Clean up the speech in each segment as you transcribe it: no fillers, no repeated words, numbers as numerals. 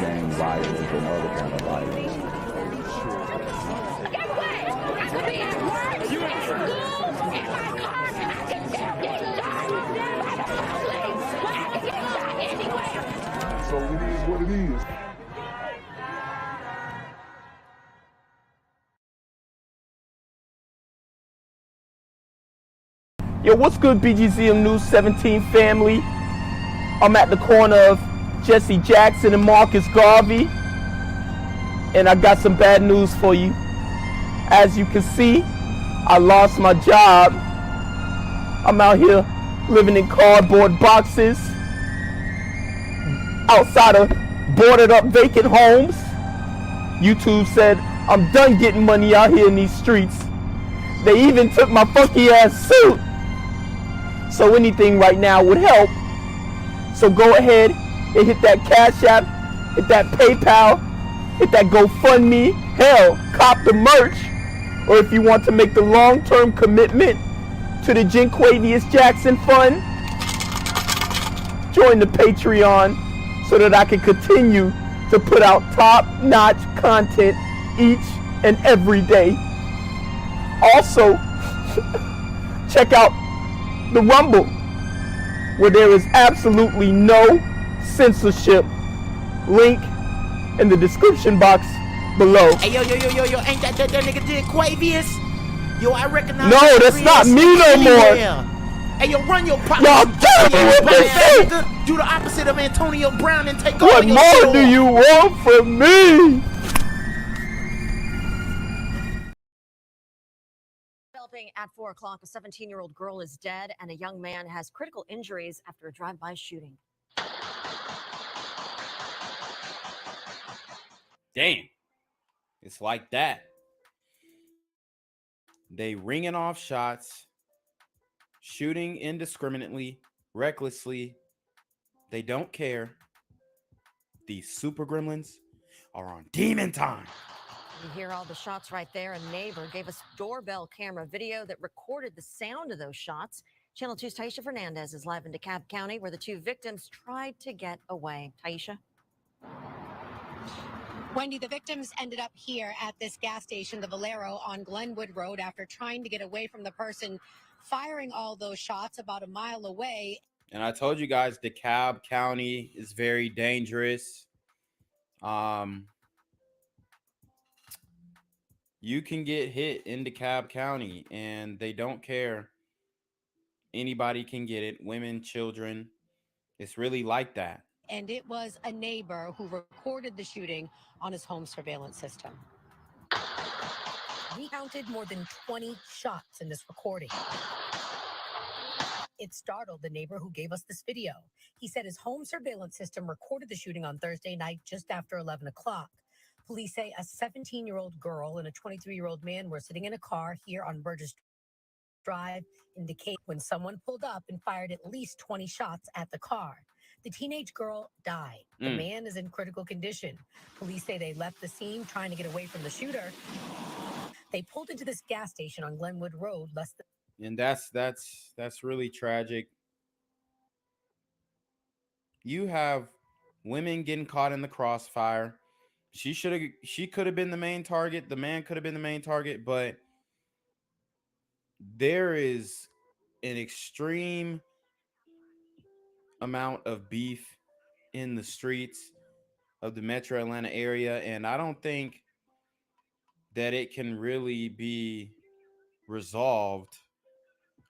gang violence and other kind of violence. Get away! I could be at work, at school, in my car, and I can still get shot by the police, but I can get shot anywhere. So it is what it is. Yo, what's good, BGZM News 17 family? I'm at the corner of Jesse Jackson and Marcus Garvey, and I got some bad news for you. As you can see, I lost my job. I'm out here living in cardboard boxes outside of boarded up vacant homes. YouTube said I'm done getting money out here in these streets. They even took my funky ass suit. So anything right now would help. So go ahead and hit that Cash App, hit that PayPal, hit that GoFundMe. Hell, cop the merch. Or if you want to make the long-term commitment to the Jinquavius Jackson Fund, join the Patreon so that I can continue to put out top-notch content each and every day. Also, check out the Rumble, where there is absolutely no censorship. Link in the description box below. Hey, yo, ain't that nigga Jinquavius? Yo, I recognize. No, that's not me no more. Hey, yo, run your pocket. Y'all tell me what they say. Do the opposite of Antonio Brown and take What over your more store. do you want from me? At 4 o'clock, a 17-year-old girl is dead and a young man has critical injuries after a drive-by shooting. Damn. It's like that. They ringing off shots, shooting indiscriminately, recklessly. They don't care. These super gremlins are on demon time. You hear all the shots right there. A neighbor gave us doorbell camera video that recorded the sound of those shots. Channel 2's Taisha Fernandez is live in DeKalb County, where the two victims tried to get away. Taisha? Wendy, the victims ended up here at this gas station, the Valero on Glenwood Road, after trying to get away from the person firing all those shots about a mile away. And I told you guys, DeKalb County is very dangerous. You can get hit in DeKalb County and they don't care. Anybody can get it. Women, children. It's really like that. And it was a neighbor who recorded the shooting on his home surveillance system. He counted more than 20 shots in this recording. It startled the neighbor who gave us this video. He said his home surveillance system recorded the shooting on Thursday night just after 11 o'clock. Police say a 17-year-old girl and a 23-year-old man were sitting in a car here on Burgess Drive in Decatur when someone pulled up and fired at least 20 shots at the car. The teenage girl died. The man is in critical condition. Police say they left the scene trying to get away from the shooter. They pulled into this gas station on Glenwood Road less than... And that's really tragic. You have women getting caught in the crossfire. She could have been the main target. The man could have been the main target, but there is an extreme amount of beef in the streets of the Metro Atlanta area, and I don't think that it can really be resolved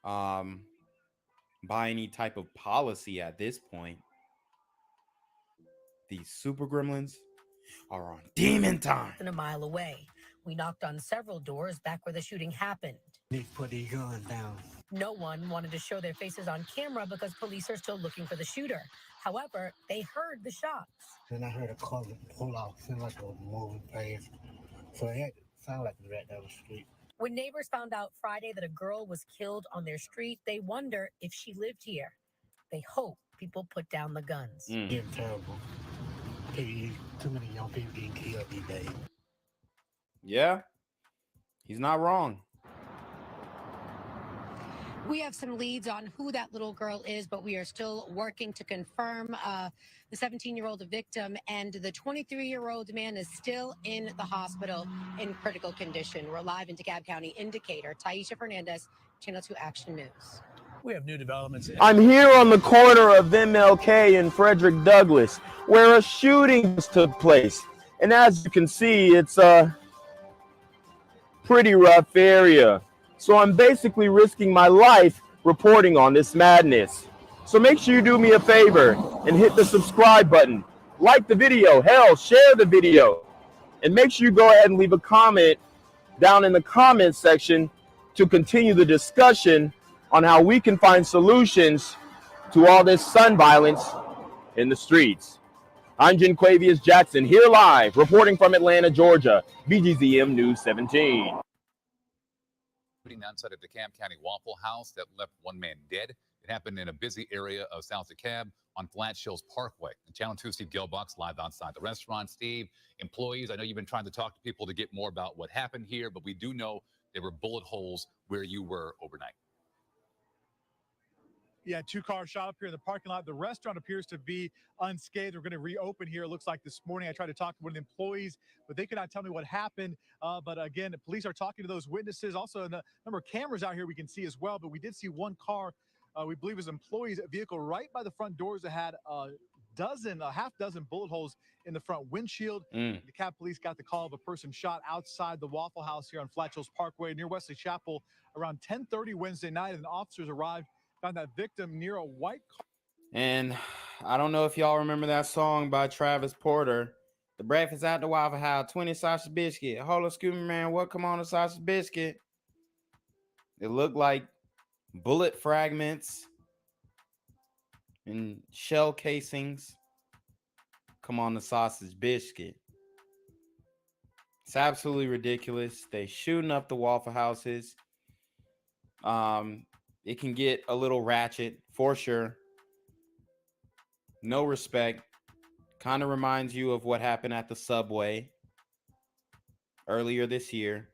by any type of policy at this point. These super gremlins are on demon time. A mile away. We knocked on several doors back where the shooting happened. They put the gun down. No one wanted to show their faces on camera because police are still looking for the shooter. However, they heard the shots. Then I heard a car pull off, sound like a moving fast. So it had to sound like right down the street. When neighbors found out Friday that a girl was killed on their street, they wonder if she lived here. They hope people put down the guns. It's terrible. Too many young people getting killed these days. Yeah, he's not wrong. We have some leads on who that little girl is, but we are still working to confirm the 17-year-old victim, and the 23-year-old man is still in the hospital in critical condition. We're live in DeKalb County. Indicator Taisha Fernandez, Channel 2 Action News. We have new developments. I'm here on the corner of MLK and Frederick Douglass, where a shooting took place. And as you can see, it's a pretty rough area. So I'm basically risking my life reporting on this madness. So make sure you do me a favor and hit the subscribe button. Like the video, hell, share the video. And make sure you go ahead and leave a comment down in the comment section to continue the discussion on how we can find solutions to all this son violence in the streets. I'm Jenquavius Jackson, here live, reporting from Atlanta, Georgia, BGZM News 17. Shooting outside of DeKalb County Waffle House that left one man dead. It happened in a busy area of South DeKalb on Flat Hills Parkway. And Channel 2 Steve Gilbox live outside the restaurant. Steve, employees, I know you've been trying to talk to people to get more about what happened here, but we do know there were bullet holes where you were overnight. Yeah, 2 cars shot up here in the parking lot. The restaurant appears to be unscathed. We're going to reopen here. It looks like this morning I tried to talk to one of the employees, but they could not tell me what happened. But again, the police are talking to those witnesses. Also, a number of cameras out here we can see as well. But we did see one car, we believe was an employee's vehicle right by the front doors that had a half dozen bullet holes in the front windshield. The DeKalb police got the call of a person shot outside the Waffle House here on Flat Hills Parkway near Wesley Chapel around 10:30 Wednesday night, and officers arrived, found that victim near a white car. And I don't know if y'all remember that song by Travis Porter. The breakfast at the Waffle House, 20 sausage biscuit. Hold on, excuse me, man. What come on a sausage biscuit? It looked like bullet fragments and shell casings come on the sausage biscuit. It's absolutely ridiculous. They shooting up the Waffle Houses. It can get a little ratchet for sure. No respect. Kind of reminds you of what happened at the Subway earlier this year.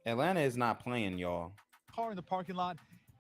Atlanta is not playing, y'all. Car in the parking lot.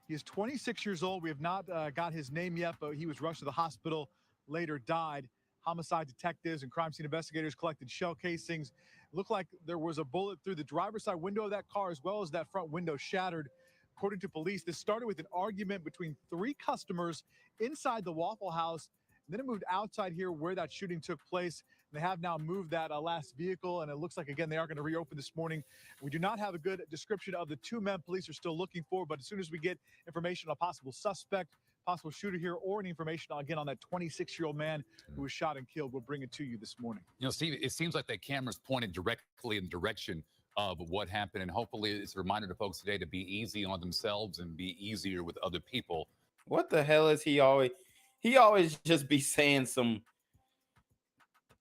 He is 26 years old. We have not got his name yet, but he was rushed to the hospital, later died. Homicide detectives and crime scene investigators collected shell casings. It looked like there was a bullet through the driver's side window of that car, as well as that front window shattered. According to police, this started with an argument between 3 customers inside the Waffle House. And then it moved outside here where that shooting took place. And they have now moved that last vehicle. And it looks like, again, they are going to reopen this morning. We do not have a good description of the 2 men police are still looking for. But as soon as we get information on a possible suspect, possible shooter here, or any information, again, on that 26-year-old man who was shot and killed, we'll bring it to you this morning. You know, Steve, it seems like that camera's pointed directly in the direction of what happened. And hopefully it's a reminder to folks today to be easy on themselves and be easier with other people. What the hell is he always? He always just be saying some,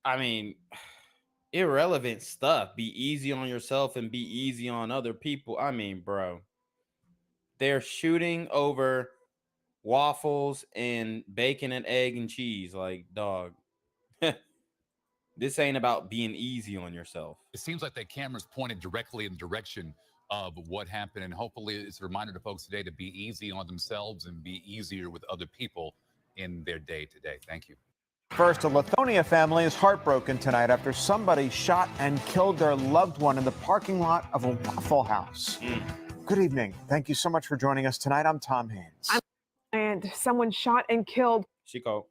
I mean, irrelevant stuff. Be easy on yourself and be easy on other people. I mean, bro, they're shooting over waffles and bacon and egg and cheese. Like, dog, this ain't about being easy on yourself. It seems like that camera's pointed directly in the direction of what happened. And hopefully it's a reminder to folks today to be easy on themselves and be easier with other people in their day to day. Thank you. First, a Lithonia family is heartbroken tonight after somebody shot and killed their loved one in the parking lot of a Waffle House. Good evening. Thank you so much for joining us tonight. I'm Tom Haynes. And someone shot and killed Chico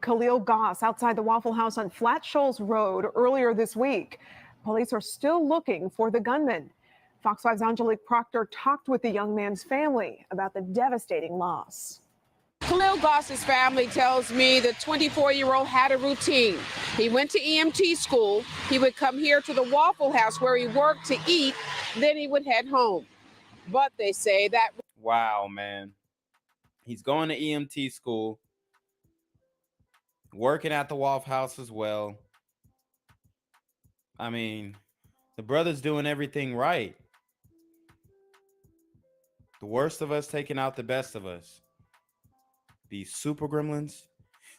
Khalil Goss outside the Waffle House on Flat Shoals Road earlier this week. Police are still looking for the gunman. Fox 5's Angelique Proctor talked with the young man's family about the devastating loss. Khalil Goss's family tells me the 24-year-old had a routine. He went to EMT school. He would come here to the Waffle House where he worked to eat. Then he would head home. But they say that... Wow, man. He's going to EMT school, working at the Waffle House as well. I mean, the brother's doing everything right. The worst of us taking out the best of us. These super gremlins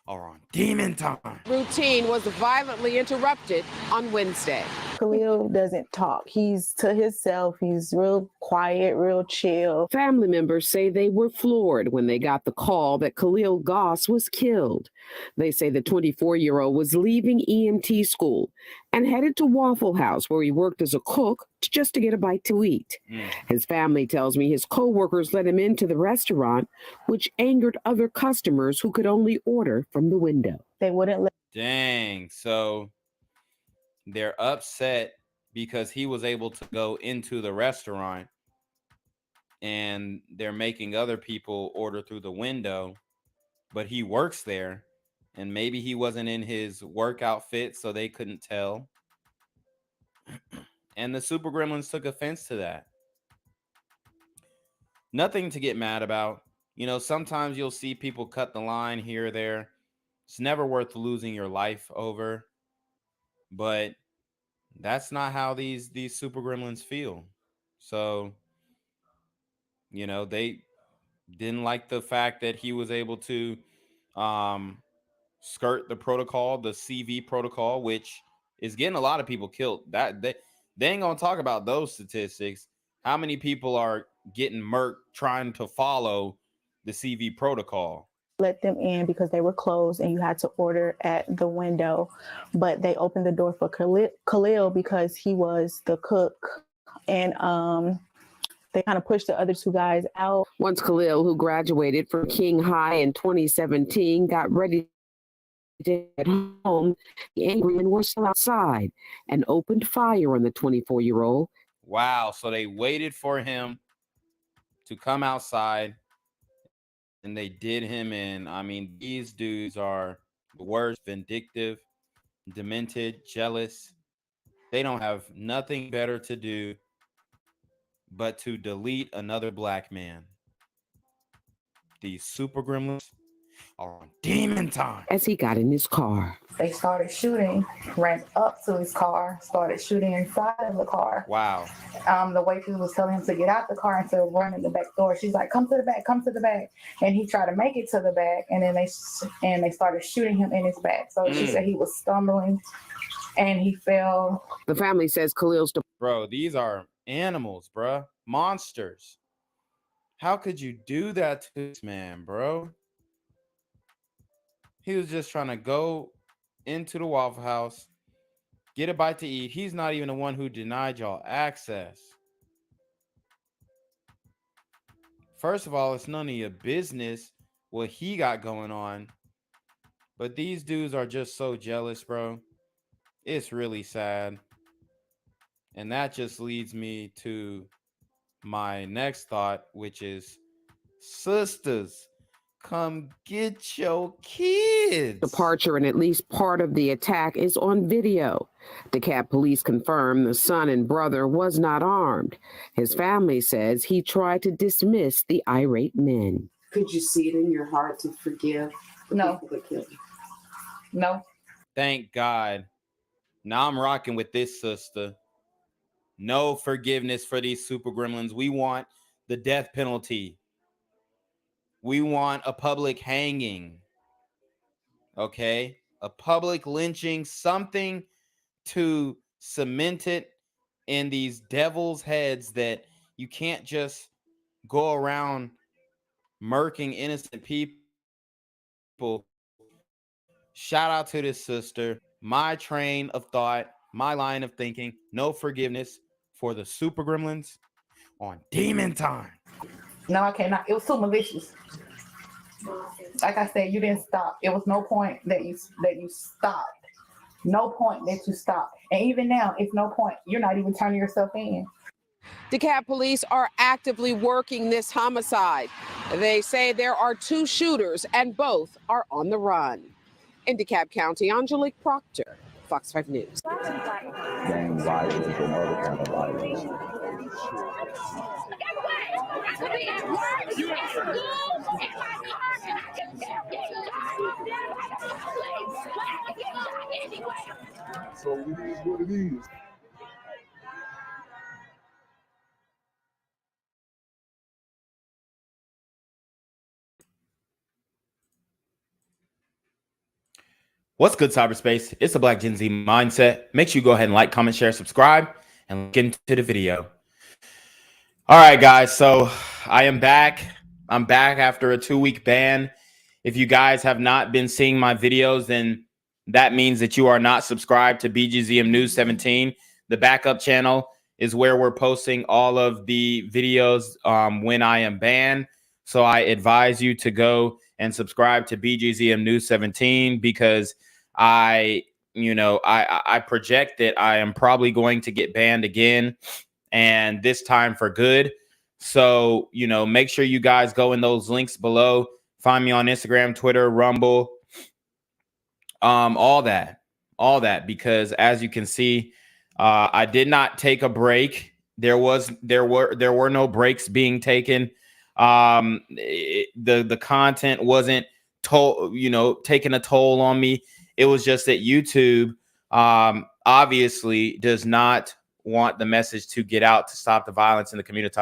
are on demon time. Routine was violently interrupted on Wednesday. Khalil doesn't talk. He's to himself. He's real quiet, real chill. Family members say they were floored when they got the call that Khalil Goss was killed. They say the 24-year-old was leaving EMT school and headed to Waffle House, where he worked as a cook just to get a bite to eat. His family tells me his co-workers let him into the restaurant, which angered other customers who could only order from the window. They wouldn't let. Dang. So they're upset because he was able to go into the restaurant and they're making other people order through the window, but he works there and maybe he wasn't in his work outfit, so they couldn't tell. And the Super Gremlins took offense to that. Nothing to get mad about. You know, sometimes you'll see people cut the line here or there. It's never worth losing your life over. But that's not how these Super Gremlins feel. So, you know, they didn't like the fact that he was able to skirt the protocol, the CV protocol, which is getting a lot of people killed. That they ain't gonna talk about those statistics. How many people are getting murked trying to follow the CV protocol? Let them in because they were closed and you had to order at the window, but they opened the door for Khalil because he was the cook, and they kind of pushed the other two guys out. Once Khalil, who graduated from King High in 2017, got ready to get home, the angry men were still outside and opened fire on the 24-year-old. Wow, so they waited for him to come outside and they did him in. I mean, these dudes are the worst, vindictive, demented, jealous. They don't have nothing better to do but to delete another black man. These Super Gremlins are on demon time. As he got in his car, they started shooting, ran up to his car, started shooting inside of the car. Wow. The waitress was telling him to get out the car and to run in the back door. She's like, come to the back, come to the back. And he tried to make it to the back, and then they started shooting him in his back. So she said he was stumbling and he fell. The family says Khalil's... Bro, these are animals, bro. Monsters. How could you do that to this man, bro? He was just trying to go into the Waffle House, get a bite to eat. He's not even the one who denied y'all access. First of all, it's none of your business what he got going on. But these dudes are just so jealous, bro. It's really sad. And that just leads me to my next thought, which is, sisters, come get your kids. Departure and at least part of the attack is on video. DeKalb police confirm the son and brother was not armed. His family says he tried to dismiss the irate men. Could you see it in your heart to forgive the people that killed you? No. Thank God. Now I'm rocking with this sister. No forgiveness for these Super Gremlins. We want the death penalty. We want a public hanging. Okay? A public lynching, something to cement it in these devils' heads that you can't just go around murking innocent people. Shout out to this sister. My train of thought, my line of thinking, no forgiveness for the Super Gremlins on demon time. No, I cannot. It was too malicious. Like I said, you didn't stop. It was no point that you stopped. No point that you stopped. And even now, it's no point. You're not even turning yourself in. DeKalb police are actively working this homicide. They say there are two shooters and both are on the run. In DeKalb County, Angelique Proctor, Fox 5 News. Gang violence and other kind of violence. I could be at work, at school, in my car, and I can still get shot by the police. But I can get shot anywhere. So it is what it is. What's good, cyberspace? It's the Black Gen Z Mindset. Make sure you go ahead and like, comment, share, subscribe, and get into the video. All right, guys. So I am back. I'm back after a 2-week ban. If you guys have not been seeing my videos, then that means that you are not subscribed to BGZM News 17. The backup channel is where we're posting all of the videos when I am banned. So I advise you to go and subscribe to BGZM News 17 because I project that I am probably going to get banned again, and this time for good. So, make sure you guys go in those links below. Find me on Instagram, Twitter, Rumble, all that, because as you can see, I did not take a break. There were no breaks being taken. The content wasn't taking a toll on me. It was just that YouTube obviously does not want the message to get out to stop the violence in the community.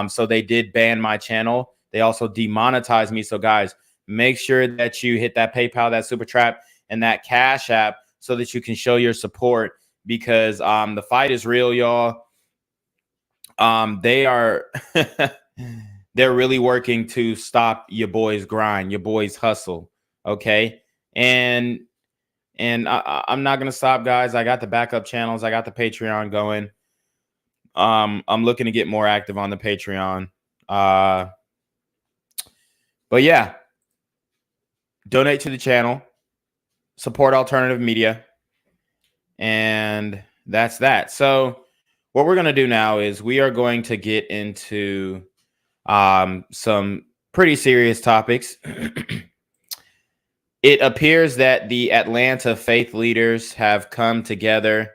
So they did ban my channel. They also demonetized me. So guys, make sure that you hit that PayPal, that Super Trap, and that Cash App so that you can show your support, because the fight is real, y'all. They're really working to stop your boys' grind, your boys' hustle. Okay. And I'm not going to stop, guys. I got the backup channels. I got the Patreon going. I'm looking to get more active on the Patreon. But yeah, donate to the channel, support alternative media. And that's that. So what we're going to do now is we are going to get into some pretty serious topics. It appears that the Atlanta faith leaders have come together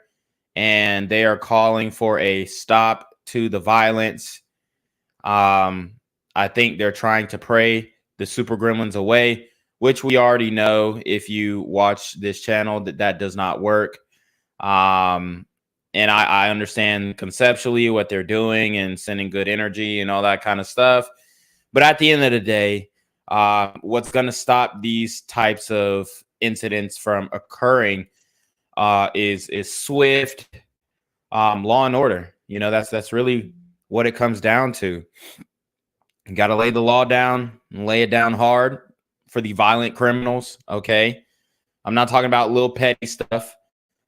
and they are calling for a stop to the violence. I think they're trying to pray the super gremlins away, which we already know, if you watch this channel, that does not work. And I understand conceptually what they're doing and sending good energy and all that kind of stuff. But at the end of the day, what's going to stop these types of incidents from occurring is swift law and order. That's really what it comes down to. You got to lay the law down and lay it down hard for the violent criminals. Okay. I'm not talking about little petty stuff.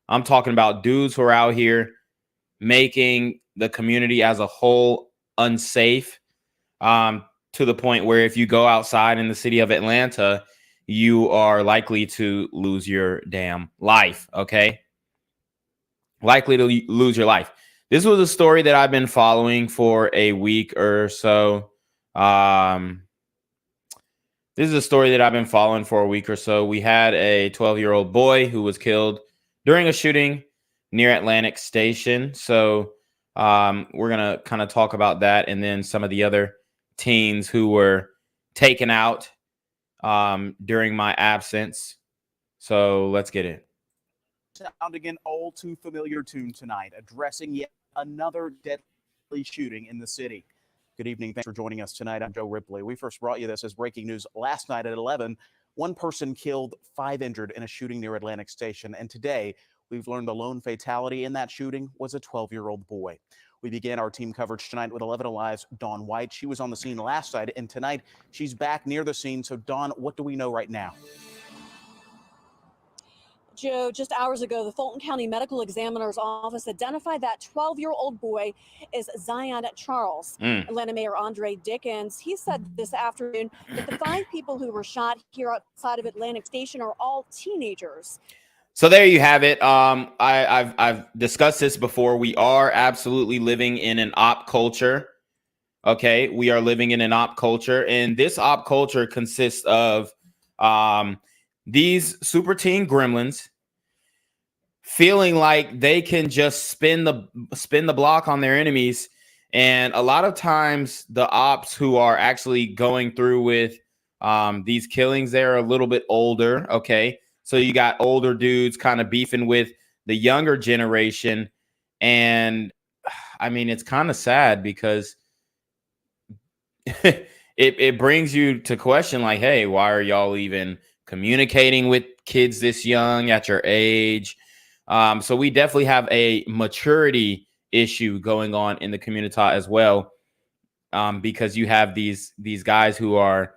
I'm talking about dudes who are out here making the community as a whole unsafe, to the point where if you go outside in the city of Atlanta, you are likely to lose your damn life. Okay. Likely to lose your life. This was a story that I've been following for a week or so. This is a story that I've been following for a week or so. We had a 12-year-old boy who was killed during a shooting near Atlantic Station. So we're going to kind of talk about that, and then some of the other teens who were taken out during my absence. So let's get it. Sounding an all too familiar tune tonight, addressing yet another deadly shooting in the city. Good evening. Thanks for joining us tonight. I'm Joe Ripley. We first brought you this as breaking news last night at 11. One person killed, 5 injured in a shooting near Atlantic Station. And today, we've learned the lone fatality in that shooting was a 12-year-old boy. We began our team coverage tonight with 11 Alive's Dawn White. She was on the scene last night, and tonight she's back near the scene. So, Dawn, what do we know right now? Joe, just hours ago, the Fulton County Medical Examiner's Office identified that 12-year-old boy is Zion Charles. Atlanta Mayor Andre Dickens, he said this afternoon that the 5 people who were shot here outside of Atlantic Station are all teenagers. So there you have it. I've discussed this before. We are absolutely living in an op culture. Okay, we are living in an op culture, and this op culture consists of these super teen gremlins feeling like they can just spin the block on their enemies. And a lot of times the ops who are actually going through with these killings, they're a little bit older. Okay. So you got older dudes kind of beefing with the younger generation. And I mean, it's kind of sad because it brings you to question like, hey, why are y'all even communicating with kids this young at your age. So we definitely have a maturity issue going on in the community as well, because you have these guys who are,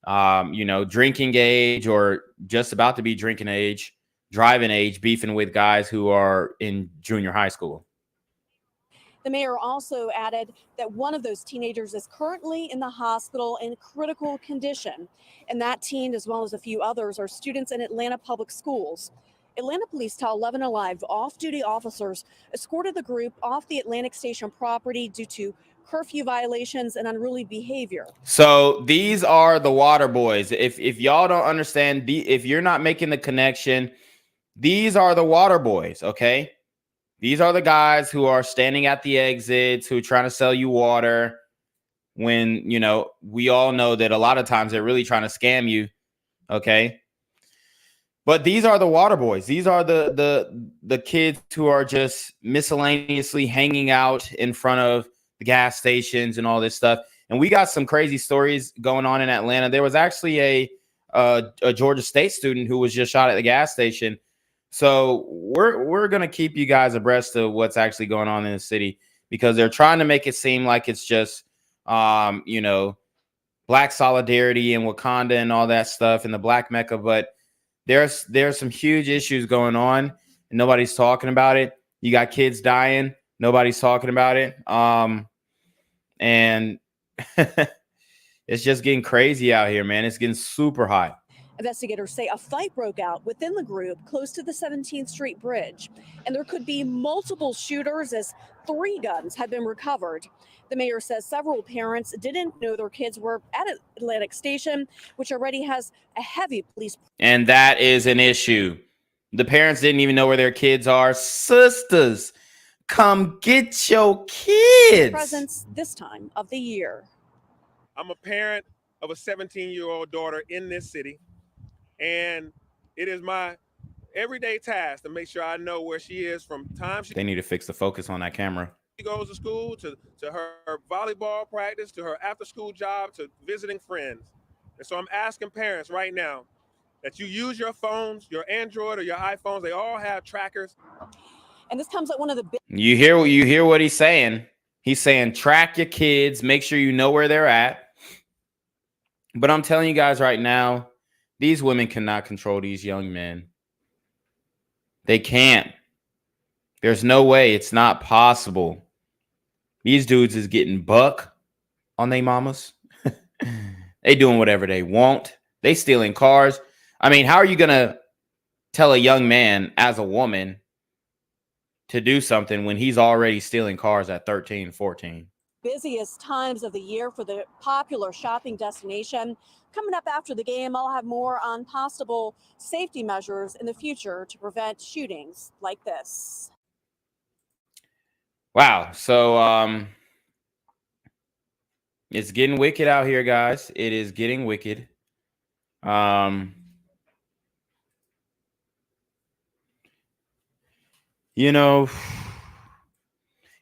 drinking age or just about to be drinking age, driving age, beefing with guys who are in junior high school. The mayor also added that one of those teenagers is currently in the hospital in critical condition. And that teen, as well as a few others, are students in Atlanta public schools. Atlanta police tell 11 Alive off-duty officers escorted the group off the Atlantic Station property due to curfew violations and unruly behavior. So these are the water boys. If y'all don't understand, if you're not making the connection, these are the water boys, okay? These are the guys who are standing at the exits, who are trying to sell you water when, we all know that a lot of times they're really trying to scam you, okay? But these are the water boys. These are the kids who are just miscellaneously hanging out in front of the gas stations and all this stuff. And we got some crazy stories going on in Atlanta. There was actually a Georgia State student who was just shot at the gas station. So we're going to keep you guys abreast of what's actually going on in the city, because they're trying to make it seem like it's just, Black solidarity and Wakanda and all that stuff and the Black Mecca. But there's some huge issues going on and nobody's talking about it. You got kids dying. Nobody's talking about it. And it's just getting crazy out here, man. It's getting super hot. Investigators say a fight broke out within the group close to the 17th Street Bridge, and there could be multiple shooters as 3 guns had been recovered. The mayor says several parents didn't know their kids were at Atlantic Station, which already has a heavy police. And that is an issue. The parents didn't even know where their kids are. Sisters, come get your kids. Presence this time of the year. I'm a parent of a 17-year-old daughter in this city. And it is my everyday task to make sure I know where she is from time They need to fix the focus on that camera. she goes to school, to her volleyball practice, to her after-school job, to visiting friends. And so I'm asking parents right now that you use your phones, your Android or your iPhones. They all have trackers. And this comes at one of the big. You hear what he's saying. He's saying track your kids, make sure you know where they're at. But I'm telling you guys right now, these women cannot control these young men. They can't. There's no way. It's not possible. These dudes is getting buck on they mamas. They doing whatever they want. They stealing cars. I mean, how are you going to tell a young man as a woman to do something when he's already stealing cars at 13, 14? Busiest times of the year for the popular shopping destination. Coming up after the game, I'll have more on possible safety measures in the future to prevent shootings like this. Wow. So it's getting wicked out here, guys. It is getting wicked.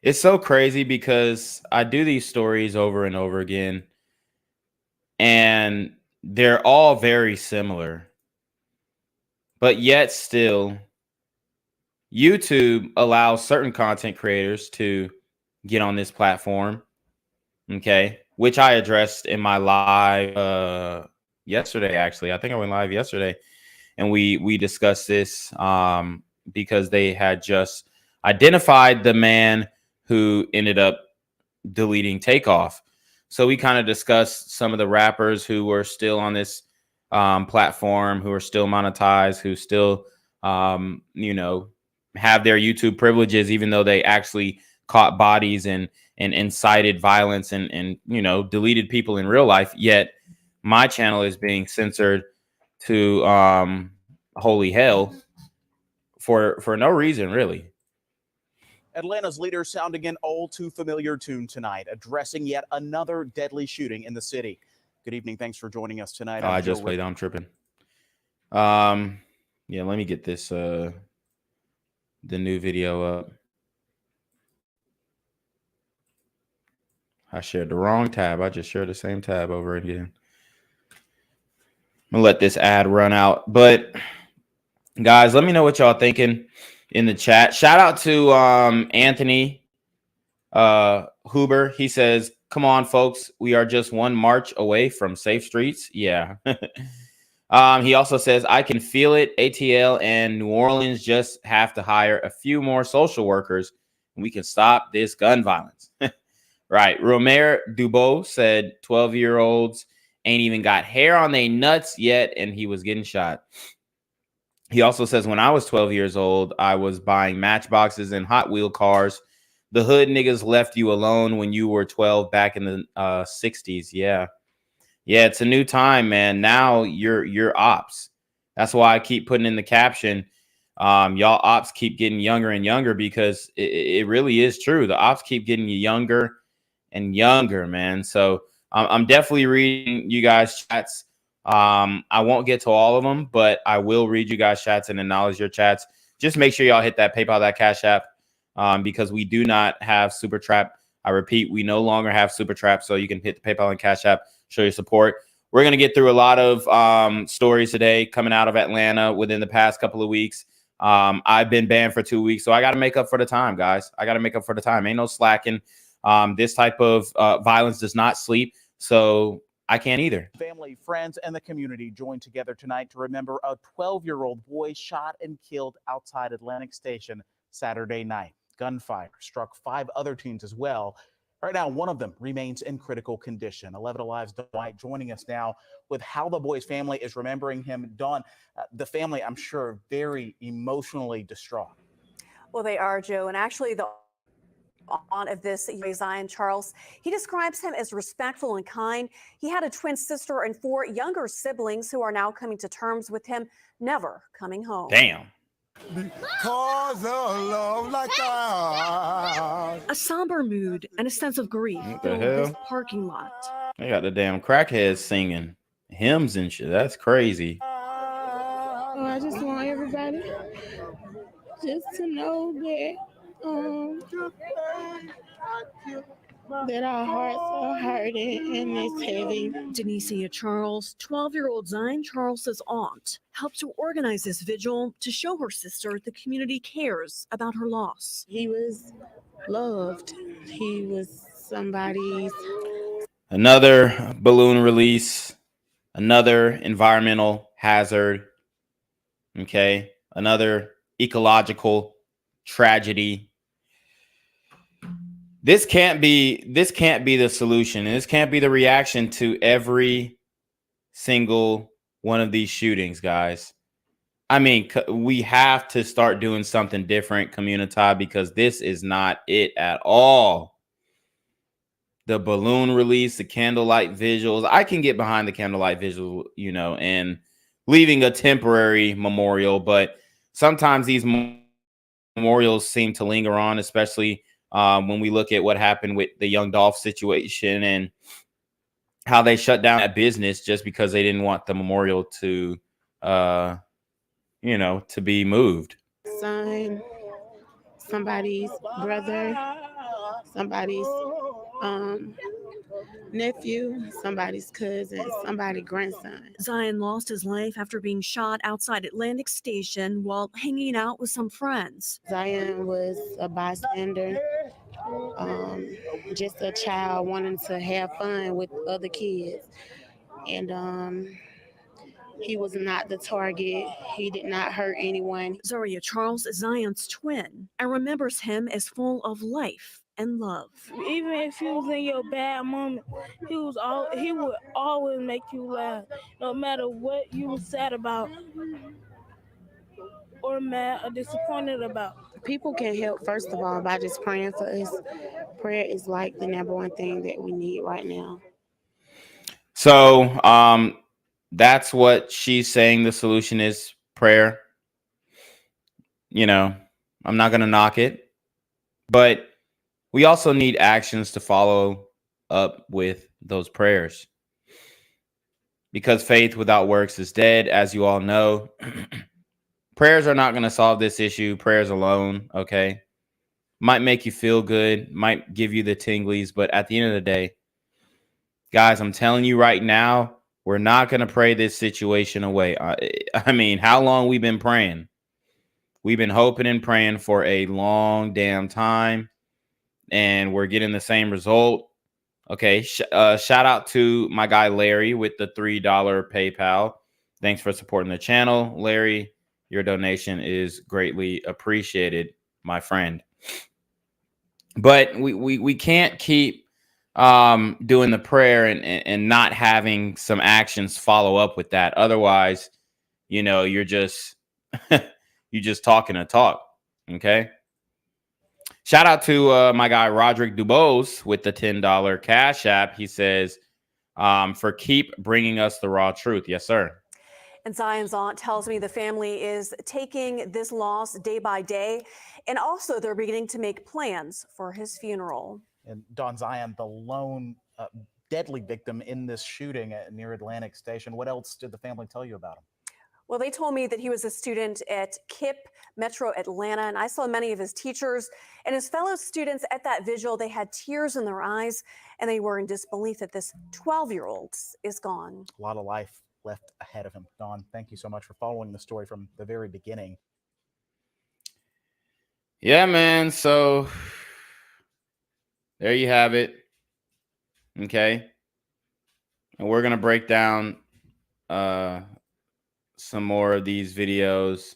It's so crazy because I do these stories over and over again, and they're all very similar. But yet still, YouTube allows certain content creators to get on this platform, okay, which I addressed in my live yesterday, actually. I think I went live yesterday, and we discussed this because they had just identified the man who ended up deleting Takeoff. So we kind of discussed some of the rappers who were still on this platform, who are still monetized, who still, have their YouTube privileges, even though they actually caught bodies and incited violence and deleted people in real life. Yet my channel is being censored to holy hell for no reason, really. Atlanta's leaders sounding an all too familiar tune tonight, addressing yet another deadly shooting in the city. Good evening. Thanks for joining us tonight. I just played. I'm tripping. Yeah, let me get this the new video up. I shared the wrong tab. I just shared the same tab over again. gonna let this ad run out. But guys, let me know what y'all thinking in the chat. Shout out to Anthony Huber. He says, come on, folks. We are just one march away from safe streets. Yeah. He also says, I can feel it. ATL and New Orleans just have to hire a few more social workers and we can stop this gun violence. Right. Romer Dubois said 12-year-olds ain't even got hair on their nuts yet, and he was getting shot. He also says, when I was 12 years old, I was buying matchboxes and Hot Wheel cars. The hood niggas left you alone when you were 12 back in the 60s. Yeah. Yeah, it's a new time, man. Now you're ops. That's why I keep putting in the caption, y'all ops keep getting younger and younger, because it really is true. The ops keep getting you younger and younger, man. So I'm definitely reading you guys' chats. I won't get to all of them, but I will read you guys' chats and acknowledge your chats. Just make sure y'all hit that PayPal, that Cash App, because we do not have Super Trap. I repeat, we no longer have Super Trap, so you can hit the PayPal and Cash App, show your support. We're going to get through a lot of stories today coming out of Atlanta within the past couple of weeks. I've been banned for 2 weeks, so I got to make up for the time, guys. I got to make up for the time. Ain't no slacking. This type of violence does not sleep, so I can't either. Family, friends, and the community joined together tonight to remember a 12-year-old boy shot and killed outside Atlantic Station Saturday night. Gunfire struck 5 other teens as well. Right now, one of them remains in critical condition. 11 Alive's Dawn White joining us now with how the boy's family is remembering him. Dawn, the family, I'm sure, very emotionally distraught. Well, they are, Joe, and actually the aunt of this, Zion Charles, he describes him as respectful and kind. He had a twin sister and 4 younger siblings who are now coming to terms with him never coming home. Damn. Because of love like that. A somber mood and a sense of grief What the filled hell? this parking lot. They got the damn crackheads singing hymns and shit. That's crazy. Oh, I just want everybody just to know that our hearts are hurting and it's heavy. Denicia Charles, 12-year-old Zion Charles's aunt, helped to organize this vigil to show her sister the community cares about her loss. He was loved. He was somebody's. Another balloon release, another environmental hazard. Okay, another ecological tragedy. This can't be the solution. And this can't be the reaction to every single one of these shootings, guys. I mean, we have to start doing something different, community, because this is not it at all. The balloon release, the candlelight visuals. I can get behind the candlelight visual, you know, and leaving a temporary memorial, but sometimes these memorials seem to linger on, especially when we look at what happened with the Young Dolph situation and how they shut down that business just because they didn't want the memorial to, you know, to be moved. Son, somebody's brother, somebody's nephew, somebody's cousin, somebody's grandson. Zion lost his life after being shot outside Atlantic Station while hanging out with some friends. Zion was a bystander, just a child wanting to have fun with other kids. And he was not the target. He did not hurt anyone. Zaria Charles is Zion's twin and remembers him as full of life and love. Even if he was in your bad moment, he would always make you laugh, no matter what you were sad about or mad or disappointed about. People can help, first of all, by just praying for us. Prayer is like the number one thing that we need right now. So that's what she's saying. The solution is prayer. You know, I'm not going to knock it, but we also need actions to follow up with those prayers, because faith without works is dead, as you all know. Prayers are not going to solve this issue. Prayers alone, okay, might make you feel good, might give you the tinglies, but at the end of the day, guys, I'm telling you right now, We're not going to pray this situation away. I mean, how long we've been praying? We've been hoping and praying for a long damn time, and we're getting the same result. Okay, shout out to my guy Larry with the $3 PayPal. Thanks for supporting the channel, Larry. Your donation is greatly appreciated, my friend. But we can't keep doing the prayer and not having some actions follow up with that. Otherwise, you know, you're just you're just talking a talk. Okay. Shout out to my guy Roderick Dubose with the $10 Cash App. He says, for keep bringing us the raw truth. Yes, sir. And Zion's aunt tells me the family is taking this loss day by day, and also they're beginning to make plans for his funeral. And Don Zion, the lone deadly victim in this shooting near Atlantic Station. What else did the family tell you about him? Well, they told me that he was a student at KIPP Metro Atlanta, and I saw many of his teachers and his fellow students at that vigil. They had tears in their eyes, and they were in disbelief that this 12-year-old is gone. A lot of life left ahead of him. Don, thank you so much for following the story from the very beginning. Yeah, man. So there you have it. Okay. And we're going to break down some more of these videos.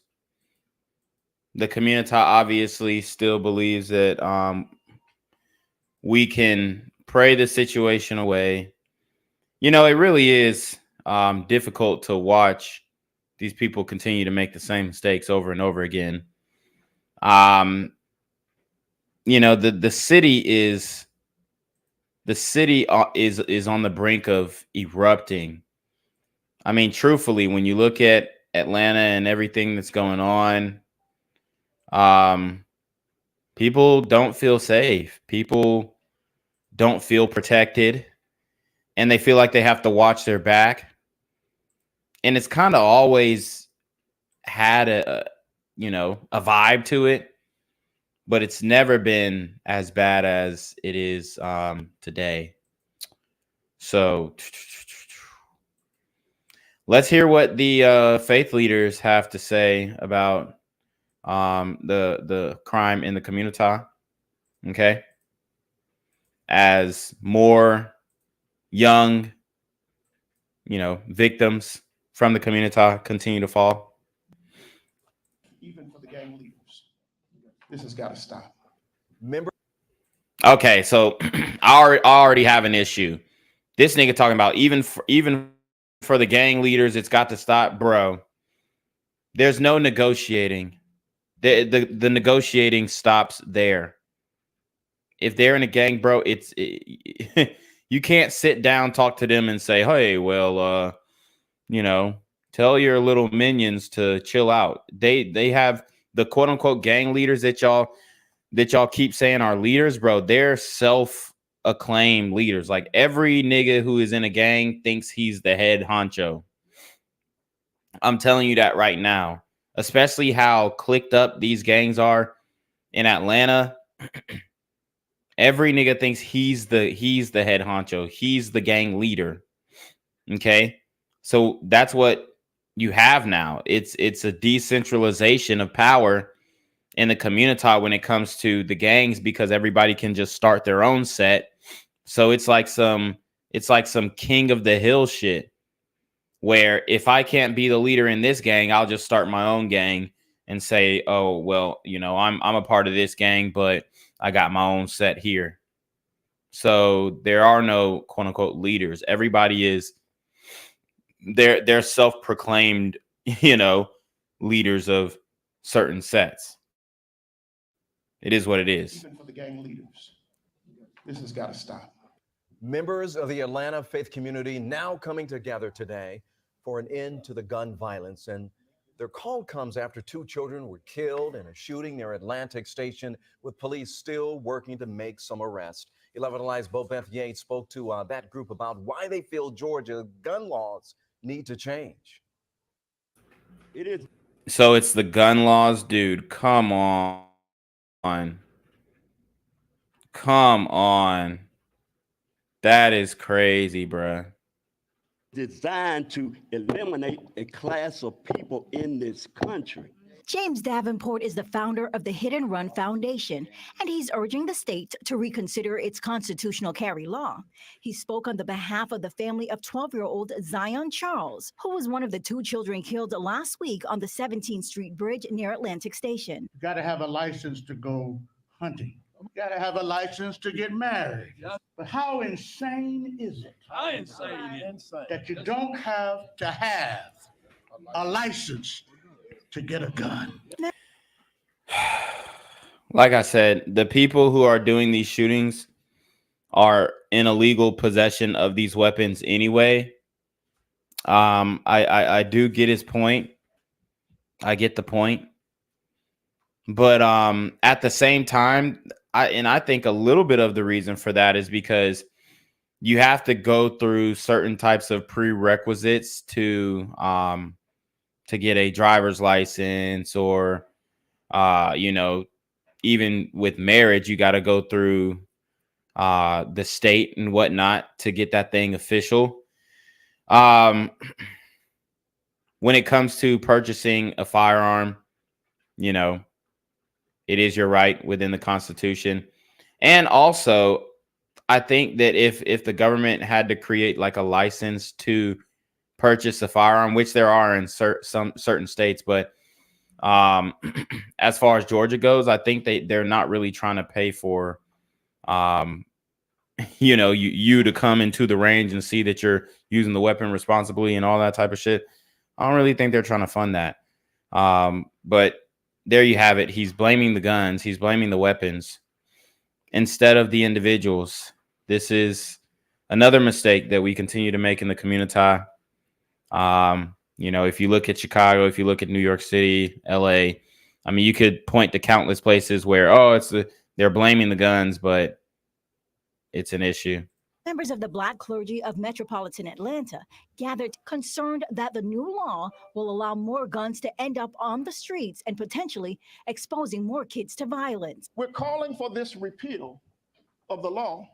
The community obviously still believes that we can pray the situation away. You know, it really is difficult to watch these people continue to make the same mistakes over and over again. You know, the city is on the brink of erupting. I mean, truthfully, when you look at Atlanta and everything that's going on, people don't feel safe. People don't feel protected, and they feel like they have to watch their back. And it's kind of always had a vibe to it, but it's never been as bad as it is today. So let's hear what the faith leaders have to say about the crime in the community. Okay, as more young, victims from the community continue to fall. Even for the gang leaders, this has got to stop. Okay, so I already have an issue. This nigga talking about even for the gang leaders, it's got to stop, bro. There's no negotiating. The negotiating stops there. If they're in a gang, bro, you can't sit down, talk to them, and say, "Hey, well, tell your little minions to chill out." They have the quote unquote gang leaders that y'all keep saying are leaders, bro. They're self-acclaimed leaders. Like every nigga who is in a gang thinks he's the head honcho. I'm telling you that right now. Especially how clicked up these gangs are in Atlanta. Every nigga thinks he's the head honcho. He's the gang leader. Okay? So that's what you have now. It's a decentralization of power in the community when it comes to the gangs, because everybody can just start their own set. So it's like some king of the hill shit, where if I can't be the leader in this gang, I'll just start my own gang and say, "Oh, well, I'm a part of this gang, but I got my own set here." So there are no quote unquote leaders. Everybody is they're self-proclaimed, leaders of certain sets. It is what it is. Even for the gang leaders, this has got to stop. Members of the Atlanta faith community now coming together today for an end to the gun violence. And their call comes after 2 children were killed in a shooting near Atlantic Station, with police still working to make some arrests. 11 Alive's Bo Beth Yates spoke to that group about why they feel Georgia gun laws need to change. It is. So it's the gun laws, dude. Come on. Come on. That is crazy, bruh. designed to eliminate a class of people in this country. James Davenport is the founder of the Hit and Run Foundation, and he's urging the state to reconsider its constitutional carry law. He spoke on the behalf of the family of 12-year-old Zion Charles, who was one of the 2 children killed last week on the 17th Street Bridge near Atlantic Station. You got to have a license to go hunting. You got to have a license to get married. But how insane is it that you don't have to have a license to get a gun? Like I said, the people who are doing these shootings are in illegal possession of these weapons anyway. I do get his point. I get the point. But at the same time, I think a little bit of the reason for that is because you have to go through certain types of prerequisites to get a driver's license, or even with marriage, you got to go through the state and whatnot to get that thing official. When it comes to purchasing a firearm, it is your right within the Constitution. And also, I think that if the government had to create like a license to purchase a firearm, which there are in some certain states, but as far as Georgia goes, I think they're not really trying to pay for you to come into the range and see that you're using the weapon responsibly and all that type of shit. I don't really think they're trying to fund that. But there you have it. He's blaming the guns. He's blaming the weapons instead of the individuals. This is another mistake that we continue to make in the community. If you look at Chicago, if you look at New York City, LA, I mean, you could point to countless places where, they're blaming the guns, but it's an issue. Members of the Black clergy of metropolitan Atlanta gathered concerned that the new law will allow more guns to end up on the streets and potentially exposing more kids to violence. We're calling for this repeal of the law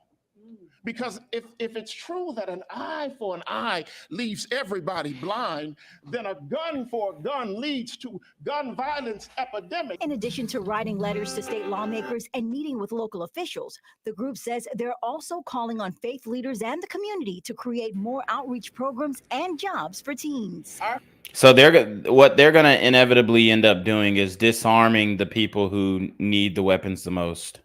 because if it's true that an eye for an eye leaves everybody blind, then a gun for a gun leads to gun violence epidemic. In addition to writing letters to state lawmakers and meeting with local officials, the group says they're also calling on faith leaders and the community to create more outreach programs and jobs for teens. So what they're going to inevitably end up doing is disarming the people who need the weapons the most.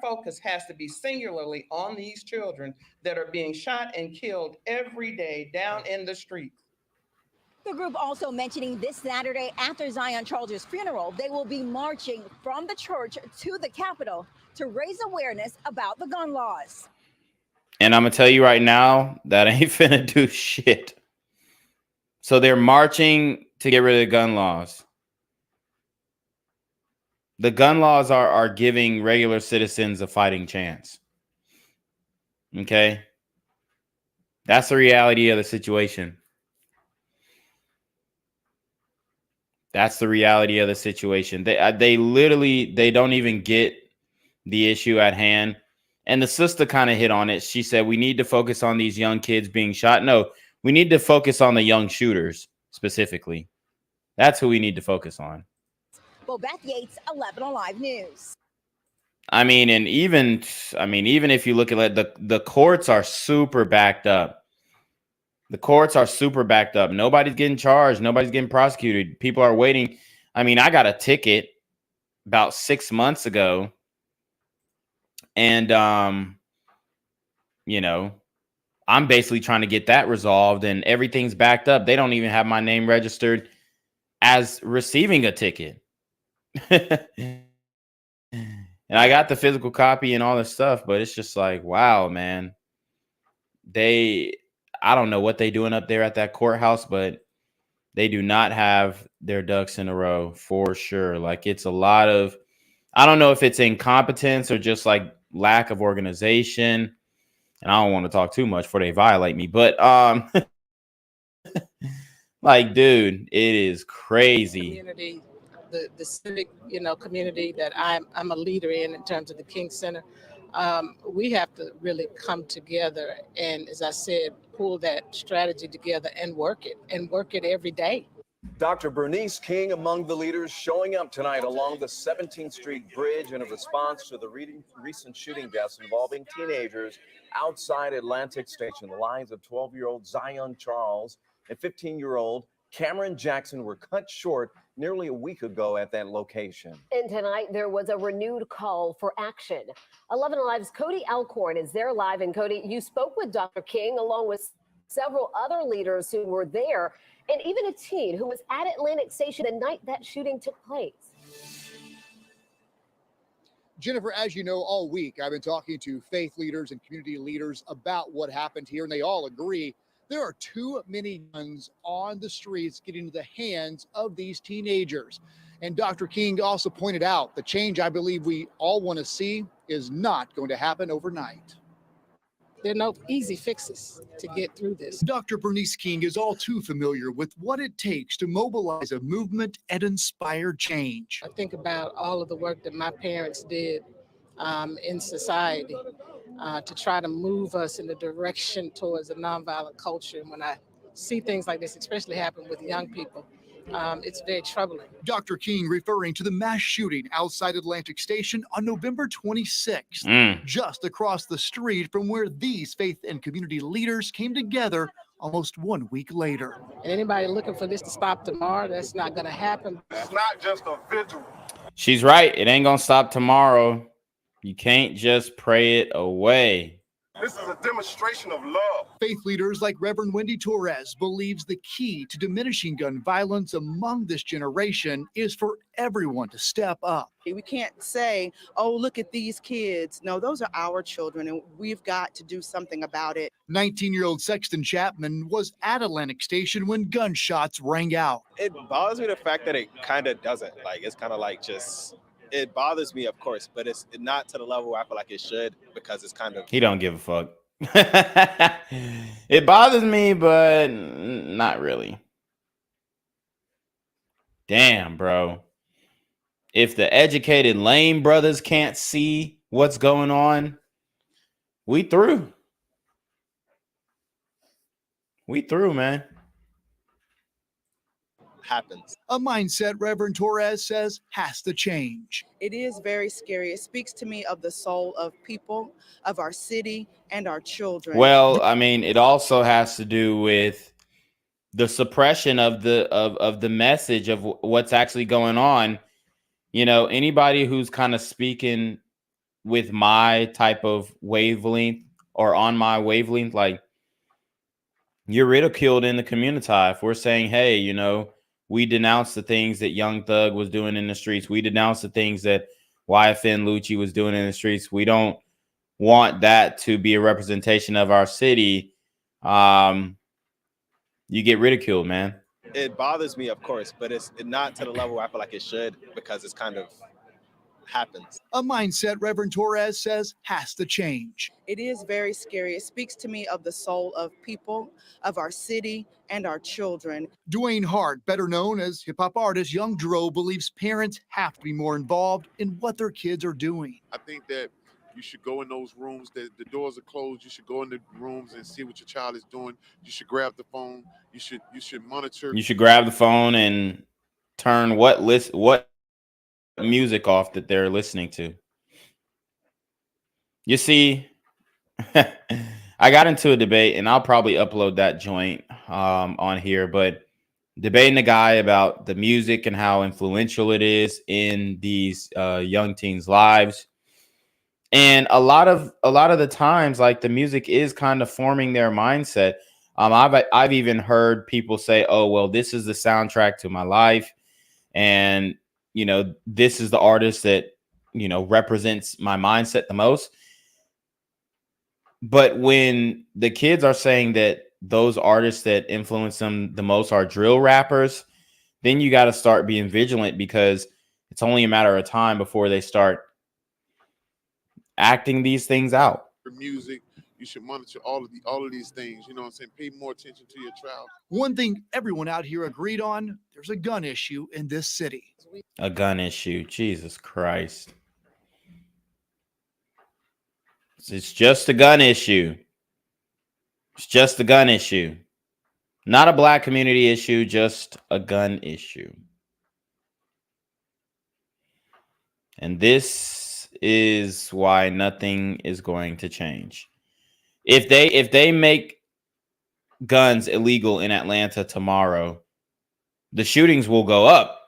Focus has to be singularly on these children that are being shot and killed every day down in the streets. The group also mentioning this Saturday after Zion Charles' funeral, they will be marching from the church to the Capitol to raise awareness about the gun laws. And I'm going to tell you right now, that ain't finna do shit. So they're marching to get rid of the gun laws. The gun laws are giving regular citizens a fighting chance. Okay? That's the reality of the situation. That's the reality of the situation. They literally, they don't even get the issue at hand. And the sister kind of hit on it. She said, we need to focus on these young kids being shot. No, we need to focus on the young shooters specifically. That's who we need to focus on. Beth Yates, 11 Alive News. Even if you look at it, the courts are super backed up. The courts are super backed up. Nobody's getting charged. Nobody's getting prosecuted. People are waiting. I got a ticket about 6 months ago. And, I'm basically trying to get that resolved, and everything's backed up. They don't even have my name registered as receiving a ticket. And I got the physical copy and all this stuff, but it's just like, wow, man. I don't know what they're doing up there at that courthouse, but they do not have their ducks in a row for sure. Like, it's a lot of, I don't know if it's incompetence or just like lack of organization. And I don't want to talk too much before they violate me, but like, dude, it is crazy. Community, the civic, community that I'm a leader in terms of the King Center. We have to really come together and, as I said, pull that strategy together and work it every day. Dr. Bernice King among the leaders showing up tonight along the 17th Street Bridge in a response to the recent shooting deaths involving teenagers outside Atlantic Station. The lives of 12-year-old Zion Charles and 15-year-old Cameron Jackson were cut short nearly a week ago at that location. And tonight, there was a renewed call for action. 11 Alive's Cody Alcorn is there live. And Cody, you spoke with Dr. King along with several other leaders who were there, and even a teen who was at Atlantic Station the night that shooting took place. Jennifer, as you know, all week I've been talking to faith leaders and community leaders about what happened here, and they all agree there are too many guns on the streets getting into the hands of these teenagers. And Dr. King also pointed out the change I believe we all want to see is not going to happen overnight. There are no easy fixes to get through this. Dr. Bernice King is all too familiar with what it takes to mobilize a movement and inspire change. I think about all of the work that my parents did in society to try to move us in the direction towards a nonviolent culture. And when I see things like this, especially happen with young people, it's very troubling. Dr. King referring to the mass shooting outside Atlantic Station on November 26th, just across the street from where these faith and community leaders came together almost 1 week later. And anybody looking for this to stop tomorrow, that's not going to happen. It's not just a vigil. She's right. It ain't going to stop tomorrow. You can't just pray it away. This is a demonstration of love. Faith leaders like Reverend Wendy Torres believes the key to diminishing gun violence among this generation is for everyone to step up. We can't say, oh, look at these kids. No, those are our children, and we've got to do something about it. 19-year-old Sexton Chapman was at Atlantic Station when gunshots rang out. It bothers me the fact that it kind of doesn't. Like, it's kind of like just... It bothers me, of course, but it's not to the level where I feel like it should, because it's kind of... He don't give a fuck. It bothers me, but not really. Damn, bro. If the educated lame brothers can't see what's going on, we through. We through, man. Happens. A mindset Reverend Torres says has to change. It is very scary. It speaks to me of the soul of people, of our city, and our children. Well, I mean, it also has to do with the suppression of the message of what's actually going on. You know, anybody who's kind of speaking with my type of wavelength or on my wavelength, like, you're ridiculed in the community. If we're saying, hey, you know, we denounce the things that Young Thug was doing in the streets. We denounce the things that YFN Lucci was doing in the streets. We don't want that to be a representation of our city. You get ridiculed, man. It bothers me, of course, but it's not to the level where I feel like it should, because it's kind of happens. A mindset Reverend Torres says has to change. It is very scary. It speaks to me of the soul of people, of our city, and our children. Dwayne Hart, better known as hip-hop artist Young Dro, believes parents have to be more involved in what their kids are doing. I think that you should go in those rooms that the doors are closed. You should go in the rooms and see what your child is doing. You should grab the phone. You should monitor. You should grab the phone and turn what music off that they're listening to. You see, I got into a debate, and I'll probably upload that joint on here, but debating a guy about the music and how influential it is in these young teens' lives. And a lot of the times, like, the music is kind of forming their mindset. I've even heard people say, oh, well, this is the soundtrack to my life. And, you know, this is the artist that, you know, represents my mindset the most. But when the kids are saying that those artists that influence them the most are drill rappers, then you got to start being vigilant, because it's only a matter of time before they start acting these things out. For music, you should monitor all of these things. You know what I'm saying? Pay more attention to your child. One thing everyone out here agreed on, there's a gun issue in this city. A gun issue. Jesus Christ. It's just a gun issue. It's just a gun issue. Not a black community issue, just a gun issue. And this is why nothing is going to change. If they make guns illegal in Atlanta tomorrow, the shootings will go up.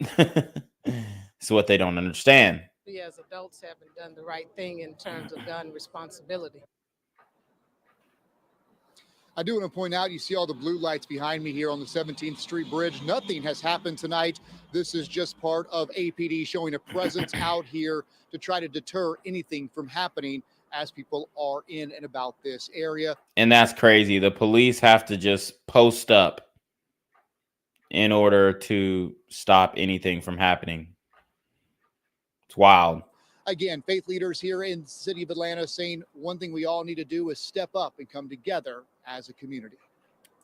It's what they don't understand. We as adults haven't done the right thing in terms of gun responsibility. I do want to point out, you see all the blue lights behind me here on the 17th Street Bridge. Nothing has happened tonight. This is just part of APD showing a presence out here to try to deter anything from happening as people are in and about this area. And that's crazy. The police have to just post up in order to stop anything from happening. It's wild. Again, faith leaders here in the city of Atlanta saying one thing we all need to do is step up and come together as a community.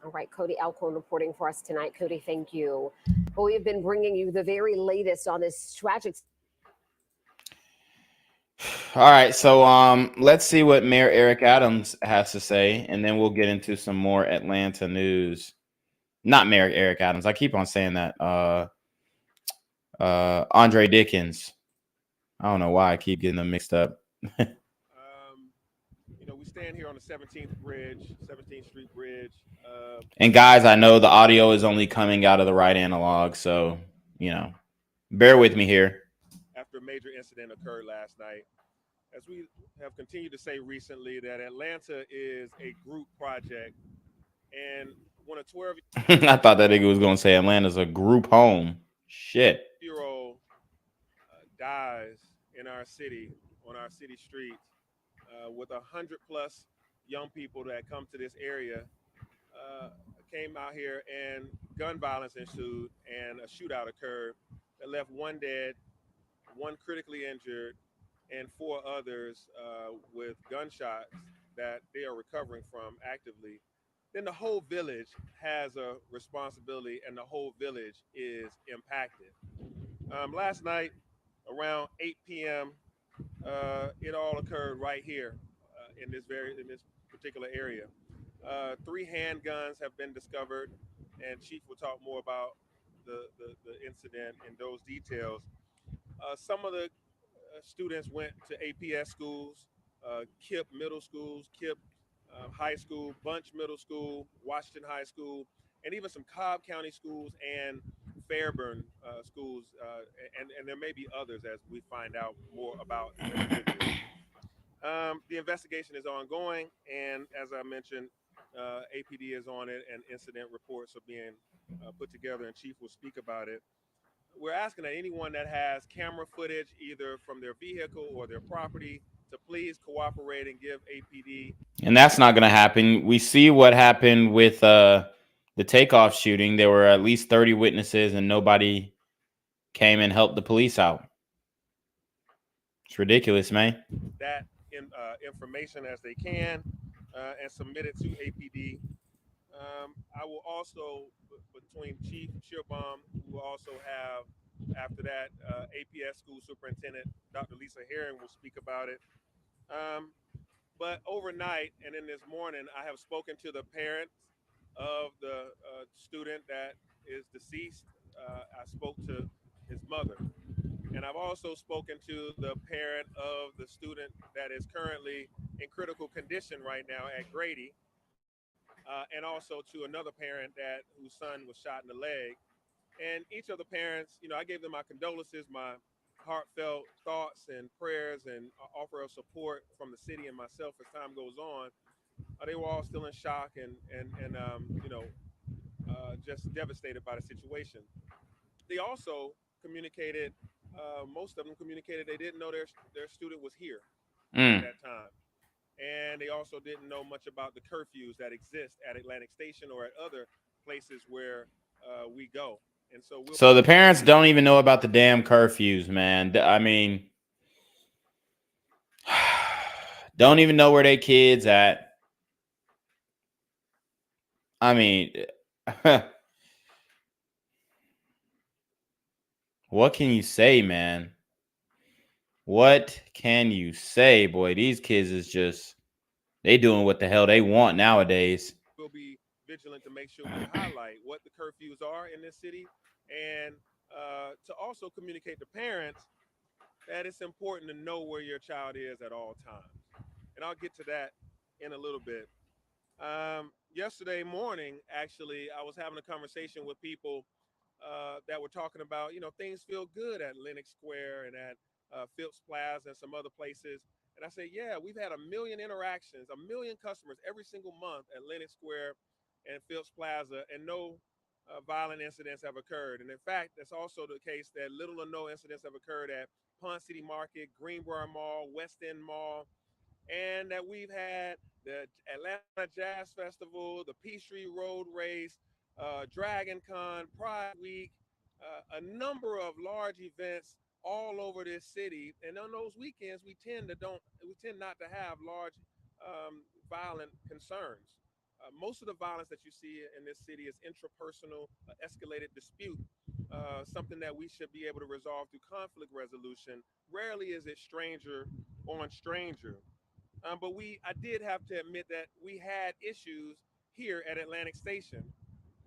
All right, Cody Alcorn reporting for us tonight. Cody, thank you. Well, we've been bringing you the very latest on this tragic. All right, so let's see what Mayor Eric Adams has to say, and then we'll get into some more Atlanta news. Not Mayor Eric Adams. I keep on saying that. Andre Dickens. I don't know why I keep getting them mixed up. You know, we stand here on the 17th Street Bridge. And guys, I know the audio is only coming out of the right analog, so, you know, bear with me here. After a major incident occurred last night, as we have continued to say recently, that Atlanta is a group project. And when a 12-year-old I thought that nigga was going to say Atlanta's a group home. Shit. dies in our city, on our city streets, with 100+ young people that come to this area, came out here and gun violence ensued and a shootout occurred that left 1 dead, 1 critically injured, and 4 others with gunshots that they are recovering from actively. Then the whole village has a responsibility and the whole village is impacted. Last night around 8 p.m., it all occurred right here in this particular area. 3 handguns have been discovered, and Chief will talk more about the incident and those details. Some of the students went to APS schools, KIPP middle schools, KIPP high school, Bunch Middle School, Washington High School, and even some Cobb County schools and Fairburn schools, and there may be others as we find out more about the investigation is ongoing, and as I mentioned, APD is on it, and incident reports are being put together, and Chief will speak about it. We're asking that anyone that has camera footage, either from their vehicle or their property, to please cooperate and give APD. And that's not going to happen. We see what happened with the Takeoff shooting. There were at least 30 witnesses and nobody came and helped the police out. It's ridiculous, man. That information as they can and submit it to APD. I will also, between Chief Shearbaum, who will also have, after that, APS School Superintendent Dr. Lisa Herring will speak about it. But overnight and in this morning, I have spoken to the parents of the student that is deceased. I spoke to his mother. And I've also spoken to the parent of the student that is currently in critical condition right now at Grady. And also to another parent whose son was shot in the leg. And each of the parents, you know, I gave them my condolences, my heartfelt thoughts and prayers and offer of support from the city and myself as time goes on. They were all still in shock and you know, just devastated by the situation. They also communicated, most of them communicated they didn't know their student was here at that time. And they also didn't know much about the curfews that exist at Atlantic Station or at other places where we go. And so the parents don't even know about the damn curfews, man. I mean, don't even know where their kids at. I mean, what can you say, man? What can you say, boy? These kids is just, they doing what the hell they want nowadays. We'll will be vigilant to make sure we highlight what the curfews are in this city, and to also communicate to parents that it's important to know where your child is at all times. And I'll get to that in a little bit. Yesterday morning, actually, I was having a conversation with people that were talking about, things feel good at Lenox Square and at Phipps Plaza and some other places. And I said, yeah, we've had 1 million interactions, 1 million customers every single month at Lenox Square and Phipps Plaza, and no violent incidents have occurred. And in fact, that's also the case that little or no incidents have occurred at Pond City Market, Greenbrier Mall, West End Mall, and that we've had the Atlanta Jazz Festival, the Peachtree Road Race, Dragon Con, Pride Week, a number of large events all over this city. And on those weekends, we tend not to have large violent concerns. Most of the violence that you see in this city is intrapersonal, escalated dispute, something that we should be able to resolve through conflict resolution. Rarely is it stranger on stranger. But I did have to admit that we had issues here at Atlantic Station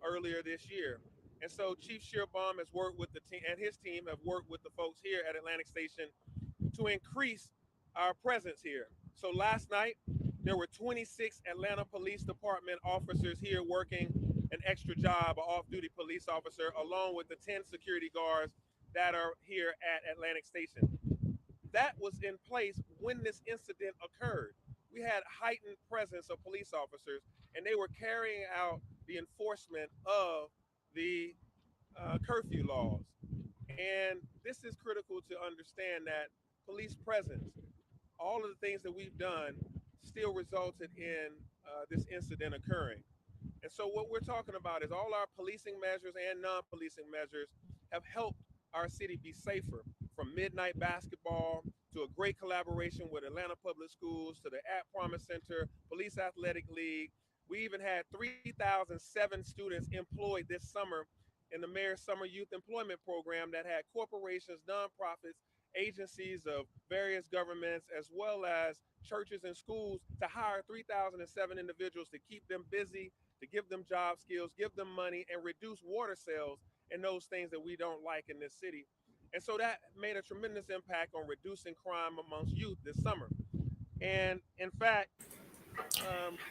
earlier this year. And so Chief Shearbaum has worked with the team, and his team have worked with the folks here at Atlantic Station to increase our presence here. So last night, there were 26 Atlanta Police Department officers here working an extra job, an off-duty police officer, along with the 10 security guards that are here at Atlantic Station. That was in place when this incident occurred. We had heightened presence of police officers, and they were carrying out the enforcement of the curfew laws. And this is critical to understand that police presence, all of the things that we've done, still resulted in this incident occurring. And so what we're talking about is all our policing measures and non-policing measures have helped our city be safer, from midnight basketball to a great collaboration with Atlanta Public Schools to the At Promise Center, Police Athletic League. We even had 3,007 students employed this summer in the Mayor's Summer Youth Employment Program that had corporations, nonprofits, agencies of various governments, as well as churches and schools to hire 3,007 individuals to keep them busy, to give them job skills, give them money, and reduce water sales and those things that we don't like in this city. And so that made a tremendous impact on reducing crime amongst youth this summer. And in fact,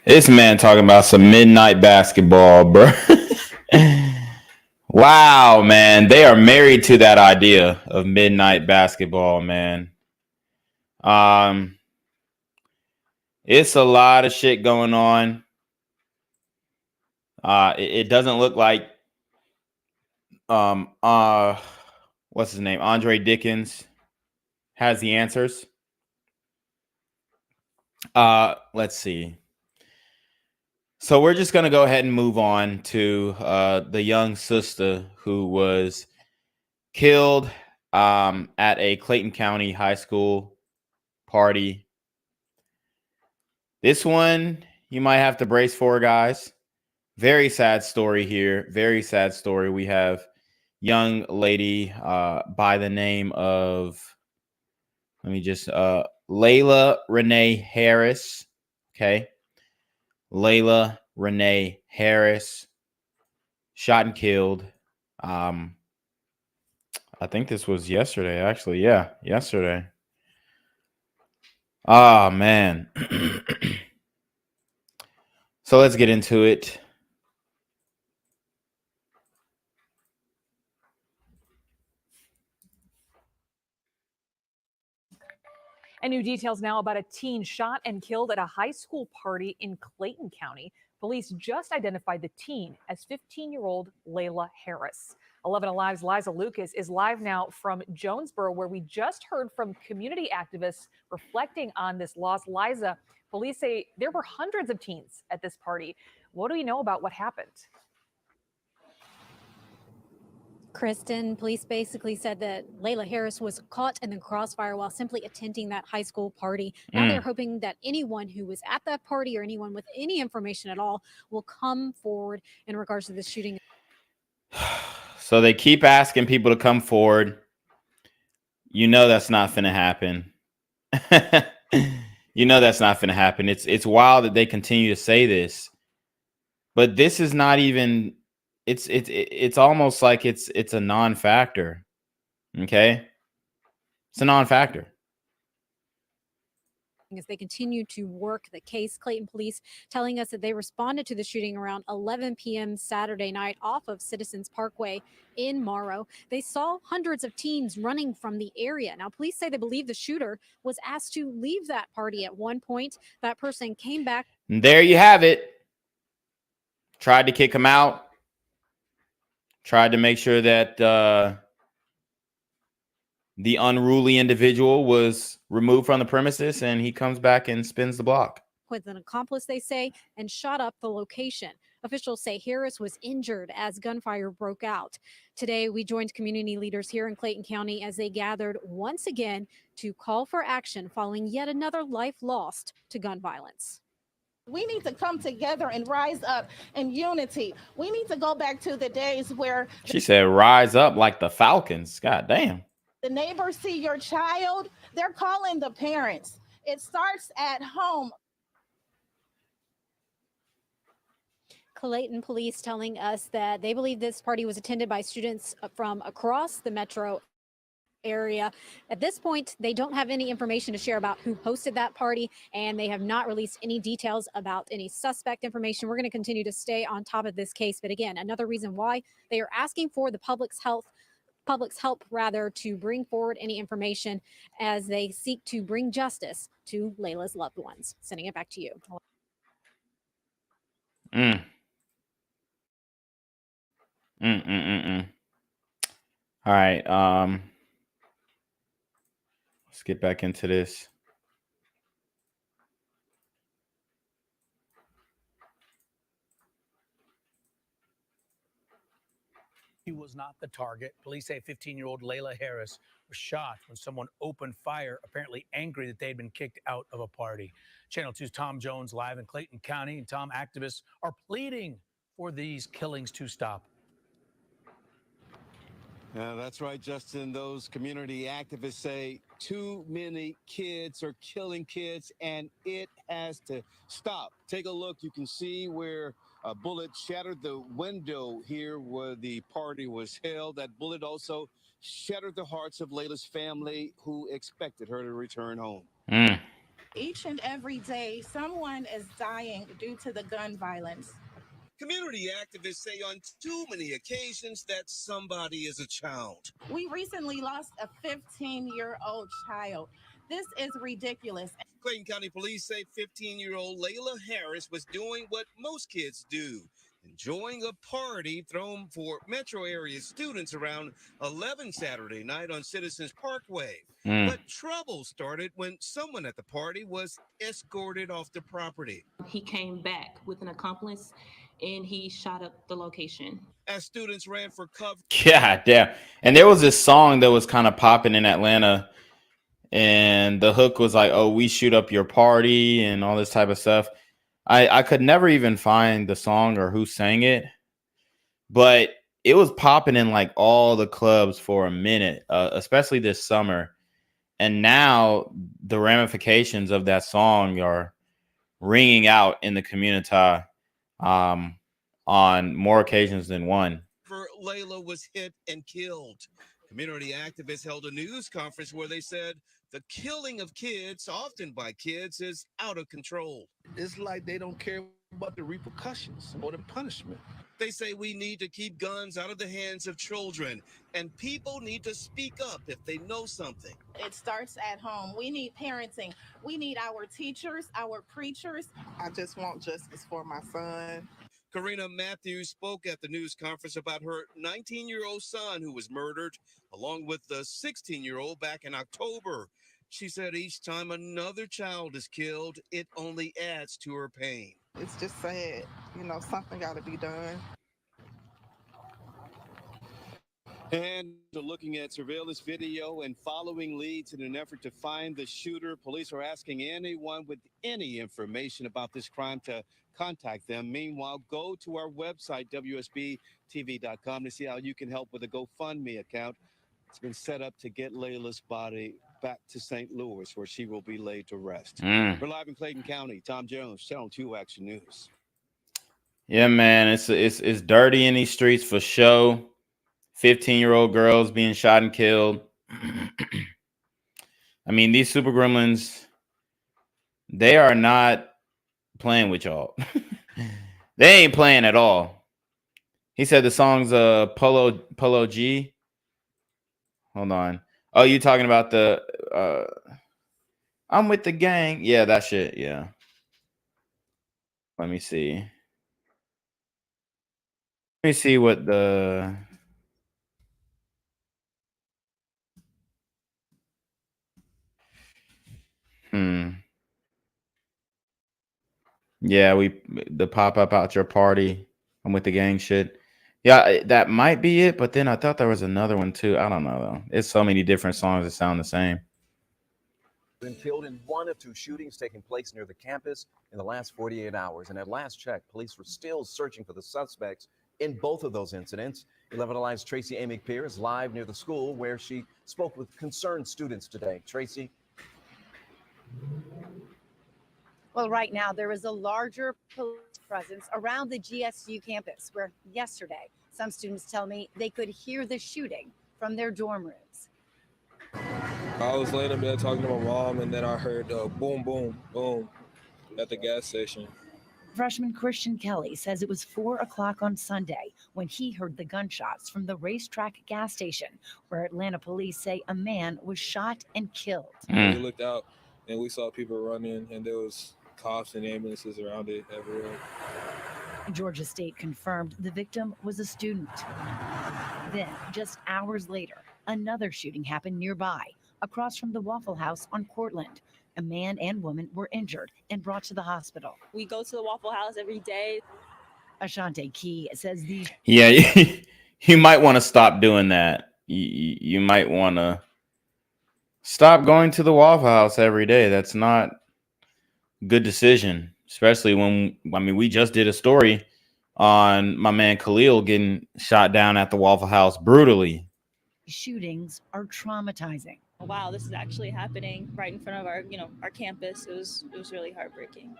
This man talking about some midnight basketball, bro. Wow, man. They are married to that idea of midnight basketball, man. It's a lot of shit going on. It doesn't look like what's his name? Andre Dickens has the answers. Let's see. So we're just going to go ahead and move on to the young sister who was killed at a Clayton County high school party. This one you might have to brace for, guys. Very sad story here. Very sad story. We have young lady by the name of, Layla Renee Harris. Okay. Layla Renee Harris, shot and killed. I think this was yesterday, actually. Yeah, yesterday. Oh, man. So let's get into it. And new details now about a teen shot and killed at a high school party in Clayton County. Police just identified the teen as 15-year-old Layla Harris. 11 Alive's Liza Lucas is live now from Jonesboro, where we just heard from community activists reflecting on this loss. Liza, police say there were hundreds of teens at this party. What do we know about what happened? Kristen, police basically said that Layla Harris was caught in the crossfire while simply attending that high school party. Now they're hoping that anyone who was at that party or anyone with any information at all will come forward in regards to this shooting. So they keep asking people to come forward. You know that's not going to happen. You know that's not going to happen. It's wild that they continue to say this. But this is not even. It's almost like it's a non-factor. Okay, it's a non-factor. As they continue to work the case, Clayton police telling us that they responded to the shooting around 11 p.m. Saturday night off of Citizens Parkway in Morrow. They saw hundreds of teens running from the area. Now, police say they believe the shooter was asked to leave that party at one point. That person came back. And there you have it. Tried to kick him out. Tried to make sure that the unruly individual was removed from the premises, and he comes back and spins the block. With an accomplice, they say, and shot up the location. Officials say Harris was injured as gunfire broke out. Today, we joined community leaders here in Clayton County as they gathered once again to call for action following yet another life lost to gun violence. We need to come together and rise up in unity. We need to go back to the days where She said, rise up like the Falcons. God damn. the neighbors see your child, they're calling the parents. It starts at home. Clayton police telling us that they believe this party was attended by students from across the metro area. At this point, they don't have any information to share about who hosted that party, and they have not released any details about any suspect information. We're going to continue to stay on top of this case. But again, another reason why they are asking for the public's help to bring forward any information as they seek to bring justice to Layla's loved ones. Sending it back to you. All right. Let's get back into this. He was not the target. Police say 15-year-old Layla Harris was shot when someone opened fire, apparently angry that they had been kicked out of a party. Channel 2's Tom Jones live in Clayton County, and Tom, activists are pleading for these killings to stop. That's right, Justin. Those community activists say too many kids are killing kids, and it has to stop. Take a look. You can see where a bullet shattered the window here where the party was held. That bullet also shattered the hearts of Layla's family, who expected her to return home. Each and every day, someone is dying due to the gun violence. Community activists say on too many occasions that somebody is a child. We recently lost a 15-year-old child. This is ridiculous. Clayton County police say 15-year-old Layla Harris was doing what most kids do, enjoying a party thrown for metro area students around 11 Saturday night on Citizens Parkway. But trouble started when someone at the party was escorted off the property. He came back with an accomplice and he shot up the location. As students ran for cover. God damn. And there was this song that was kind of popping in Atlanta, and the hook was like, oh, we shoot up your party and all this type of stuff. I could never even find the song or who sang it, but it was popping in like all the clubs for a minute, especially this summer. And now the ramifications of that song are ringing out in the community on more occasions than one. Layla was hit and killed. Community activists held a news conference where they said the killing of kids, often by kids, is out of control. It's like they don't care about the repercussions or the punishment. They say we need to keep guns out of the hands of children, and people need to speak up if they know something. It starts at home. We need parenting. We need our teachers, our preachers. I just want justice for my son. Karina Matthews spoke at the news conference about her 19-year-old son who was murdered, along with the 16-year-old back in October. She said each time another child is killed, it only adds to her pain. It's just sad. You know, something got to be done. And looking at surveillance video and following leads in an effort to find the shooter, police are asking anyone with any information about this crime to contact them. Meanwhile, go to our website, WSBTV.com, to see how you can help with a GoFundMe account. It's been set up to get Layla's body back to St. Louis, where she will be laid to rest. We're live in Clayton County. Tom Jones, Channel 2 Action News. Yeah, man, it's dirty in these streets for show. 15-year-old girls being shot and killed. I mean, these super gremlins, they are not playing with y'all. They ain't playing at all. He said the song's Polo G. Hold on. Oh, you talking about the I'm with the gang? Yeah, that shit. Yeah. Let me see. Let me see what the Yeah, the pop up out your party. I'm with the gang shit. Yeah, that might be it, but then I thought there was another one too. I don't know though. It's so many different songs that sound the same. Been killed in one of two shootings taking place near the campus in the last 48 hours. And at last check, police were still searching for the suspects in both of those incidents. 11 Alive's Tracy A. McPeer is live near the school where she spoke with concerned students today. Tracy. Well, right now there is a larger police presence around the GSU campus where yesterday some students tell me they could hear the shooting from their dorm rooms. I was laying in bed talking to my mom, and then I heard boom, boom, boom at the gas station. Freshman Christian Kelly says it was 4 o'clock on Sunday when he heard the gunshots from the racetrack gas station, where Atlanta police say a man was shot and killed. We looked out, and we saw people running, and there was cops and ambulances around it everywhere. Georgia State confirmed the victim was a student. Then, just hours later, another shooting happened nearby, across from the Waffle House on Cortland. A man and woman were injured and brought to the hospital. We go to the Waffle House every day. Ashante Key says these. Yeah, you might want to stop doing that. You might want to stop going to the Waffle House every day. That's not a good decision, especially when, I mean, we just did a story on my man Khalil getting shot down at the Waffle House brutally. Shootings are traumatizing. Wow, this is actually happening right in front of our campus. It was really heartbreaking.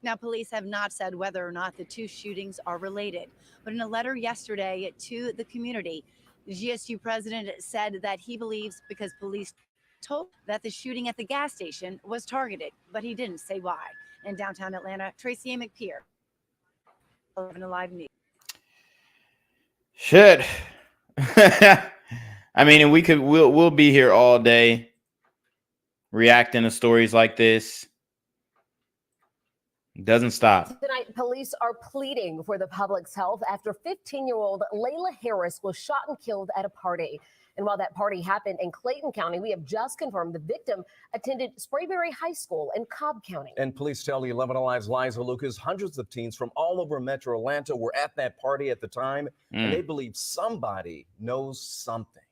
Now, police have not said whether or not the two shootings are related, but in a letter yesterday to the community, the GSU president said that he believes because police told that the shooting at the gas station was targeted, but he didn't say why. In downtown Atlanta, Tracy A. McPeer, 11 Alive News. Shit. I mean, and we'll be here all day reacting to stories like this. It doesn't stop. Tonight, police are pleading for the public's health after 15-year-old Layla Harris was shot and killed at a party. And while that party happened in Clayton County, we have just confirmed the victim attended Sprayberry High School in DeKalb County. And police tell the 11 Alive's Liza Lucas hundreds of teens from all over Metro Atlanta were at that party at the time, and they believe somebody knows something.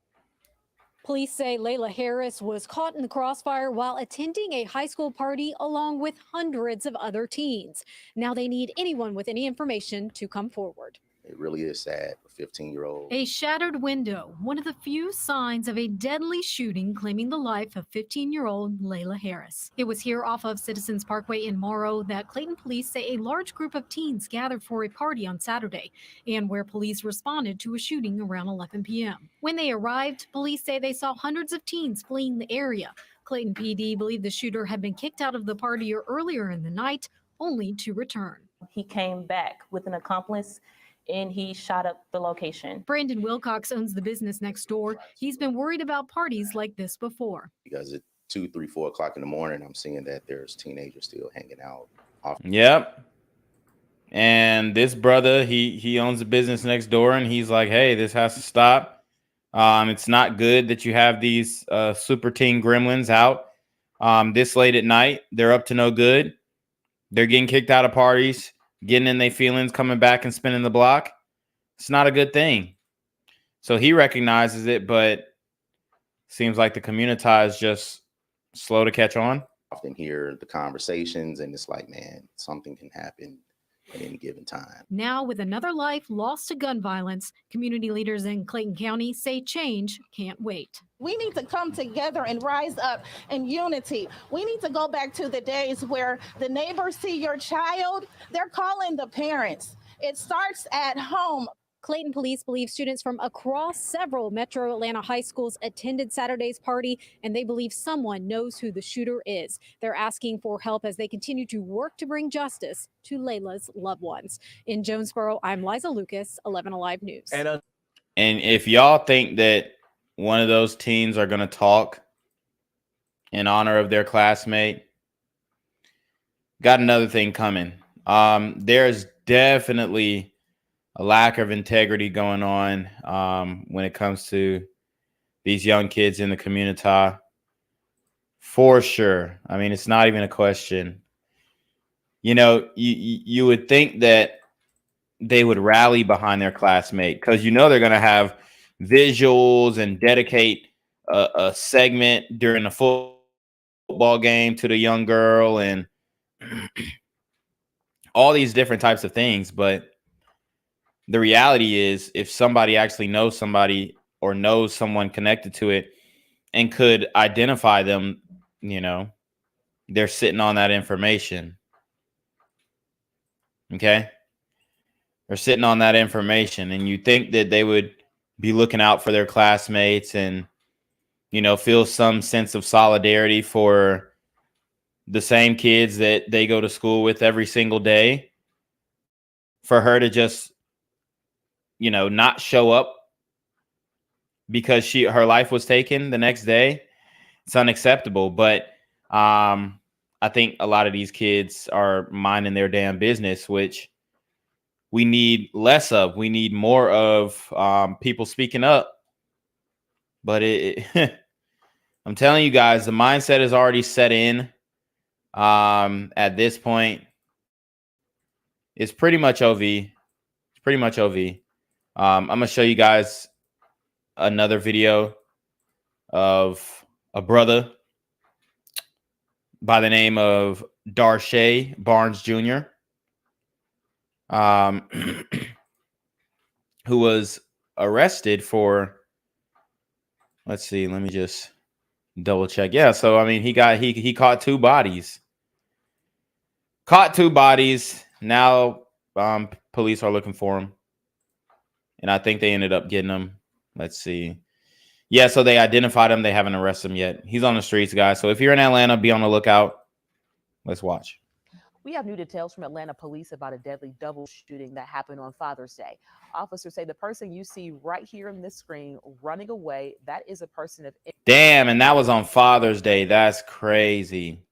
Police say Layla Harris was caught in the crossfire while attending a high school party along with hundreds of other teens. Now they need anyone with any information to come forward. It really is sad for 15-year-old. A shattered window, one of the few signs of a deadly shooting claiming the life of 15-year-old Layla Harris. It was here off of Citizens Parkway in Morrow that Clayton police say a large group of teens gathered for a party on Saturday, and where police responded to a shooting around 11 p.m. When they arrived, police say they saw hundreds of teens fleeing the area. Clayton PD believed the shooter had been kicked out of the party earlier in the night, only to return. He came back with an accomplice and he shot up the location. Brandon Wilcox owns the business next door. He's been worried about parties like this before. Because at 2, 3, 4 o'clock in the morning, I'm seeing that there's teenagers still hanging out. Yep. And this brother, he owns a business next door, and he's like, hey, this has to stop. It's not good that you have these super teen gremlins out this late at night. They're up to no good. They're getting kicked out of parties, getting in their feelings, coming back and spinning the block. It's not a good thing. So he recognizes it, but seems like the community is just slow to catch on. Often hear the conversations, and it's like, man, something can happen at any given time. Now, with another life lost to gun violence, community leaders in Clayton County say change can't wait. We need to come together and rise up in unity. We need to go back to the days where the neighbors see your child, they're calling the parents. It starts at home. Clayton police believe students from across several metro Atlanta high schools attended Saturday's party, and they believe someone knows who the shooter is. They're asking for help as they continue to work to bring justice to Layla's loved ones. In Jonesboro, I'm Liza Lucas, 11 Alive News. And if y'all think that one of those teens are going to talk in honor of their classmate, got another thing coming. There's definitely a lack of integrity going on when it comes to these young kids in the community. For sure. I mean, it's not even a question. You know, you would think that they would rally behind their classmate because, you know, they're going to have visuals and dedicate a segment during the football game to the young girl and all these different types of things. But the reality is, if somebody actually knows somebody or knows someone connected to it and could identify them, you know, they're sitting on that information. Okay? They're sitting on that information, and you think that they would be looking out for their classmates and, you know, feel some sense of solidarity for the same kids that they go to school with every single day. For her to just, you know, not show up because her life was taken the next day, it's unacceptable. But I think a lot of these kids are minding their damn business, which we need less of. We need more of people speaking up. But I'm telling you guys, the mindset is already set in. At this point, it's pretty much OV. It's pretty much OV. I'm going to show you guys another video of a brother by the name of Darshay Barnes Jr., who was arrested for, let's see, let me just double check. Yeah, so I mean, he caught two bodies. Caught two bodies. Now police are looking for him. And I think they ended up getting him. Let's see. Yeah, so they identified him. They haven't arrested him yet. He's on the streets, guys. So if you're in Atlanta, be on the lookout. Let's watch. We have new details from Atlanta police about a deadly double shooting that happened on Father's Day. Officers say the person you see right here in this screen running away, that is a person of... Damn, and that was on Father's Day. That's crazy.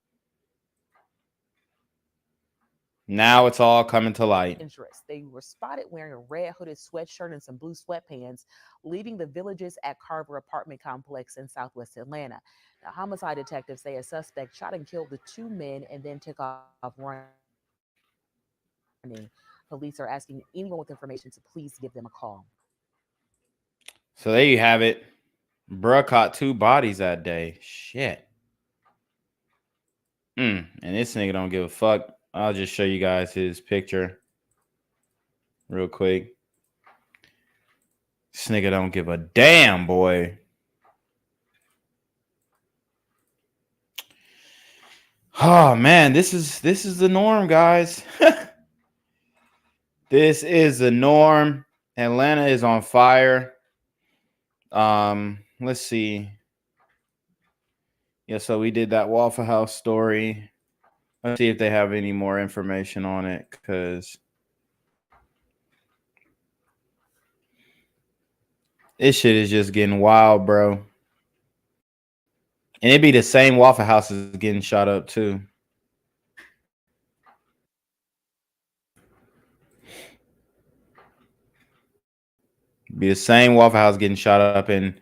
Now it's all coming to light. Interest. They were spotted wearing a red hooded sweatshirt and some blue sweatpants, leaving the Villages at Carver apartment complex in Southwest Atlanta. Now, homicide detectives say a suspect shot and killed the two men and then took off running. Police are asking anyone with information to please give them a call. So there you have it. Bruh caught two bodies that day. Shit. And this nigga don't give a fuck. I'll just show you guys his picture real quick. This nigga don't give a damn, boy. Oh man, this is the norm, guys. This is the norm. Atlanta is on fire. Let's see. Yeah, so we did that Waffle House story. Let's see if they have any more information on it, because this shit is just getting wild, bro. And it'd be the same Waffle House is getting shot up too. Be the same Waffle House getting shot up, and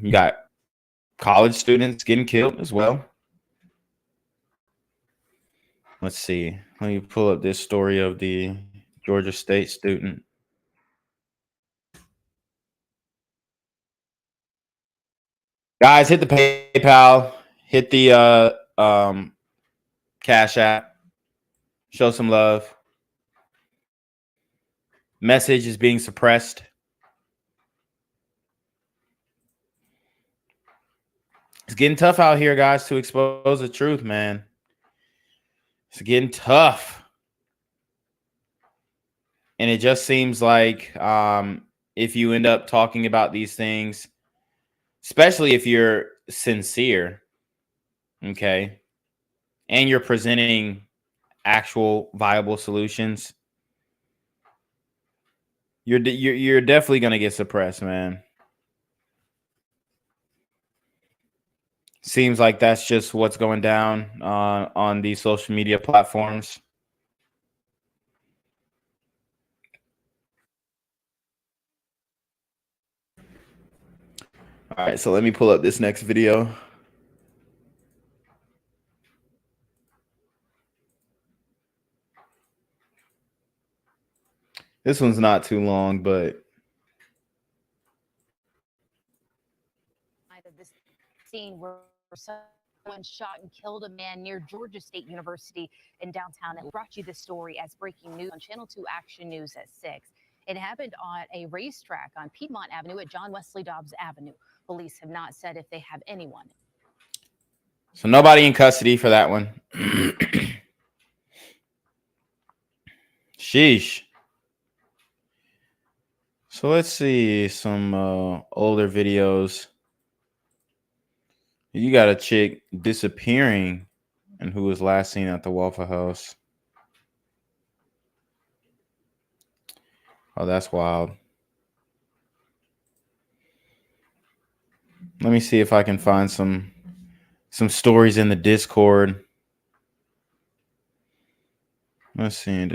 you got college students getting killed as well. Let's see. Let me pull up this story of the Georgia State student. Guys, hit the PayPal, hit the Cash App, show some love. message is being suppressed. It's getting tough out here, guys, to expose the truth, man. It's getting tough. And it just seems like if you end up talking about these things, especially if you're sincere, okay, and you're presenting actual viable solutions, you're definitely going to get suppressed, man. Seems like that's just what's going down on these social media platforms. All right, so let me pull up this next video. This one's not too long, but this scene where someone shot and killed a man near Georgia State University in downtown. It brought you this story as breaking news on Channel 2 Action News at 6. It happened on a racetrack on Piedmont Avenue at John Wesley Dobbs Avenue. Police have not said if they have anyone. So nobody in custody for that one. Sheesh. So let's see some older videos. You got a chick disappearing and who was last seen at the Waffle House. Oh, that's wild. Let me see if I can find some stories in the Discord. Let's see.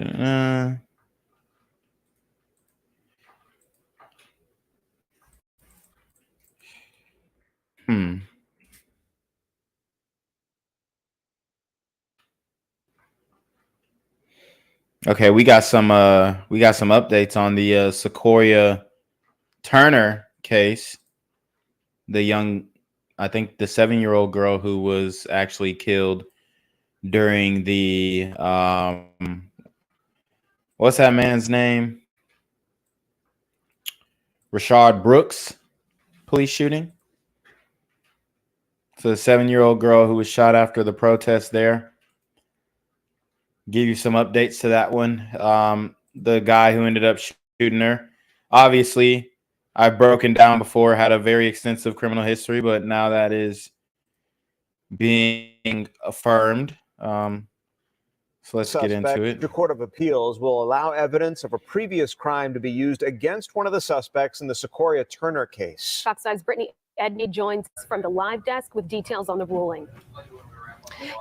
Okay, we got some updates on the Sequoia Turner case. The young, I think the 7-year-old girl who was actually killed during the what's that man's name? Rashard Brooks police shooting. So the 7-year-old girl who was shot after the protest there. Give you some updates to that one. The guy who ended up shooting her, obviously, I've broken down before, had a very extensive criminal history, but now that is being affirmed. So let's get into it. The Court of Appeals will allow evidence of a previous crime to be used against one of the suspects in the Sequoia Turner case. Fox 9's Brittany Edney joins us from the live desk with details on the ruling.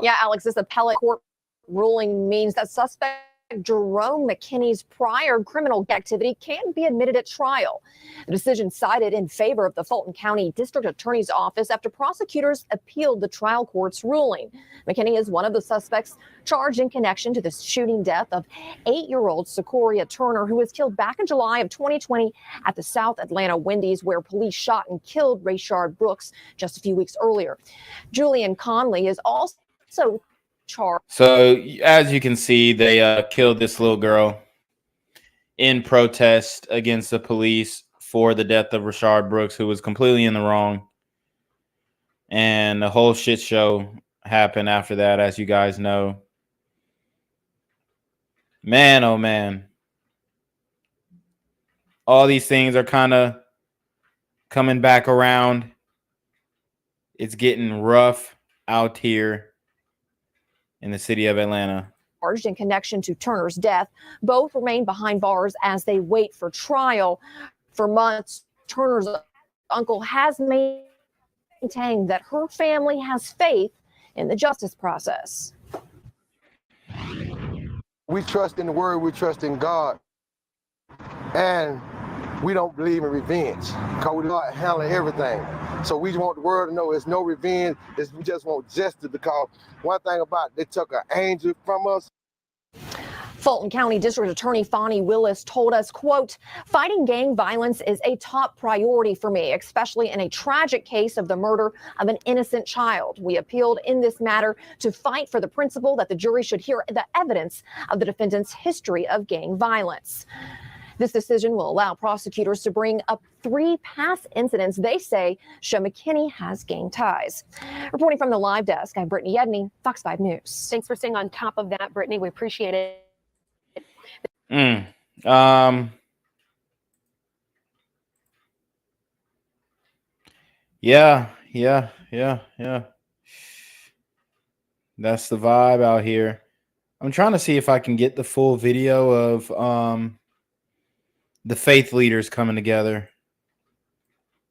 Yeah, Alex, this appellate court ruling means that suspect Jerome McKinney's prior criminal activity can be admitted at trial. The decision cited in favor of the Fulton County District Attorney's Office after prosecutors appealed the trial court's ruling. McKinney is one of the suspects charged in connection to the shooting death of 8-year-old Sequoia Turner, who was killed back in July of 2020 at the South Atlanta Wendy's, where police shot and killed Rayshard Brooks just a few weeks earlier. Julian Conley is also charged. So as you can see, they killed this little girl in protest against the police for the death of Rayshard Brooks, who was completely in the wrong. And the whole shit show happened after that, as you guys know. Man, oh man. All these things are kind of coming back around. It's getting rough out here in the city of Atlanta. Charged in connection to Turner's death. Both remain behind bars as they wait for trial. For months, Turner's uncle has maintained that her family has faith in the justice process. We trust in the word, we trust in God, and we don't believe in revenge because we not handling everything. So we want the world to know it's no revenge, we just want justice, because one thing about it, they took an angel from us. Fulton County District Attorney Fonnie Willis told us, quote, "Fighting gang violence is a top priority for me, especially in a tragic case of the murder of an innocent child. We appealed in this matter to fight for the principle that the jury should hear the evidence of the defendant's history of gang violence." This decision will allow prosecutors to bring up 3 past incidents they say show McKinney has gained ties. Reporting from the live desk, I'm Brittany Yedney, Fox 5 News. Thanks for staying on top of that, Brittany. We appreciate it. Yeah. That's the vibe out here. I'm trying to see if I can get the full video of the faith leaders coming together.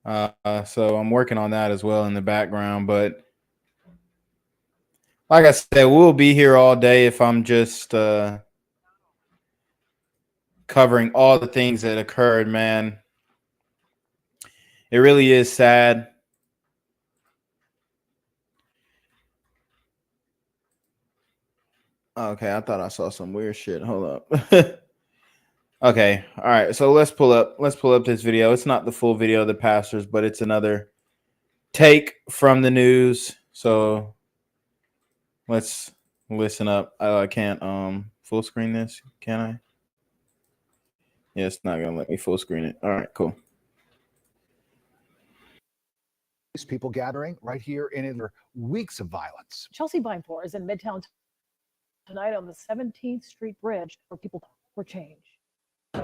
So I'm working on that as well in the background. But like I said, we'll be here all day if I'm just covering all the things that occurred, man. It really is sad. Okay, I thought I saw some weird shit. Hold up. Okay, all right. So let's pull up this video. It's not the full video of the pastors, but it's another take from the news. So let's listen up. I can't full screen this, can I? Yeah, it's not gonna let me full screen it. All right, cool. These people gathering right here in weeks of violence. Chelsea Bynfor is in Midtown tonight on the 17th Street Bridge where people for change.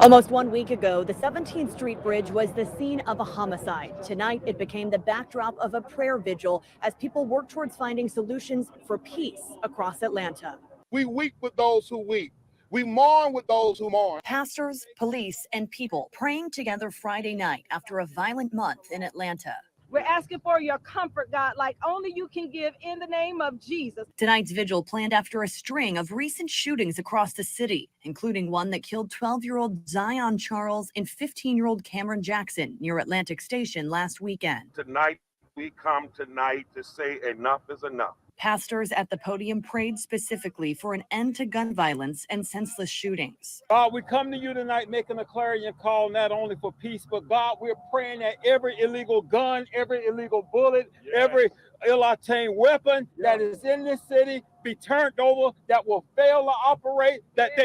Almost 1 week ago, the 17th Street Bridge was the scene of a homicide. Tonight, it became the backdrop of a prayer vigil as people work towards finding solutions for peace across Atlanta. We weep with those who weep. We mourn with those who mourn. Pastors, police, and people praying together Friday night after a violent month in Atlanta. We're asking for your comfort, God, like only you can give in the name of Jesus. Tonight's vigil planned after a string of recent shootings across the city, including one that killed 12-year-old Zion Charles and 15-year-old Cameron Jackson near Atlantic Station last weekend. Tonight, we come tonight to say enough is enough. Pastors at the podium prayed specifically for an end to gun violence and senseless shootings. God, we come to you tonight making a clarion call not only for peace, but God, we're praying that every illegal gun, every illegal bullet, every ill-obtained weapon that is in this city be turned over, that will fail to operate, that they...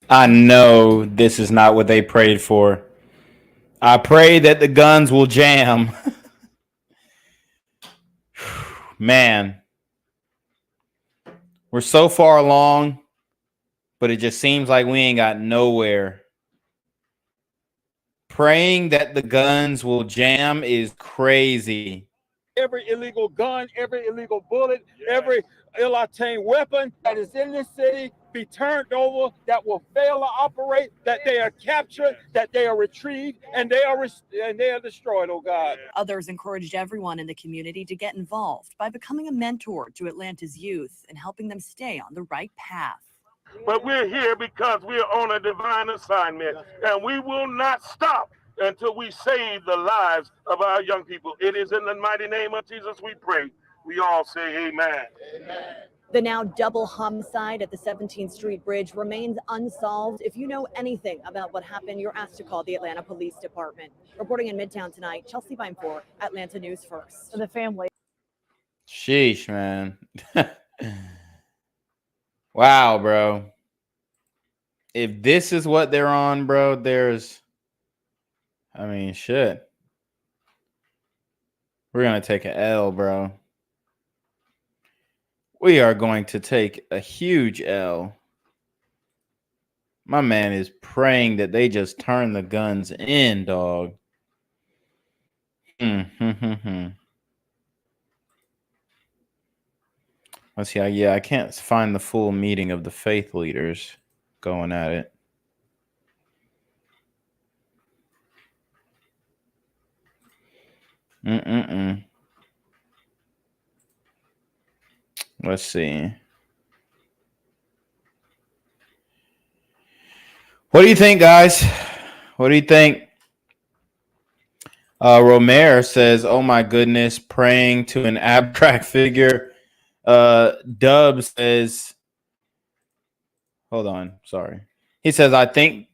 I know this is not what they prayed for. I pray that the guns will jam. Man, we're so far along, but it just seems like we ain't got nowhere. Praying that the guns will jam is crazy. Every illegal gun, every illegal bullet, every ill-obtained weapon that is in this city be turned over, that will fail to operate, that they are captured, that they are retrieved, and they are destroyed, oh God. Others encouraged everyone in the community to get involved by becoming a mentor to Atlanta's youth and helping them stay on the right path. But we're here because we're on a divine assignment, and we will not stop until we save the lives of our young people. It is in the mighty name of Jesus we pray. We all say amen. Amen. The now double homicide at the 17th Street Bridge remains unsolved. If you know anything about what happened, you're asked to call the Atlanta Police Department. Reporting in Midtown tonight, Chelsea Bynfor, Atlanta News First. The family. Sheesh, man. Wow, bro. If this is what they're on, bro, I mean, shit. We're going to take an L, bro. We are going to take a huge L. My man is praying that they just turn the guns in, dog. Let's see. Yeah, I can't find the full meeting of the faith leaders going at it. Let's see. What do you think, guys? What do you think? Romare says, oh my goodness, praying to an abstract figure. Dub says, hold on, sorry. He says, I think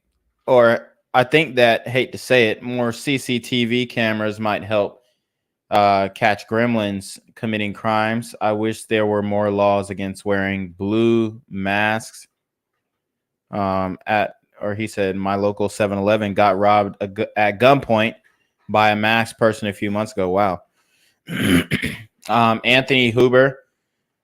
that, hate to say it, more CCTV cameras might help catch gremlins committing crimes. I wish there were more laws against wearing blue masks. He said my local 7-Eleven got robbed at gunpoint by a masked person a few months ago. Wow. Anthony Huber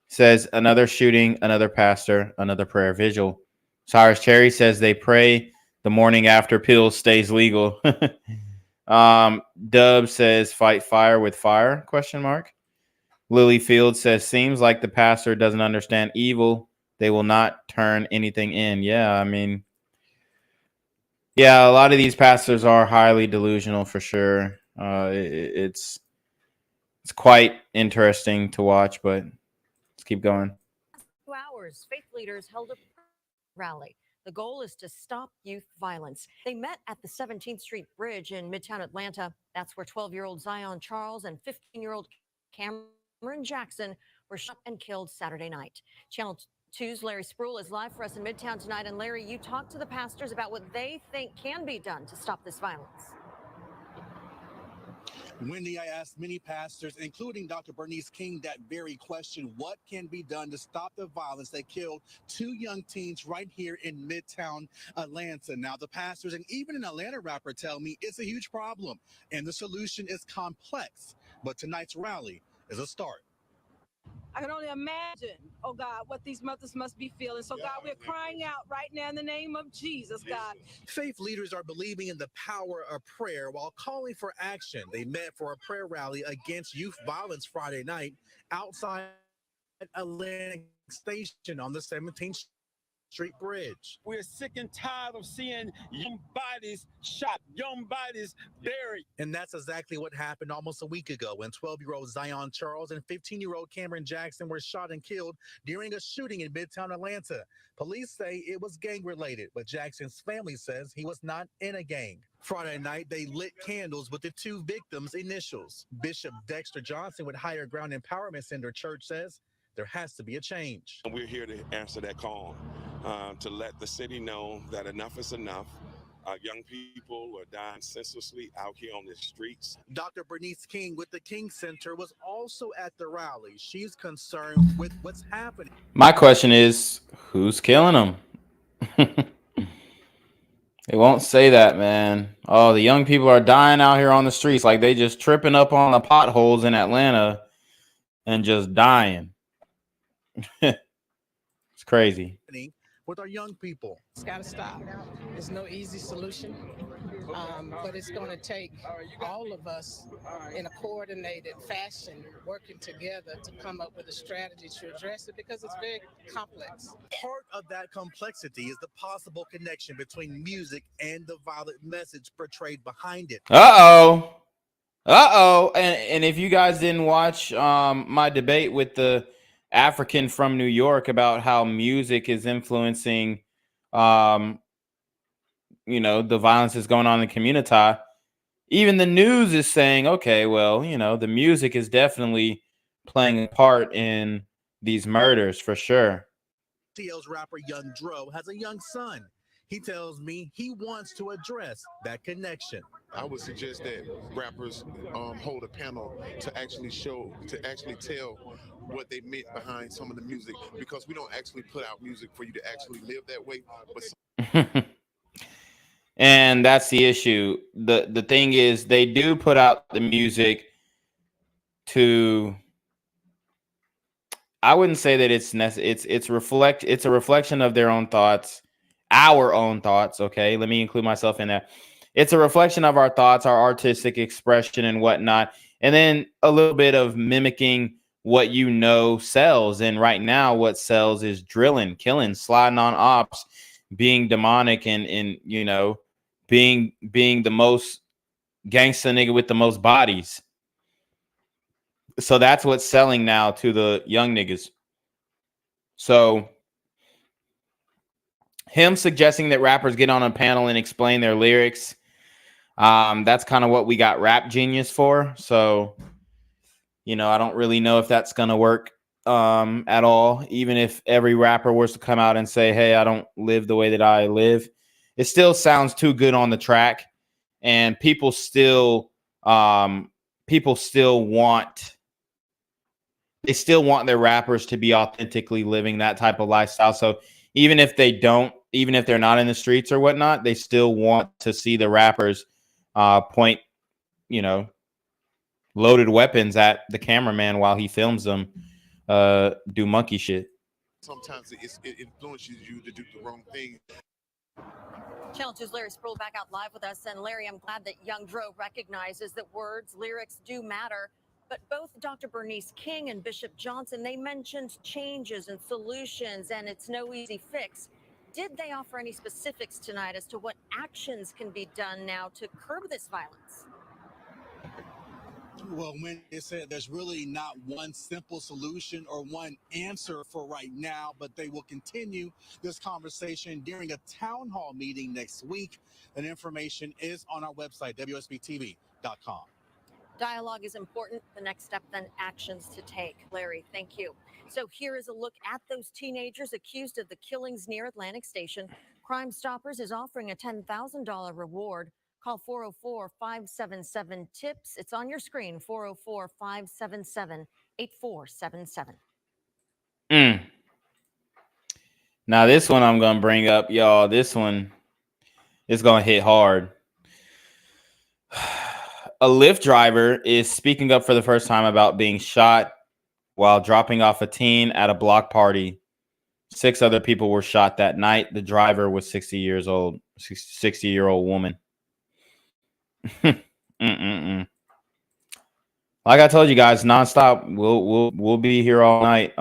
says another shooting, another pastor, another prayer vigil. Cyrus Cherry says they pray the morning after pills stays legal. Dub says fight fire with fire, ? Lily Field says seems like the pastor doesn't understand evil. They will not turn anything in. Yeah, I mean, yeah, a lot of these pastors are highly delusional for sure. It's quite interesting to watch, but let's keep going. 2 hours, faith leaders held a rally. The goal is to stop youth violence. They met at the 17th Street Bridge in Midtown Atlanta. That's where 12-year-old Zion Charles and 15-year-old Cameron Jackson were shot and killed Saturday night. Channel 2's Larry Spruill is live for us in Midtown tonight. And Larry, you talked to the pastors about what they think can be done to stop this violence. Wendy, I asked many pastors, including Dr. Bernice King, that very question. What can be done to stop the violence that killed 2 young teens right here in Midtown Atlanta? Now, the pastors and even an Atlanta rapper tell me it's a huge problem and the solution is complex. But tonight's rally is a start. I can only imagine, oh God, what these mothers must be feeling. So God, we're crying out right now in the name of Jesus, God. Faith leaders are believing in the power of prayer while calling for action. They met for a prayer rally against youth violence Friday night outside Atlantic Station on the 17th Street Bridge. We're sick and tired of seeing young bodies shot, young bodies buried. And that's exactly what happened almost a week ago when 12-year-old Zion Charles and 15-year-old Cameron Jackson were shot and killed during a shooting in Midtown Atlanta. Police say it was gang-related, but Jackson's family says he was not in a gang. Friday night, they lit candles with the 2 victims' initials. Bishop Dexter Johnson with Higher Ground Empowerment Center Church says there has to be a change. We're here to answer that call, to let the city know that enough is enough. Young people are dying senselessly out here on the streets. Dr. Bernice King with the King Center was also at the rally. She's concerned with what's happening. My question is, who's killing them? They won't say that, man. Oh, the young people are dying out here on the streets like they just tripping up on the potholes in Atlanta and just dying. It's crazy. With our young people. It's got to stop. There's no easy solution, but it's going to take all of us in a coordinated fashion working together to come up with a strategy to address it because it's very complex. Part of that complexity is the possible connection between music and the violent message portrayed behind it. Uh-oh. And if you guys didn't watch my debate with the African from New York about how music is influencing, the violence that's going on in the community. Even the news is saying, okay, well, the music is definitely playing a part in these murders for sure. TL's rapper Young Dro has a young son. He tells me he wants to address that connection. I would suggest that rappers hold a panel to actually tell what they meant behind some of the music, because we don't actually put out music for you to actually live that way. But and that's the issue. The thing is, they do put out the music to, I wouldn't say that it's necessary. It's a reflection of their own thoughts, our own thoughts. Okay, let me include myself in that. It's a reflection of our thoughts, our artistic expression and whatnot, and then a little bit of mimicking what sells. And right now what sells is drilling, killing, sliding on ops, being demonic, and being the most gangsta nigga with the most bodies. So that's what's selling now to the young niggas. So him suggesting that rappers get on a panel and explain their lyrics, that's kind of what we got Rap Genius for. So I don't really know if that's going to work at all. Even if every rapper was to come out and say, hey, I don't live the way that I live, it still sounds too good on the track. And people still want their rappers to be authentically living that type of lifestyle. So even if they don't even if they're not in the streets or whatnot, they still want to see the rappers point, loaded weapons at the cameraman while he films them do monkey shit. Sometimes it influences you to do the wrong thing. Channel 2's Larry Sproul back out live with us. And Larry, I'm glad that Young Dro recognizes that words, lyrics do matter. But both Dr. Bernice King and Bishop Johnson, they mentioned changes and solutions, and it's no easy fix. Did they offer any specifics tonight as to what actions can be done now to curb this violence? Well, when they said there's really not one simple solution or one answer for right now, but they will continue this conversation during a town hall meeting next week. That information is on our website, WSBTV.com. Dialogue is important. The next step, then actions to take. Larry, thank you. So here is a look at those teenagers accused of the killings near Atlantic Station. Crime Stoppers is offering a $10,000 reward. Call 404-577-TIPS. It's on your screen, 404-577-8477. Now, this one I'm going to bring up, y'all. This one is going to hit hard. A Lyft driver is speaking up for the first time about being shot while dropping off a teen at a block party. 6 other people were shot that night. The driver was 60-year-old woman. Like I told you guys, nonstop. We'll be here all night.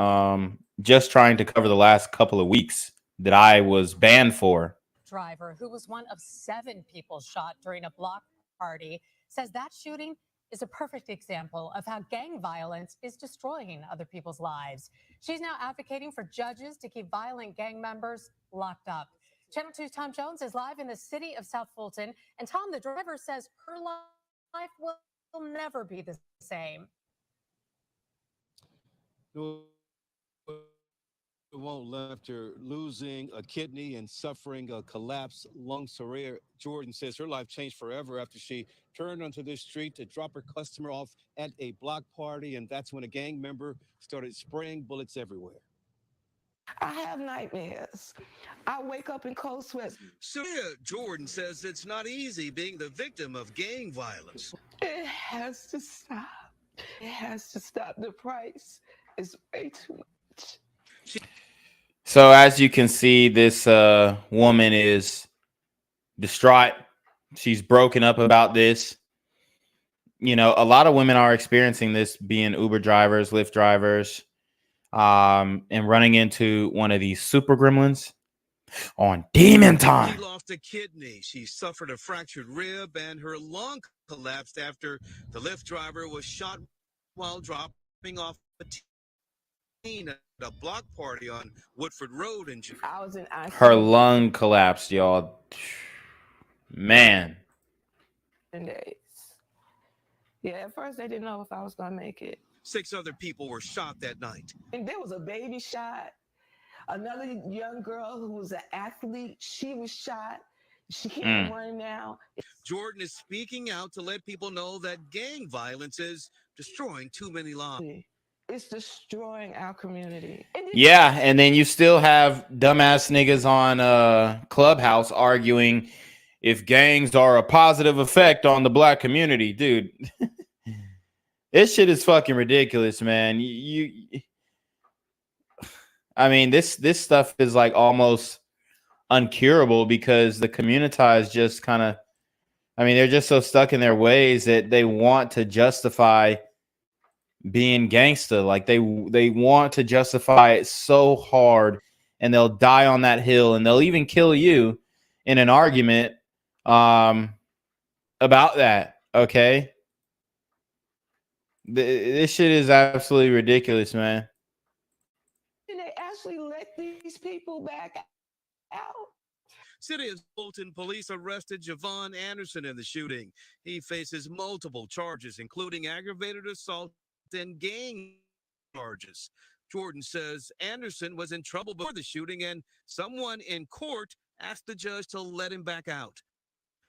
Just trying to cover the last couple of weeks that I was banned for. Driver, who was one of 7 people shot during a block party, says that shooting is a perfect example of how gang violence is destroying other people's lives. She's now advocating for judges to keep violent gang members locked up. Channel 2's Tom Jones is live in the city of South Fulton. And Tom, the driver, says her life will never be the same. It won't after losing a kidney and suffering a collapsed lung career. Jordan says her life changed forever after she turned onto this street to drop her customer off at a block party, and that's when a gang member started spraying bullets everywhere. I have nightmares. I wake up in cold sweats. Sonia Jordan says it's not easy being the victim of gang violence. It has to stop. It has to stop. The price is way too much. So as you can see, this woman is distraught. She's broken up about this. A lot of women are experiencing this, being Uber drivers, Lyft drivers, and running into one of these super gremlins on demon time. She lost a kidney. She suffered a fractured rib, and her lung collapsed after the Lyft driver was shot while dropping off a teen at a block party on Woodford Road in June. I was in ICU. Her lung collapsed, y'all. Man. Days. Yeah, at first they didn't know if I was going to make it. 6 other people were shot that night. And there was a baby shot. Another young girl who was an athlete, she was shot. She can't run now. Jordan is speaking out to let people know that gang violence is destroying too many lives. It's destroying our community. Yeah, and then you still have dumbass niggas on Clubhouse arguing if gangs are a positive effect on the black community. Dude, this shit is fucking ridiculous, man. I mean, this stuff is like almost uncurable because the communitized just kind of, they're just so stuck in their ways that they want to justify being gangster. Like they want to justify it so hard, and they'll die on that hill, and they'll even kill you in an argument about that. Okay, this shit is absolutely ridiculous, man. And they actually let these people back out. City of Fulton police arrested Javon Anderson in the shooting. He faces multiple charges, including aggravated assault and gang charges. Jordan says Anderson was in trouble before the shooting, and someone in court asked the judge to let him back out.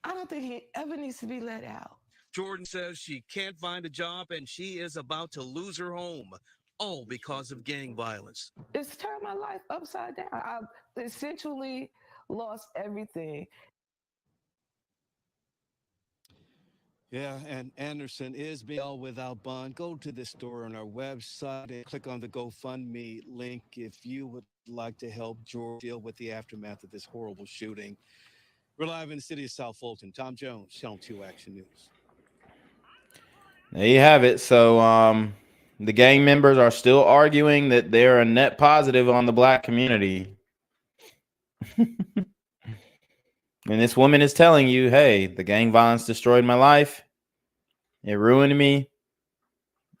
I don't think he ever needs to be let out. Jordan says she can't find a job and she is about to lose her home, all because of gang violence. It's turned my life upside down. I've essentially lost everything. Yeah, and Anderson is bail without bond. Go to the store on our website and click on the GoFundMe link if you would like to help George deal with the aftermath of this horrible shooting. We're live in the city of South Fulton. Tom Jones, Channel 2 Action News. There you have it. So the gang members are still arguing that they're a net positive on the black community. And this woman is telling you, hey, the gang violence destroyed my life. It ruined me.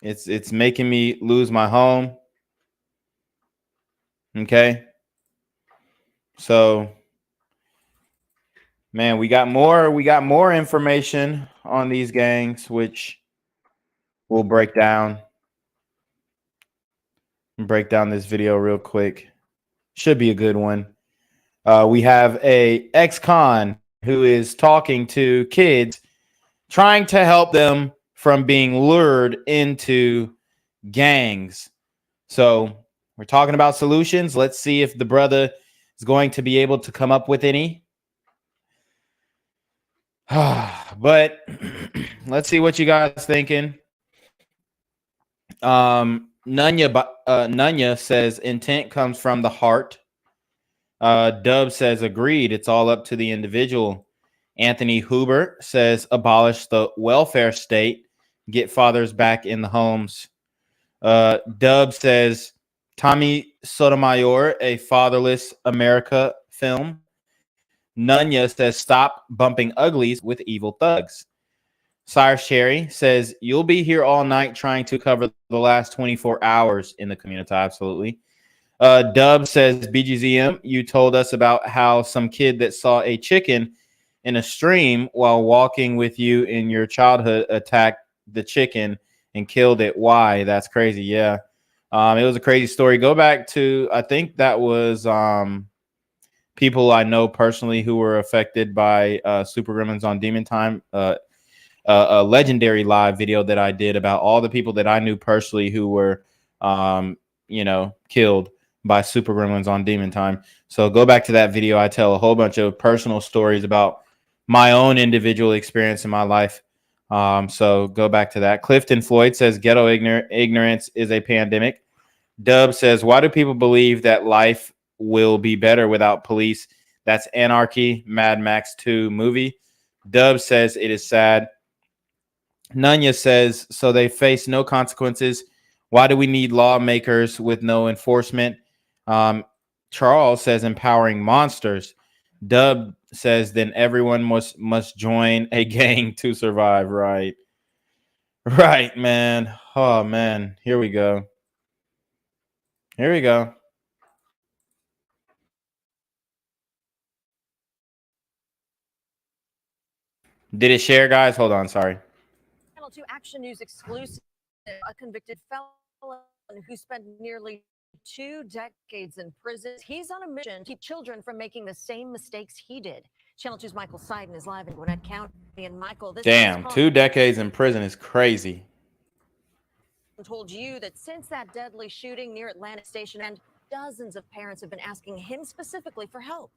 It's making me lose my home. Okay. So, man, we got more information on these gangs, which we'll break down this video real quick. Should be a good one. We have a ex-con who is talking to kids, trying to help them from being lured into gangs. So we're talking about solutions. Let's see if the brother is going to be able to come up with any. But let's see what you guys thinking. Nunya says intent comes from the heart. Dub says agreed. It's all up to the individual. Anthony Huber says abolish the welfare state. Get fathers back in the homes. Dub says Tommy Sotomayor, a Fatherless America film. Nunya says stop bumping uglies with evil thugs. Sire Sherry says you'll be here all night trying to cover the last 24 hours in the community. Absolutely. Dub says BGZM, you told us about how some kid that saw a chicken in a stream while walking with you in your childhood attacked the chicken and killed it. Why? That's crazy. Yeah. It was a crazy story. Go back to, I think that was people I know personally who were affected by Super Gremlins on Demon Time. A legendary live video that I did about all the people that I knew personally who were, killed by Super Gremlins on Demon Time. So go back to that video. I tell a whole bunch of personal stories about my own individual experience in my life. So go back to that. Clifton Floyd says ghetto ignorance is a pandemic. Dub says, why do people believe that life will be better without police? That's Anarchy, Mad Max 2 movie. Dub says it is sad. Nunya says, so they face no consequences. Why do we need lawmakers with no enforcement? Charles says empowering monsters. Dub says then everyone must join a gang to survive. Right, man. Oh man, here we go. Did it share, guys? Hold on, sorry. Channel 2 Action News exclusive. A convicted felon who spent nearly 2 decades in prison. He's on a mission to keep children from making the same mistakes he did. Channel 2's Michael Seiden is live in Gwinnett County. And Michael, this damn, 2 decades in prison is crazy. Told you that since that deadly shooting near Atlantic Station, and dozens of parents have been asking him specifically for help.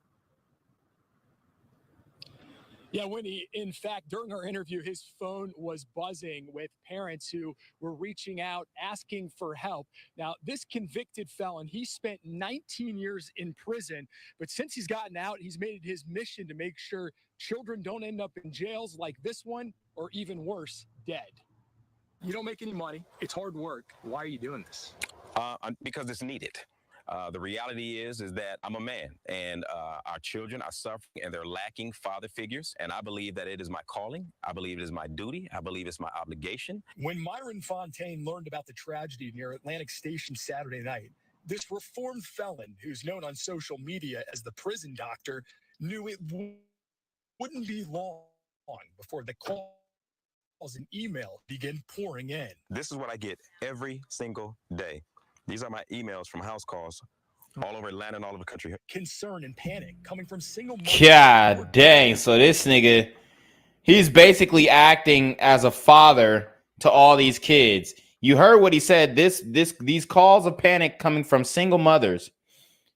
Yeah, Winnie, in fact, during our interview, his phone was buzzing with parents who were reaching out, asking for help. Now, this convicted felon, he spent 19 years in prison, but since he's gotten out, he's made it his mission to make sure children don't end up in jails like this one, or even worse, dead. You don't make any money. It's hard work. Why are you doing this? Because it's needed. The reality is that I'm a man, and our children are suffering and they're lacking father figures. And I believe that it is my calling. I believe it is my duty. I believe it's my obligation. When Myron Fontaine learned about the tragedy near Atlantic Station Saturday night, this reformed felon, who's known on social media as the prison doctor, knew it wouldn't be long before the calls and email begin pouring in. This is what I get every single day. These are my emails from house calls all over Atlanta and all over the country. Concern and panic coming from single God dang. So this nigga, he's basically acting as a father to all these kids. You heard what he said. These calls of panic coming from single mothers.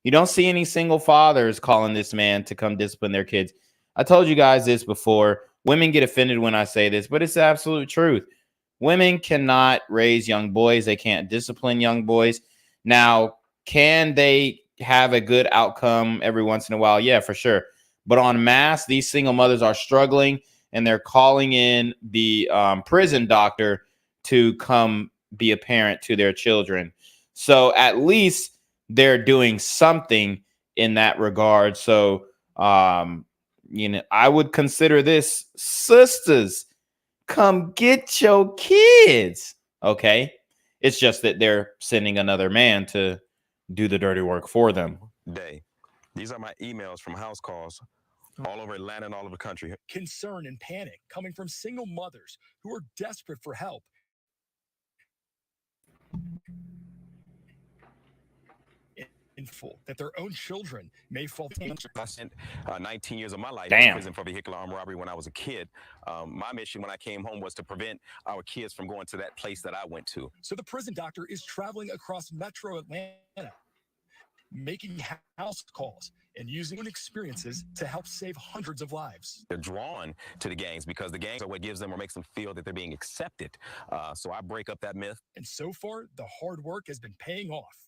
You don't see any single fathers calling this man to come discipline their kids. I told you guys this before. Women get offended when I say this, but it's the absolute truth. Women cannot raise young boys. They can't discipline young boys. Now, can they have a good outcome every once in a while? Yeah, for sure. But en masse, these single mothers are struggling, and they're calling in the prison doctor to come be a parent to their children. So at least they're doing something in that regard. So, you know, I would consider this, sisters, come get your kids. Okay. It's just that they're sending another man to do the dirty work for them. These are my emails from house calls all over Atlanta and all over the country. Concern and panic coming from single mothers who are desperate for help. That their own children may fall. I spent 19 years of my life Damn. in prison for vehicular armed robbery when I was a kid. My mission when I came home was to prevent our kids from going to that place that I went to. So the prison doctor is traveling across metro Atlanta, making house calls and using experiences to help save hundreds of lives. They're drawn to the gangs because the gangs are what gives them or makes them feel that they're being accepted. So I break up that myth. And so far, the hard work has been paying off.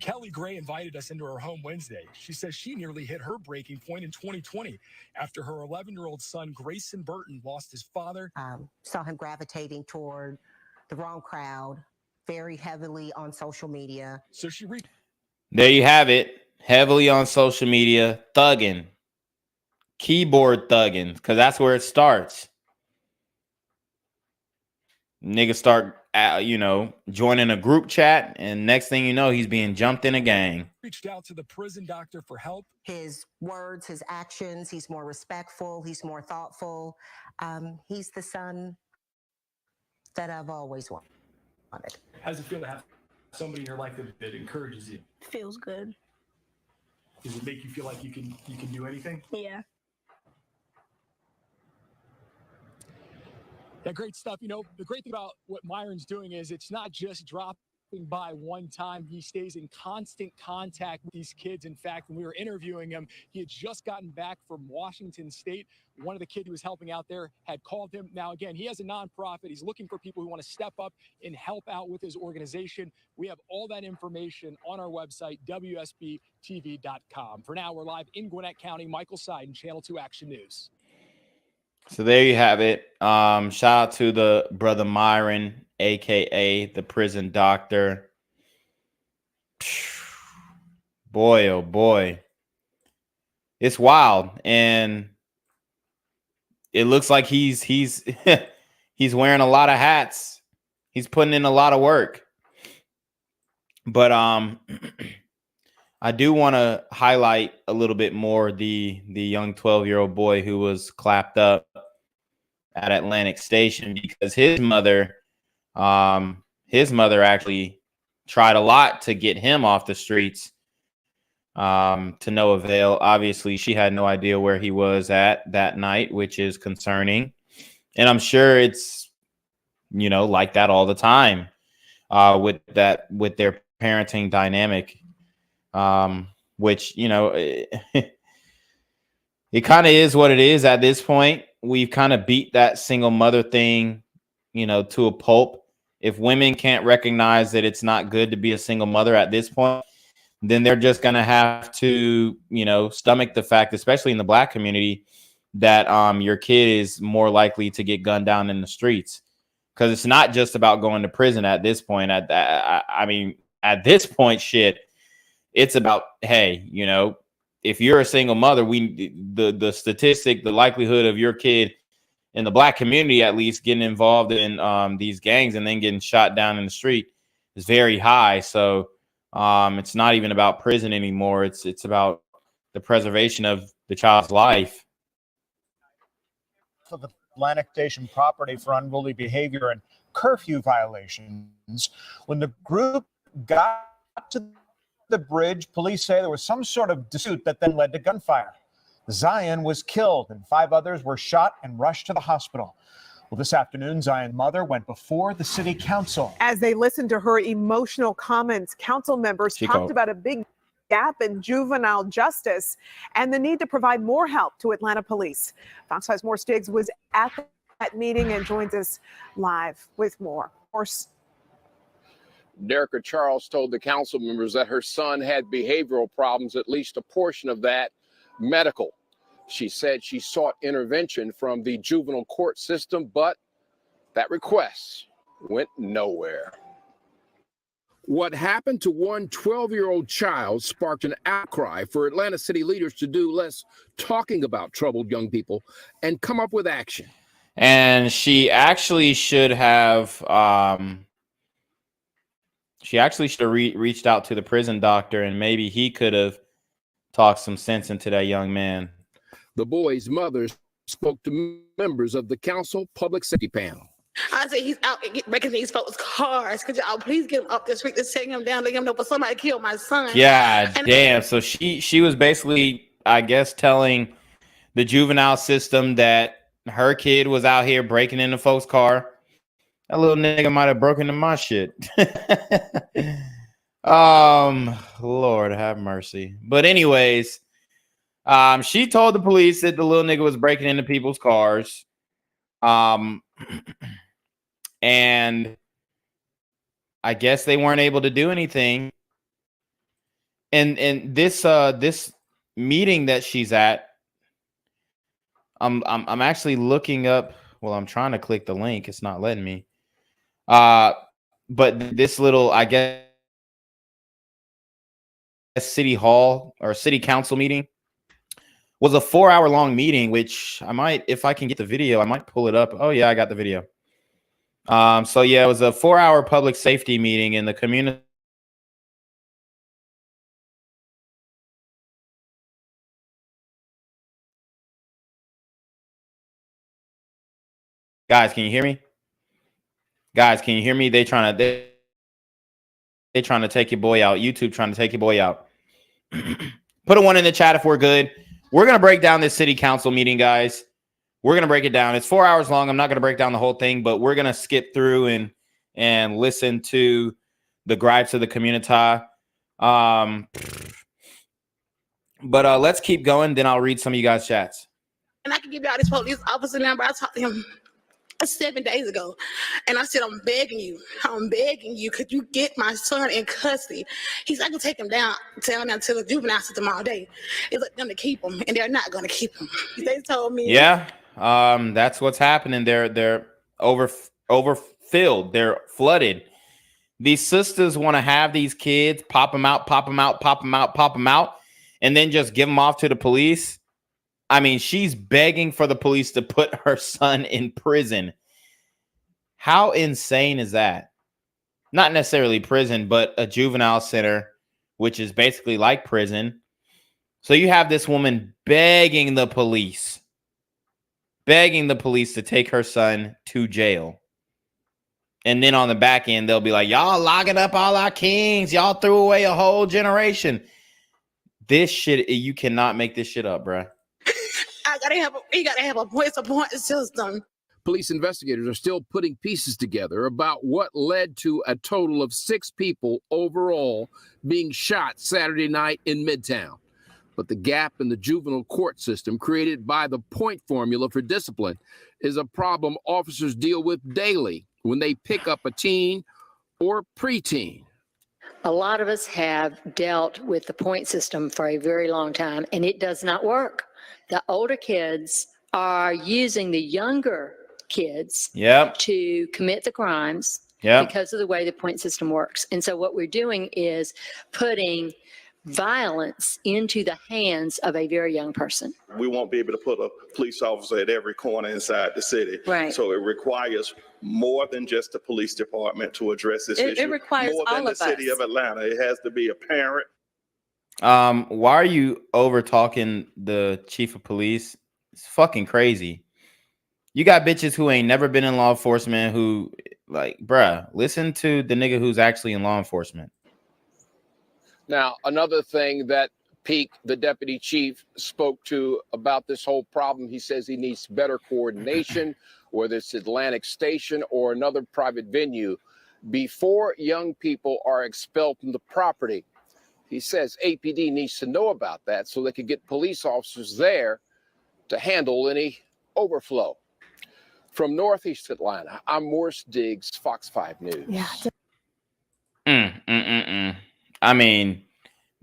Kelly Gray invited us into her home Wednesday. She says she nearly hit her breaking point in 2020 after her 11-year-old son, Grayson Burton, lost his father. Saw him gravitating toward the wrong crowd, very heavily on social media. So she there you have it. Heavily on social media, thugging, keyboard thugging, because that's where it starts. Niggas start, you know, joining a group chat, and next thing you know, he's being jumped in a gang. Reached out to the prison doctor for help. His words, his actions, he's more respectful, he's more thoughtful. He's the son that I've always wanted. How does it feel to have somebody in your life that encourages you? Feels good. Does it make you feel like you can do anything? Yeah. Yeah, great stuff. You know, the great thing about what Myron's doing is it's not just dropping by one time. He stays in constant contact with these kids. In fact, when we were interviewing him, he had just gotten back from Washington State. One of the kids who was helping out there had called him. Now, again, he has a nonprofit. He's looking for people who want to step up and help out with his organization. We have all that information on our website, WSBTV.com. For now, we're live in Gwinnett County. Michael Seiden, Channel 2 Action News. So there you have it. Shout out to the brother Myron, aka the prison doctor. Boy, oh boy, it's wild, and it looks like he's he's wearing a lot of hats. He's putting in a lot of work. But I do want to highlight a little bit more the young 12-year-old boy who was clapped up at Atlantic Station, because his mother actually tried a lot to get him off the streets, to no avail. Obviously, she had no idea where he was at that night, which is concerning. And I'm sure it's, you know, like that all the time with their parenting dynamic, which, you know, it kind of is what it is at this point. We've kind of beat that single mother thing, you know, to a pulp. If women can't recognize that it's not good to be a single mother at this point, then they're just going to have to, you know, stomach the fact, especially in the Black community, that your kid is more likely to get gunned down in the streets. Because it's not just about going to prison at this point. I mean, at this point, shit, it's about, hey, you know, if you're a single mother, the statistic, the likelihood of your kid in the Black community, at least, getting involved in these gangs and then getting shot down in the street is very high. So it's not even about prison anymore. It's about the preservation of the child's life. Of Atlantic Station property for unruly behavior and curfew violations. When the group got to the bridge, police say there was some sort of dispute that then led to gunfire. Zion was killed and 5 others were shot and rushed to the hospital. Well, this afternoon, Zion's mother went before the city council. As they listened to her emotional comments, council members talked about a big gap in juvenile justice and the need to provide more help to Atlanta police. Fox 5's Morse Diggs was at that meeting and joins us live with more. Morse. Derricka Charles told the council members that her son had behavioral problems, at least a portion of that medical. She said she sought intervention from the juvenile court system, but that request went nowhere. What happened to one 12-year-old child sparked an outcry for Atlanta city leaders to do less talking about troubled young people and come up with action. And she actually should have reached out to the prison doctor, and maybe he could have talked some sense into that young man. The boy's mother spoke to members of the council public safety panel. I said, he's out breaking these folks' cars. Could y'all please get him up the street to take him down, let him know, but somebody killed my son. Yeah, damn. So she was basically, I guess, telling the juvenile system that her kid was out here breaking into folks' car. That little nigga might have broken into my shit. Lord have mercy. But anyways, she told the police that the little nigga was breaking into people's cars. And I guess they weren't able to do anything. And this meeting that she's at, I'm actually looking up. Well, I'm trying to click the link. It's not letting me. But this little, I guess, city hall or city council meeting was a 4-hour-long meeting, which I might, if I can get the video, I might pull it up. Oh yeah, I got the video. So yeah, it was a 4-hour public safety meeting in the community. Guys, can you hear me? Guys, can you hear me? They trying to take your boy out. YouTube trying to take your boy out. Put a 1 in the chat if we're good. We're going to break down this city council meeting, guys. We're going to break it down. It's 4 hours long. I'm not going to break down the whole thing, but we're going to skip through and listen to the gripes of the community. But let's keep going. Then I'll read some of you guys' chats. And I can give y'all this police officer number. I talked to him 7 days ago, and I said, I'm begging you, could you get my son in custody? He said, I can take him down, tell him to the juvenile system all day. It's like them to keep him, and they're not going to keep him. They told me. Yeah, that's what's happening. They're overfilled. They're flooded. These sisters want to have these kids, pop them out, and then just give them off to the police. I mean, she's begging for the police to put her son in prison. How insane is that? Not necessarily prison, but a juvenile center, which is basically like prison. So you have this woman begging the police to take her son to jail. And then on the back end, they'll be like, y'all locking up all our kings. Y'all threw away a whole generation. This shit, you cannot make this shit up, bruh. We gotta have a point support system. Police investigators are still putting pieces together about what led to a total of 6 people overall being shot Saturday night in Midtown. But the gap in the juvenile court system created by the point formula for discipline is a problem officers deal with daily when they pick up a teen or preteen. A lot of us have dealt with the point system for a very long time, and it does not work. The older kids are using the younger kids to commit the crimes because of the way the point system works. And so what we're doing is putting violence into the hands of a very young person. We won't be able to put a police officer at every corner inside the city. Right. So it requires more than just the police department to address this issue. It requires more all than the of city us. of Atlanta. It has to be a parent. Why are you over talking the chief of police? It's fucking crazy. You got bitches who ain't never been in law enforcement who, like, bruh, listen to the nigga who's actually in law enforcement. Now, another thing that Peake, the deputy chief, spoke to about this whole problem, he says he needs better coordination whether it's Atlantic Station or another private venue, before young people are expelled from the property. He says APD needs to know about that so they can get police officers there to handle any overflow. From Northeast Atlanta, I'm Morris Diggs, Fox 5 News. Yeah. I mean,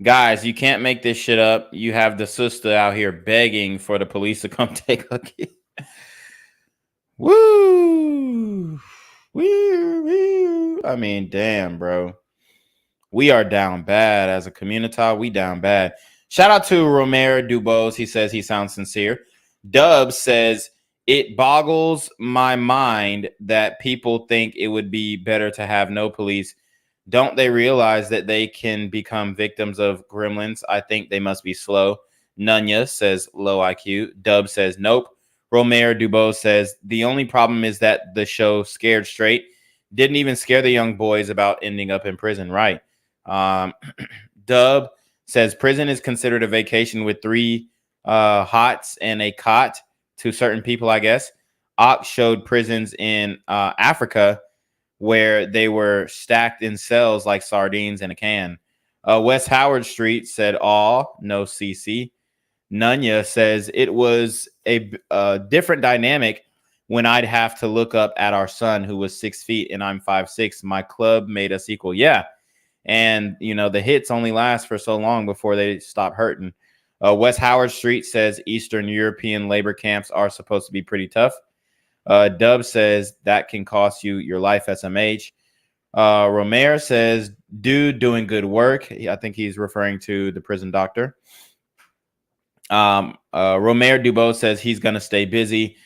guys, you can't make this shit up. You have the sister out here begging for the police to come take her kid. Woo! Woo! Woo! I mean, damn, bro. We are down bad as a community. We down bad. Shout out to Romero Dubose. He says he sounds sincere. Dub says, it boggles my mind that people think it would be better to have no police. Don't they realize that they can become victims of gremlins? I think they must be slow. Nunya says low IQ. Dub says nope. Romero Dubose says the only problem is that the show Scared Straight didn't even scare the young boys about ending up in prison. Right. Dub says prison is considered a vacation with 3 hots and a cot to certain people, I guess. Ox showed prisons in Africa where they were stacked in cells like sardines in a can. West Howard Street said, aw, no CC. Nunya says it was a different dynamic when I'd have to look up at our son who was 6 feet and I'm 5'6". My club made us equal. Yeah. And, you know, the hits only last for so long before they stop hurting. West Howard Street says Eastern European labor camps are supposed to be pretty tough. Dub says that can cost you your life, SMH. Romero says, dude doing good work. I think he's referring to the prison doctor. Romero Dubose says he's going to stay busy.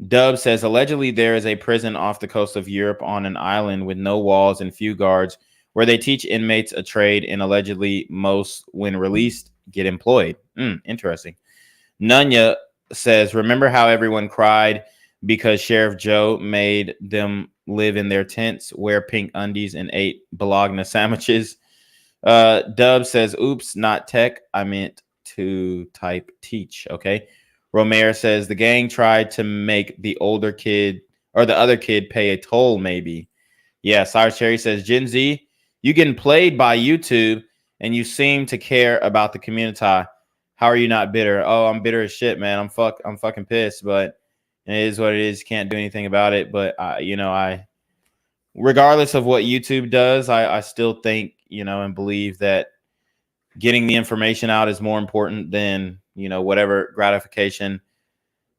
Dub says allegedly there is a prison off the coast of Europe on an island with no walls and few guards where they teach inmates a trade and allegedly most, when released, get employed. Interesting. Nunya says, remember how everyone cried because Sheriff Joe made them live in their tents, wear pink undies, and ate Bologna sandwiches? Dub says, oops, not tech. I meant to type teach. Okay. Romero says the gang tried to make the older kid or the other kid pay a toll, maybe. Yeah. Cyrus Cherry says, Gen Z, you getting played by YouTube and you seem to care about the community. How are you not bitter? Oh, I'm bitter as shit, man. I'm fucking pissed, but it is what it is. Can't do anything about it. But regardless of what YouTube does, I still think, and believe that getting the information out is more important than, whatever gratification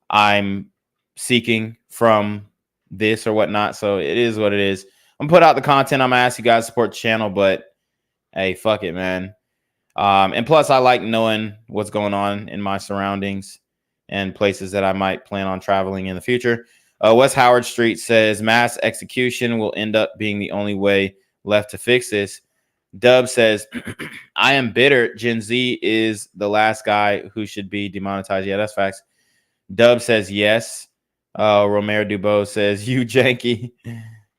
I'm seeking from this or whatnot. So it is what it is. I'm gonna put out the content. I'm gonna ask you guys to support the channel, but hey, fuck it, man. And plus, I like knowing what's going on in my surroundings and places that I might plan on traveling in the future. West Howard Street says mass execution will end up being the only way left to fix this. Dub says, I am bitter. Gen Z is the last guy who should be demonetized. Yeah, that's facts. Dub says yes. Romero Dubose says, you janky.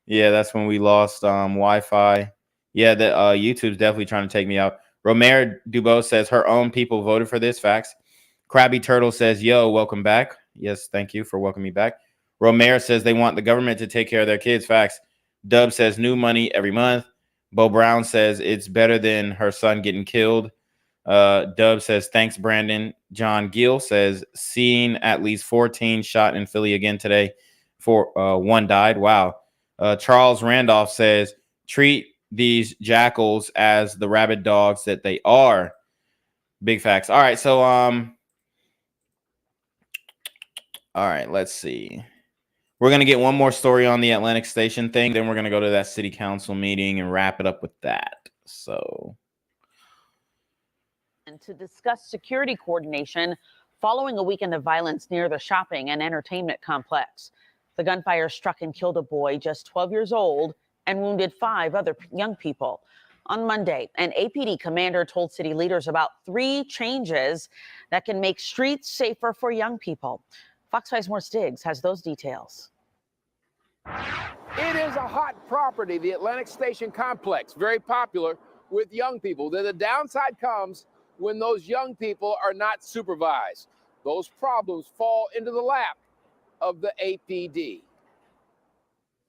Yeah, that's when we lost Wi-Fi. Yeah, the YouTube's definitely trying to take me out. Romero Dubose says her own people voted for this. Facts. Krabby Turtle says, yo, welcome back. Yes, thank you for welcoming me back. Romero says they want the government to take care of their kids. Facts. Dub says new money every month. Bo Brown says it's better than her son getting killed. Dub says, thanks, Brandon. John Gill says, seen at least 14 shot in Philly again today. One died. Wow. Charles Randolph says, treat these jackals as the rabid dogs that they are. Big facts. All right. So, all right, let's see. We're going to get one more story on the Atlantic Station thing. Then we're going to go to that city council meeting and wrap it up with that. So. And to discuss security coordination following a weekend of violence near the shopping and entertainment complex. The gunfire struck and killed a boy just 12 years old and wounded 5 other young people. On Monday, an APD commander told city leaders about 3 changes that can make streets safer for young people. Fox 5's Morris Diggs has those details. It is a hot property, the Atlantic Station complex, very popular with young people. Then the downside comes when those young people are not supervised. Those problems fall into the lap of the APD.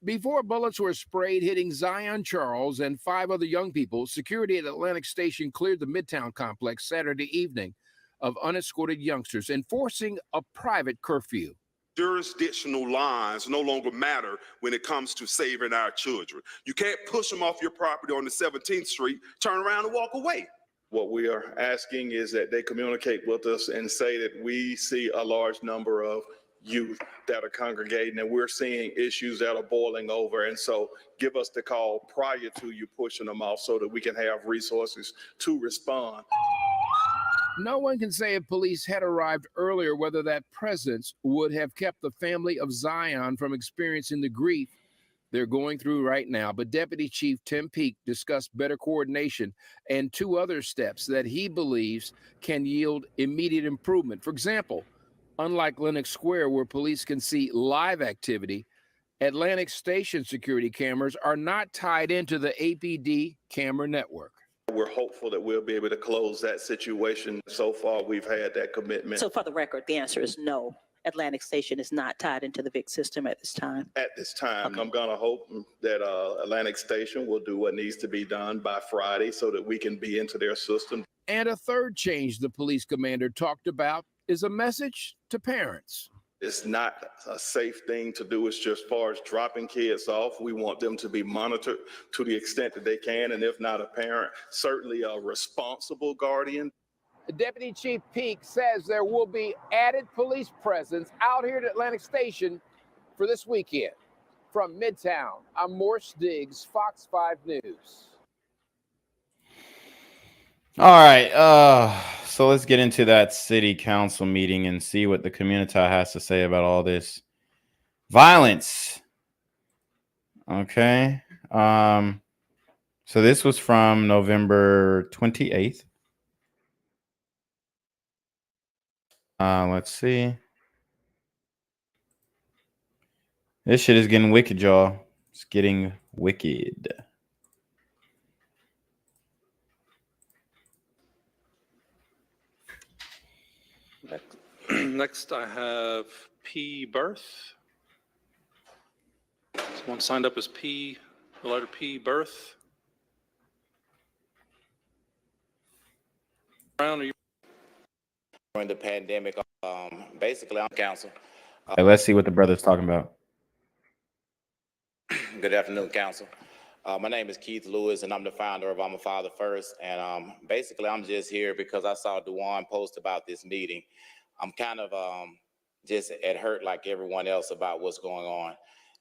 Before bullets were sprayed hitting Zion Charles and 5 other young people, security at Atlantic Station cleared the Midtown complex Saturday evening of unescorted youngsters, enforcing a private curfew. Jurisdictional lines no longer matter when it comes to saving our children. You can't push them off your property on the 17th Street, turn around and walk away. What we are asking is that they communicate with us and say that we see a large number of youth that are congregating and we're seeing issues that are boiling over. And so give us the call prior to you pushing them off so that we can have resources to respond. No one can say if police had arrived earlier whether that presence would have kept the family of Zion from experiencing the grief they're going through right now. But Deputy Chief Tim Peake discussed better coordination and 2 other steps that he believes can yield immediate improvement. For example, unlike Lenox Square, where police can see live activity, Atlantic Station security cameras are not tied into the APD camera network. We're hopeful that we'll be able to close that situation. So far, we've had that commitment. So for the record, the answer is no. Atlantic Station is not tied into the VIC system at this time. At this time, Okay. I'm going to hope that Atlantic Station will do what needs to be done by Friday so that we can be into their system. And a third change the police commander talked about is a message to parents. It's not a safe thing to do. It's just as far as dropping kids off. We want them to be monitored to the extent that they can. And if not a parent, certainly a responsible guardian. Deputy Chief Peake says there will be added police presence out here at Atlantic Station for this weekend. From Midtown, I'm Morse Diggs, Fox 5 News. All right, so let's get into that city council meeting and see what the community has to say about all this violence. Okay, so this was from November 28th. Let's see. This shit is getting wicked, y'all. It's getting wicked. Next, I have P. Birth. Someone signed up as P, the letter P. Birth. Brown, are you? During the pandemic, basically, I'm council. Okay, let's see what the brother's talking about. Good afternoon, council. My name is Keith Lewis, and I'm the founder of I'm a Father First. And basically, I'm just here because I saw Dewan post about this meeting. I'm kind of just at hurt like everyone else about what's going on.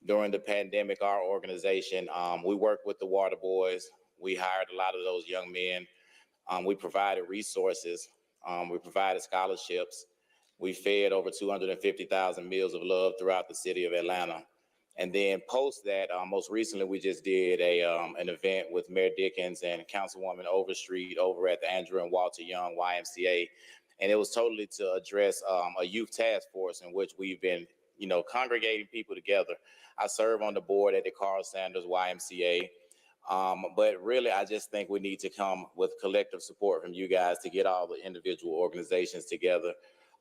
During the pandemic, our organization, we worked with the Water Boys. We hired a lot of those young men. We provided resources. We provided scholarships. We fed over 250,000 meals of love throughout the city of Atlanta. And then post that, most recently, we just did an event with Mayor Dickens and Councilwoman Overstreet over at the Andrew and Walter Young YMCA. And it was totally to address a youth task force in which we've been, congregating people together. I serve on the board at the Carl Sanders YMCA. But really, I just think we need to come with collective support from you guys to get all the individual organizations together.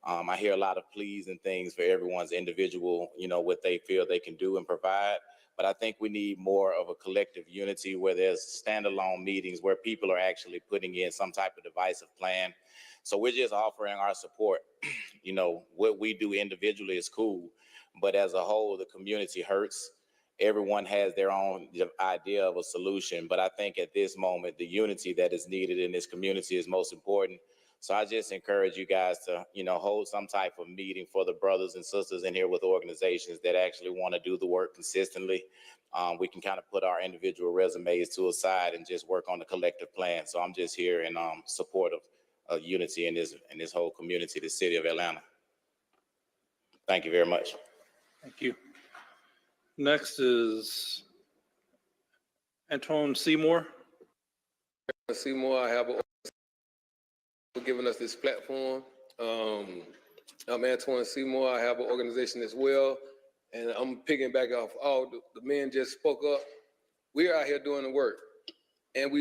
I hear a lot of pleas and things for everyone's individual, what they feel they can do and provide. But I think we need more of a collective unity where there's standalone meetings where people are actually putting in some type of divisive plan. So we're just offering our support. What we do individually is cool, but as a whole, the community hurts. Everyone has their own idea of a solution. But I think at this moment, the unity that is needed in this community is most important. So I just encourage you guys to, hold some type of meeting for the brothers and sisters in here with organizations that actually want to do the work consistently. We can kind of put our individual resumes to a side and just work on the collective plan. So I'm just here in support of unity in this whole community, the city of Atlanta. Thank you very much. Thank you. Next is Antoine Seymour. Seymour, I have for giving us this platform. I'm Antoine Seymour. I have an organization as well, and I'm picking back off all the men just spoke up. We're out here doing the work, and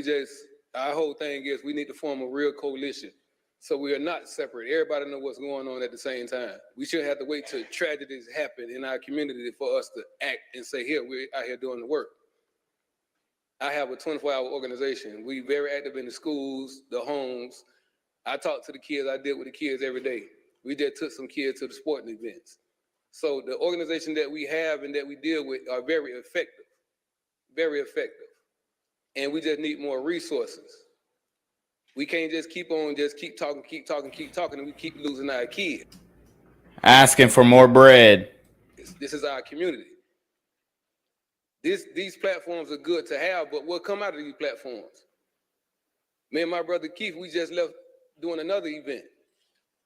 our whole thing is we need to form a real coalition So we are not separate. Everybody knows what's going on at the same time. We shouldn't have to wait till tragedies happen in our community for us to act and say, here, we're out here doing the work. I have a 24-hour organization. We very active in the schools, the homes. I talk to the kids. I deal with the kids every day. We just took some kids to the sporting events. So the organization that we have and that we deal with are very effective, very effective. And we just need more resources. We can't just keep talking, and we keep losing our kids. Asking for more bread. This is our community. These platforms are good to have, but what come out of these platforms? Me and my brother Keith, we just left doing another event.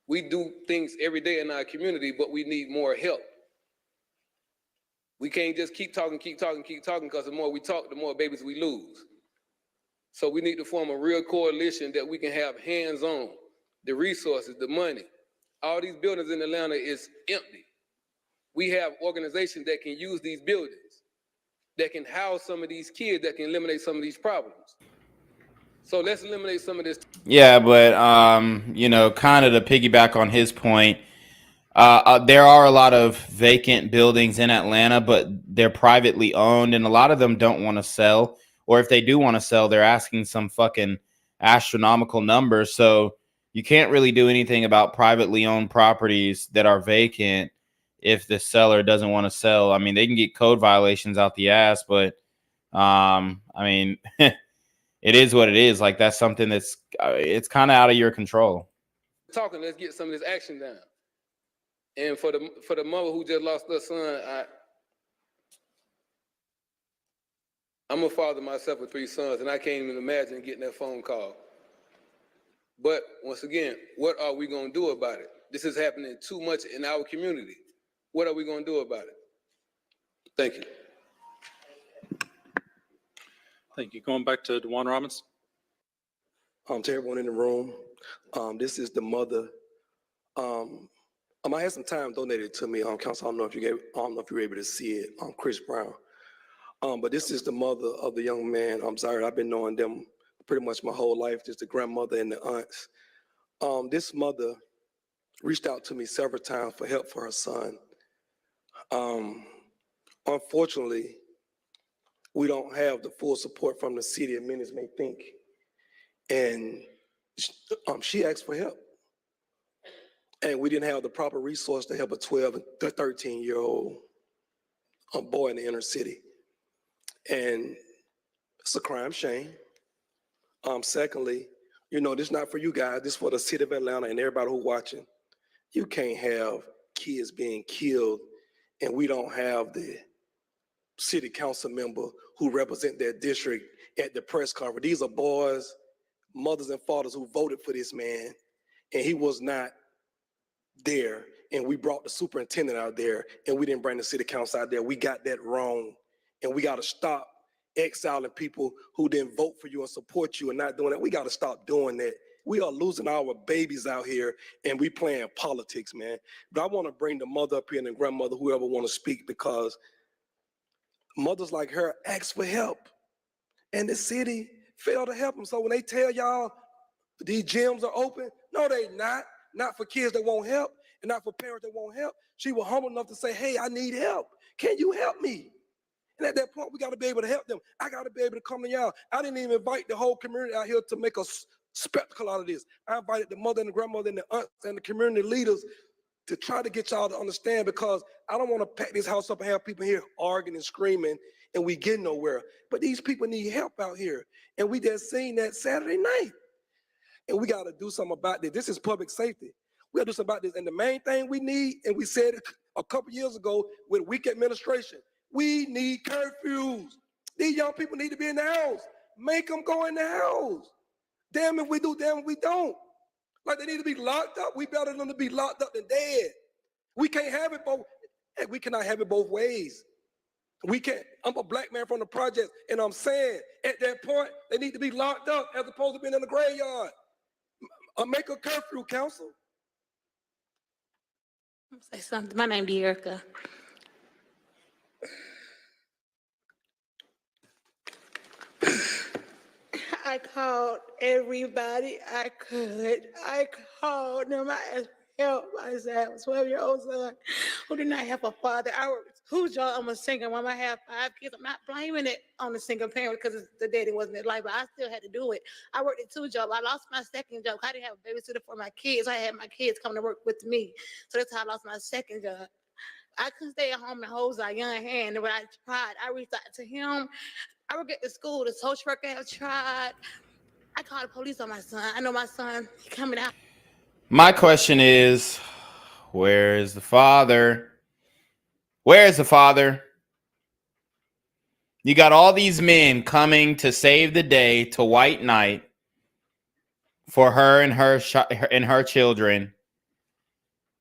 We do things every day in our community, but we need more help. We can't just keep talking, because the more we talk, the more babies we lose. So we need to form a real coalition that we can have hands-on, the resources, the money. All these buildings in Atlanta is empty. We have organizations that can use these buildings, that can house some of these kids, that can eliminate some of these problems. So let's eliminate some of this. Yeah, but you know, kind of to piggyback on his point, there are a lot of vacant buildings in Atlanta, but they're privately owned, and a lot of them don't want to sell. Or if they do want to sell, they're asking some fucking astronomical numbers. So you can't really do anything about privately owned properties that are vacant if the seller doesn't want to sell. I mean, they can get code violations out the ass, but I mean, it is what it is. Like, that's something that's it's kind of out of your control. Talking, let's get some of this action down. And for the mother who just lost her son, I'm a father myself with 3 sons, and I can't even imagine getting that phone call. But once again, what are we going to do about it? This is happening too much in our community. What are we going to do about it? Thank you. Thank you. Going back to DeJuan Robbins. To everyone in the room, this is the mother. I had some time donated to me on council. I don't know if you were able to see it. Chris Brown. But this is the mother of the young man. I'm sorry, I've been knowing them pretty much my whole life, just the grandmother and the aunts. This mother reached out to me several times for help for her son. Unfortunately, we don't have the full support from the city, as many may think. And she asked for help. And we didn't have the proper resource to help a 12 and 13-year-old boy in the inner city. And it's a crime shame. Secondly, you know, this is not for you guys, this is for the city of Atlanta and everybody who's watching. You can't have kids being killed and we don't have the city council member who represent their district at the press conference. These are boys, mothers and fathers who voted for this man, and he was not there. And we brought the superintendent out there, and we didn't bring the city council out there. We got that wrong. And we got to stop exiling people who didn't vote for you and support you and not doing that. We got to stop doing that. We are losing our babies out here, and we playing politics, man. But I want to bring the mother up here and the grandmother, whoever want to speak, because mothers like her ask for help, and the city failed to help them. So when they tell y'all these gyms are open, no, they not for kids that won't help and not for parents that won't help. She was humble enough to say, hey, I need help. Can you help me? And at that point, we got to be able to help them. I got to be able to come to y'all. I didn't even invite the whole community out here to make a spectacle out of this. I invited the mother and the grandmother and the aunts and the community leaders to try to get y'all to understand, because I don't want to pack this house up and have people here arguing and screaming and we get nowhere. But these people need help out here. And we just seen that Saturday night. And we got to do something about this. This is public safety. We got to do something about this. And the main thing we need, and we said it a couple years ago with weak administration, we need curfews. These young people need to be in the house. Make them go in the house. Damn if we do, damn if we don't. Like, they need to be locked up. We better than to be locked up than dead. We can't have it both. We cannot have it both ways. We can't. I'm a black man from the projects, and I'm saying at that point they need to be locked up as opposed to being in the graveyard. Make a curfew, council. Say something. My name's Erica. I called everybody I could. I called them. I asked for help. I said, I have a 12-year-old son who did not have a father. I worked 2 jobs. I'm a single mom. I have 5 kids. I'm not blaming it on the single parent because the daddy wasn't in life, but I still had to do it. I worked at 2 jobs. I lost my second job. I didn't have a babysitter for my kids. I had my kids come to work with me. So that's how I lost my second job. I couldn't stay at home and hold Zion's hand. And when I tried, I reached out to him. I work at the school. The social worker have tried. I called the police on my son. I know my son coming out. My question is, where is the father? Where is the father? You got all these men coming to save the day to White Night for her and her children,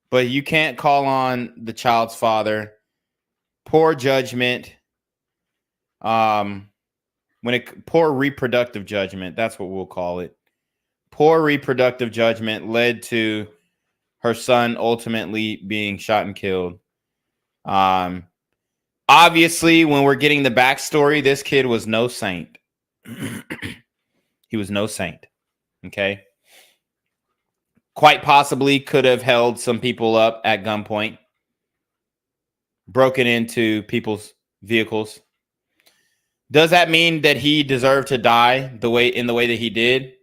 but you can't call on the child's father. Poor judgment. Poor reproductive judgment, that's what we'll call it. Poor reproductive judgment led to her son ultimately being shot and killed. Obviously, when we're getting the backstory, this kid was no saint. He was no saint. Okay. Quite possibly could have held some people up at gunpoint, broken into people's vehicles. Does that mean that he deserved to die in the way that he did?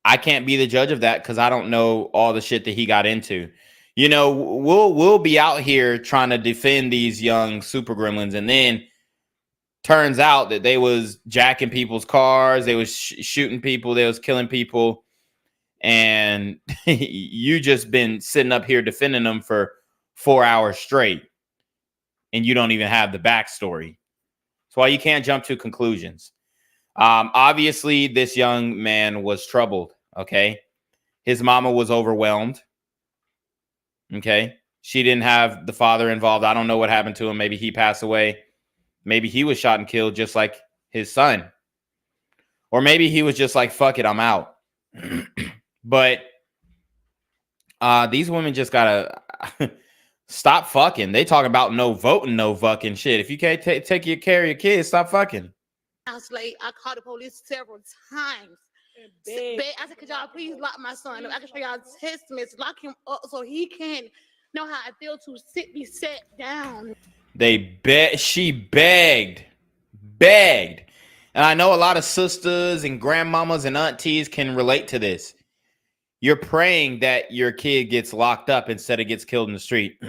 I can't be the judge of that because I don't know all the shit that he got into. You know, we'll be out here trying to defend these young super gremlins, and then turns out that they was jacking people's cars, they was shooting people, they was killing people, and you just been sitting up here defending them for 4 hours straight, and you don't even have the backstory. That's why you can't jump to conclusions. Obviously, this young man was troubled, okay? His mama was overwhelmed, okay? She didn't have the father involved. I don't know what happened to him. Maybe he passed away. Maybe he was shot and killed just like his son. Or maybe he was just like, fuck it, I'm out. But these women just gotta stop fucking. They talk about no voting, no fucking shit. If you can't take care of your kids, stop fucking. I was late. I called the police several times. I said, could y'all please lock my son up? I can show y'all text messages. Lock him up so he can know how I feel to be set down. She begged. And I know a lot of sisters and grandmamas and aunties can relate to this. You're praying that your kid gets locked up instead of gets killed in the street.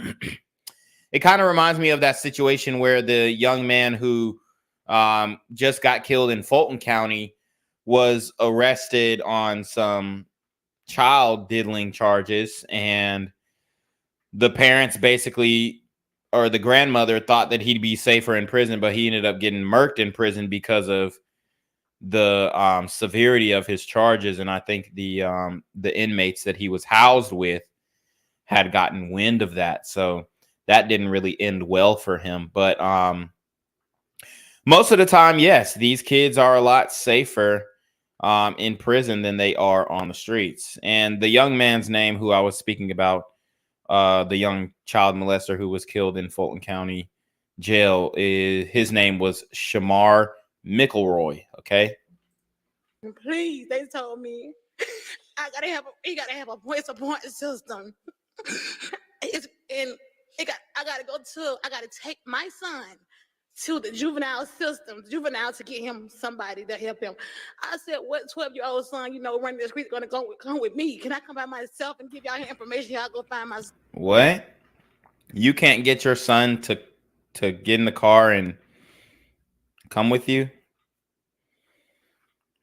It kind of reminds me of that situation where the young man who just got killed in Fulton County was arrested on some child diddling charges, and the parents basically, or the grandmother, thought that he'd be safer in prison, but he ended up getting murked in prison because of the severity of his charges. And I think the inmates that he was housed with had gotten wind of that, so that didn't really end well for him. But most of the time, yes, these kids are a lot safer in prison than they are on the streets. And the young man's name who I was speaking about, the young child molester who was killed in Fulton County jail, his name was Shamar McElroy. Okay. Please, they told me he gotta have a point system. I gotta take my son to the juvenile system, to get him somebody to help him. I said, what 12-year-old son, running the street gonna come with me? Can I come by myself and give y'all information? Y'all go find my son. What? You can't get your son to get in the car and come with you?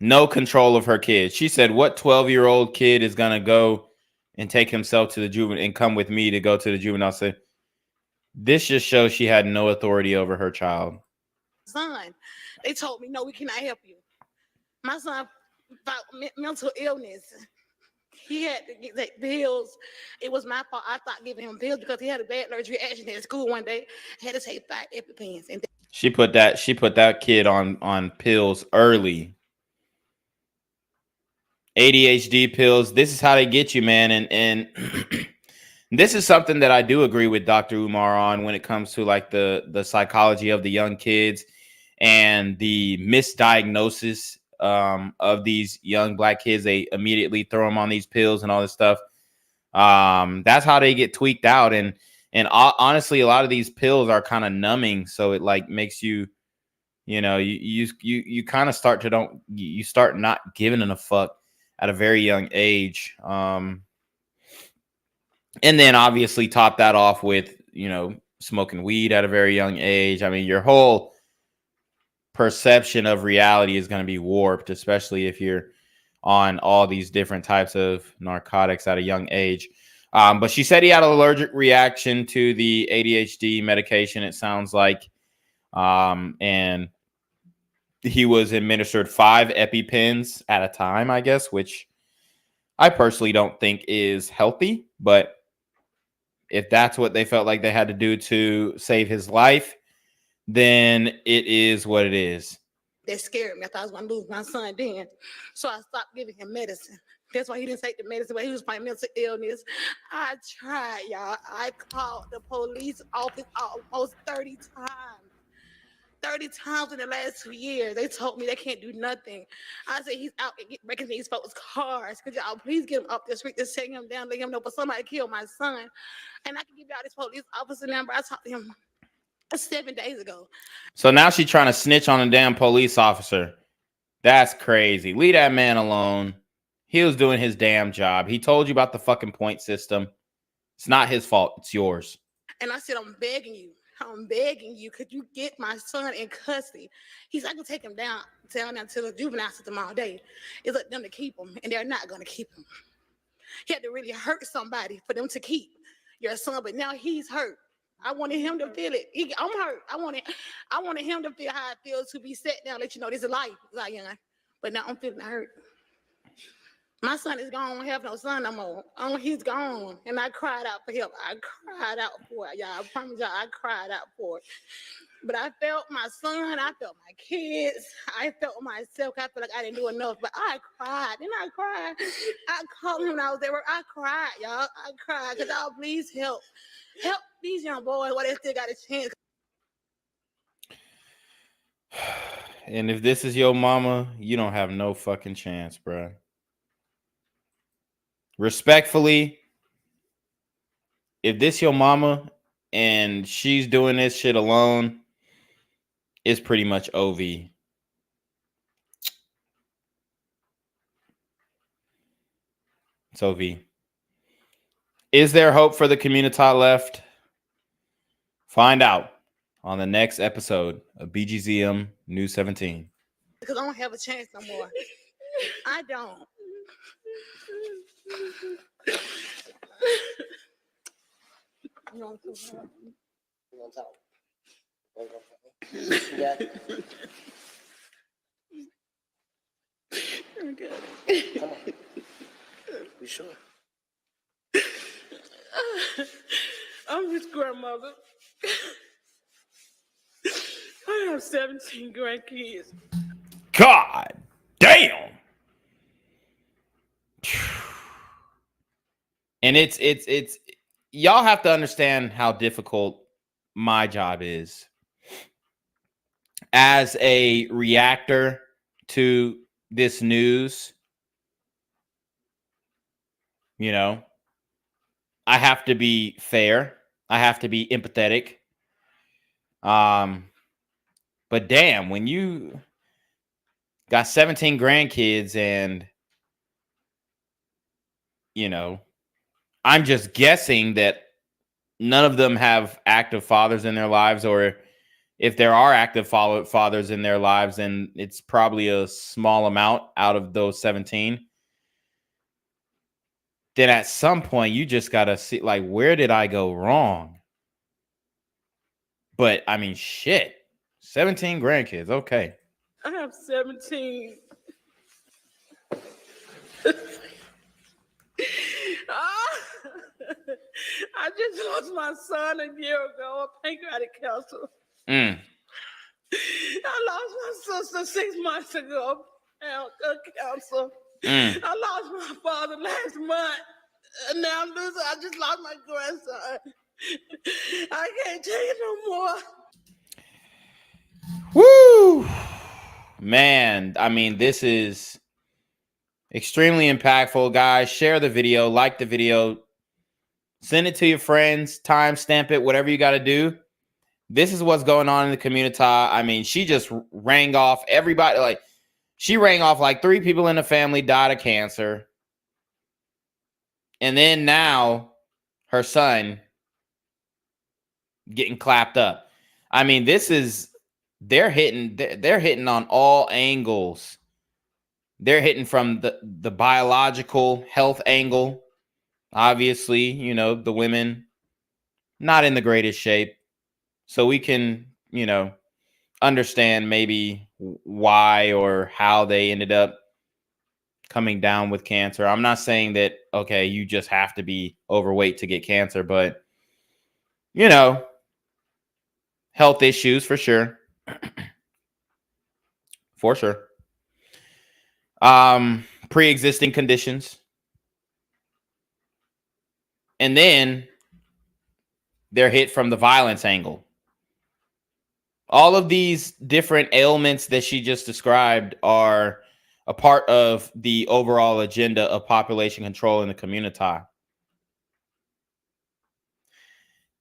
No control of her kid. She said, what 12-year-old kid is gonna go and take himself to the juvenile and come with me to go to the juvenile center? This just shows she had no authority over her child. Son, they told me, no, we cannot help you. My son fought mental illness. He had to get pills. It was my fault. I stopped giving him pills because he had a bad allergic reaction at school one day. I had to take 5 EpiPens. And She put that kid on pills early. ADHD pills. This is how they get you, man. And this is something that I do agree with Dr. Umar on when it comes to like the psychology of the young kids and the misdiagnosis of these young black kids. They immediately throw them on these pills and all this stuff. That's how they get tweaked out. And honestly, a lot of these pills are kind of numbing, so it like makes you, you kind of start to you start not giving a fuck at a very young age. And then obviously top that off with, smoking weed at a very young age. I mean, your whole perception of reality is going to be warped, especially if you're on all these different types of narcotics at a young age. But she said he had an allergic reaction to the ADHD medication, it sounds like. And he was administered 5 EpiPens at a time, I guess, which I personally don't think is healthy. But if that's what they felt like they had to do to save his life, then it is what it is. That scared me. I thought I was going to lose my son then. So I stopped giving him medicine. That's why he didn't take the medicine, but he was fighting mental illness. I tried, y'all. I called the police office almost 30 times. 30 times in the last 2 years. They told me they can't do nothing. I said, he's out breaking these folks' cars. Could y'all please get him up the street to take him down, let him know, but somebody killed my son. And I can give y'all this police officer number. I talked to him 7 days ago. So now she's trying to snitch on a damn police officer. That's crazy. Leave that man alone. He was doing his damn job. He told you about the fucking point system. It's not his fault. It's yours. And I said, I'm begging you, could you get my son in custody? He's like, I can take him down to the juvenile system all day. It's up to them to keep him, and they're not going to keep him. He had to really hurt somebody for them to keep your son, but now he's hurt. I wanted him to feel it. I'm hurt. I wanted him to feel how it feels to be set down, let you know this is life, Zion. But now I'm feeling hurt. My son is gone. I don't have no son no more. He's gone. And I cried out for him. I cried out for it, y'all. I promise y'all, I cried out for it. But I felt my son. I felt my kids. I felt myself. I felt like I didn't do enough. But I cried. And I cried. I called him when I was at work. I cried, y'all. I cried. Because y'all please help. Help these young boys while they still got a chance. And if this is your mama, you don't have no fucking chance, bro. Respectfully, if this your mama and she's doing this shit alone, it's pretty much OV. It's OV. Is there hope for the community left? Find out on the next episode of BGZM News 17. Because I don't have a chance no more. I don't. You want to talk? Yeah. Okay. Come on. You sure? I'm his grandmother. I have 17 grandkids. God damn. And it's y'all have to understand how difficult my job is as a reactor to this news. You know, I have to be fair. I have to be empathetic. But damn, when you got 17 grandkids and, you know, I'm just guessing that none of them have active fathers in their lives, or if there are active fathers in their lives, then it's probably a small amount out of those 17. Then at some point, you just got to see, like, where did I go wrong? But, I mean, shit. 17 grandkids. Okay. I have 17. I just lost my son a year ago, pancreatic cancer. I lost my sister 6 months ago, cancer. I lost my father last month. And now I just lost my grandson. I can't take it no more. Woo! man, I mean, this is extremely impactful, guys. Share the video, like the video, send it to your friends, timestamp it, whatever you got to do. This is what's going on in the community. I mean, she just rang off everybody. Like, she rang off like 3 people in the family died of cancer. And then now her son getting clapped up. I mean, they're hitting on all angles. They're hitting from the biological health angle. Obviously, you know, the women not in the greatest shape. So we can, you know, understand maybe why or how they ended up coming down with cancer. I'm not saying that, okay, you just have to be overweight to get cancer, but, you know, health issues for sure. For sure. Pre-existing conditions. And then they're hit from the violence angle. All of these different ailments that she just described are a part of the overall agenda of population control in the community.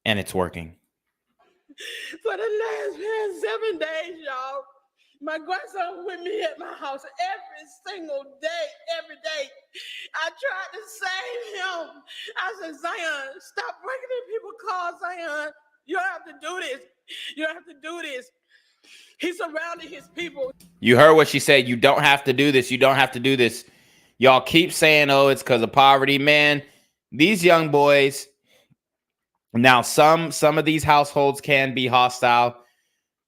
And it's working. For the last 7 days, y'all, my grandson with me at my house every single day, every day. I tried to save him. I said, Zion, stop breaking in people's cars, Zion. You don't have to do this. You don't have to do this. He surrounded his people. You heard what she said. You don't have to do this. You don't have to do this. Y'all keep saying, oh, it's because of poverty. Man, these young boys. Now, some of these households can be hostile.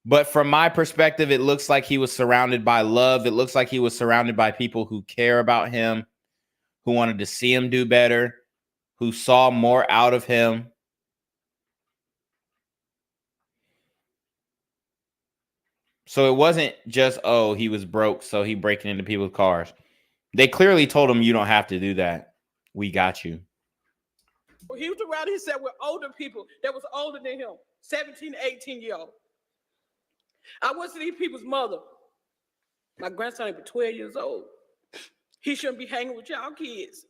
But from my perspective, it looks like he was surrounded by love. It looks like he was surrounded by people who care about him, who wanted to see him do better, who saw more out of him. So it wasn't just, oh, he was broke, so he breaking into people's cars. They clearly told him, you don't have to do that. We got you. He was around, he said, with older people that was older than him, 17, 18-year-old. I went to these people's mother. My grandson is 12 years old. He shouldn't be hanging with y'all kids.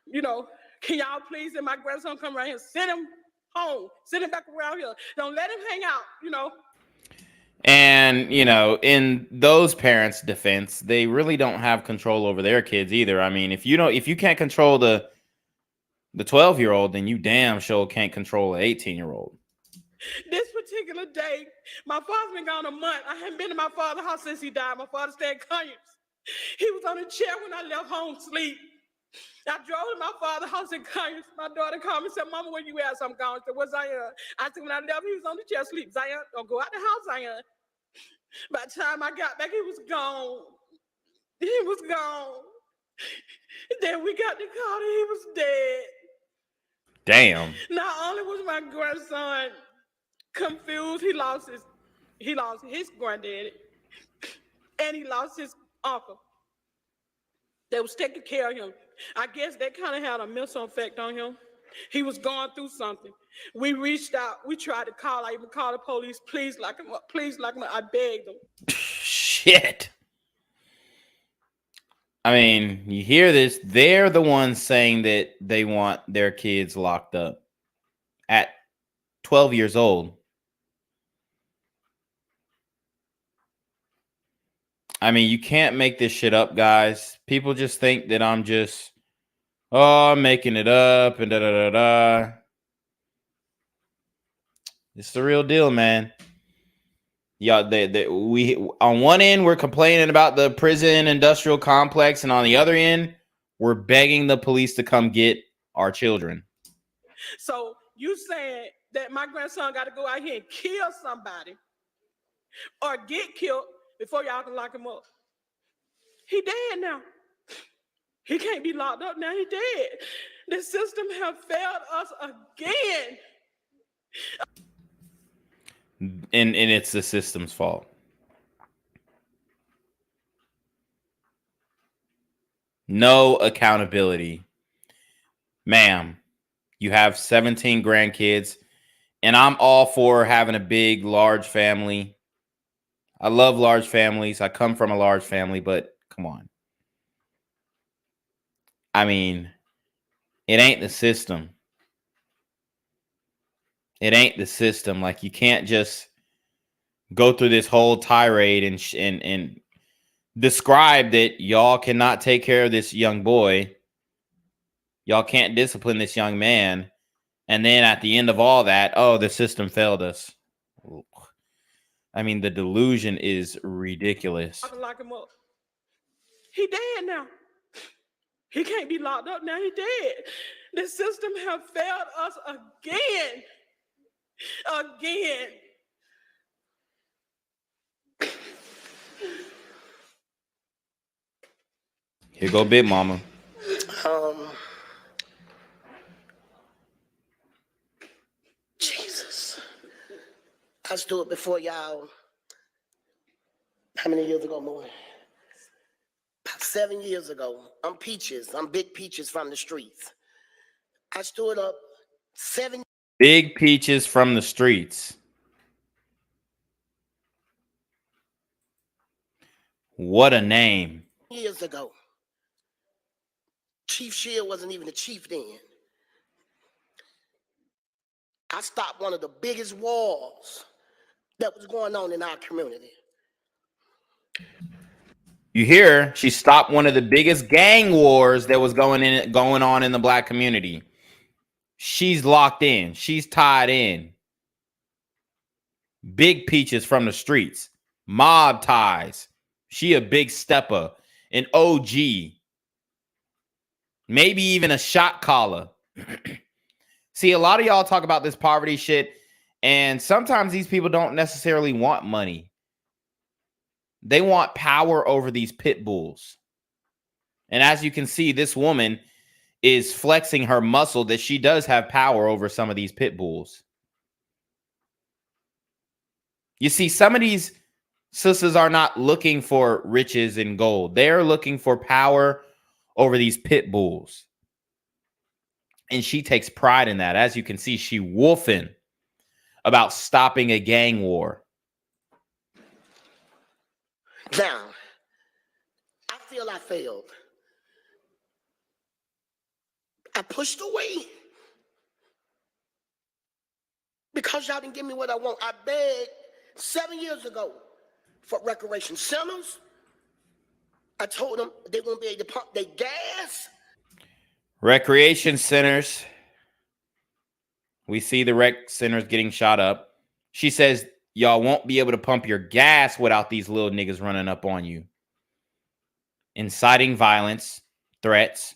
You know, can y'all please let my grandson come around here? Send him home. Send him back around here. Don't let him hang out, you know. And, you know, in those parents' defense, they really don't have control over their kids either. I mean, if you can't control the 12-year-old, then you damn sure can't control an 18-year-old. This particular day, my father's been gone a month. I haven't been to my father's house since he died. My father stayed in Conyers. He was on a chair when I left home sleep. I drove to my father's house in Conyers. My daughter called me and said, Mama, where you at? So I'm gone. I said, where's Zion? I said, when I left, he was on the chair sleep. Zion, don't go out the house, Zion. By the time I got back, he was gone. He was gone. Then we got the call that he was dead. Damn. Not only was my grandson confused, he lost his granddaddy, and he lost his uncle that was taking care of him. I guess that kind of had a mental effect on him. He was going through something. We reached out. We tried to call. I even called the police. Please lock him up. Please lock him up. I begged them. Shit. I mean, you hear this. They're the ones saying that they want their kids locked up at 12 years old. I mean, you can't make this shit up, guys. People just think that I'm just, I'm making it up and da-da-da-da. It's the real deal, man. Yeah, we on one end, we're complaining about the prison industrial complex, and on the other end, we're begging the police to come get our children. So you saying that my grandson got to go out here and kill somebody or get killed before y'all can lock him up? He dead now. He can't be locked up now. He dead. The system have failed us again. And it's the system's fault. No accountability. Ma'am, you have 17 grandkids, and I'm all for having a big, large family. I love large families. I come from a large family, but come on. I mean, it ain't the system. It ain't the system. Like, you can't just go through this whole tirade and describe that y'all cannot take care of this young boy. Y'all can't discipline this young man. And then at the end of all that, oh, the system failed us. I mean, the delusion is ridiculous. I can lock him up. He dead now. He can't be locked up now. He dead. The system have failed us again. Again. Here go Big Mama. Jesus. I stood before y'all. How many years ago, more? About 7 years ago. I'm Peaches. I'm Big Peaches from the streets. I stood up 7 Big Peaches from the streets. What a name. years ago. Chief Shield wasn't even the chief then. I stopped one of the biggest wars that was going on in our community. You hear, she stopped one of the biggest gang wars that was going on in the black community. She's locked in. She's tied in. Big Peaches from the streets. Mob ties. She a big stepper. An OG. Maybe even a shot caller. See, a lot of y'all talk about this poverty shit, and sometimes these people don't necessarily want money. They want power over these pit bulls. And as you can see, this woman is flexing her muscle that she does have power over some of these pit bulls. You see, some of these sisters are not looking for riches and gold. They're looking for power over these pit bulls. And she takes pride in that. As you can see, she wolfing about stopping a gang war. Now, I feel I failed. I pushed away because y'all didn't give me what I want. I begged 7 years ago for recreation centers. I told them they won't be able to pump their gas. Recreation centers. We see the rec centers getting shot up. She says y'all won't be able to pump your gas without these little niggas running up on you. Inciting violence, threats.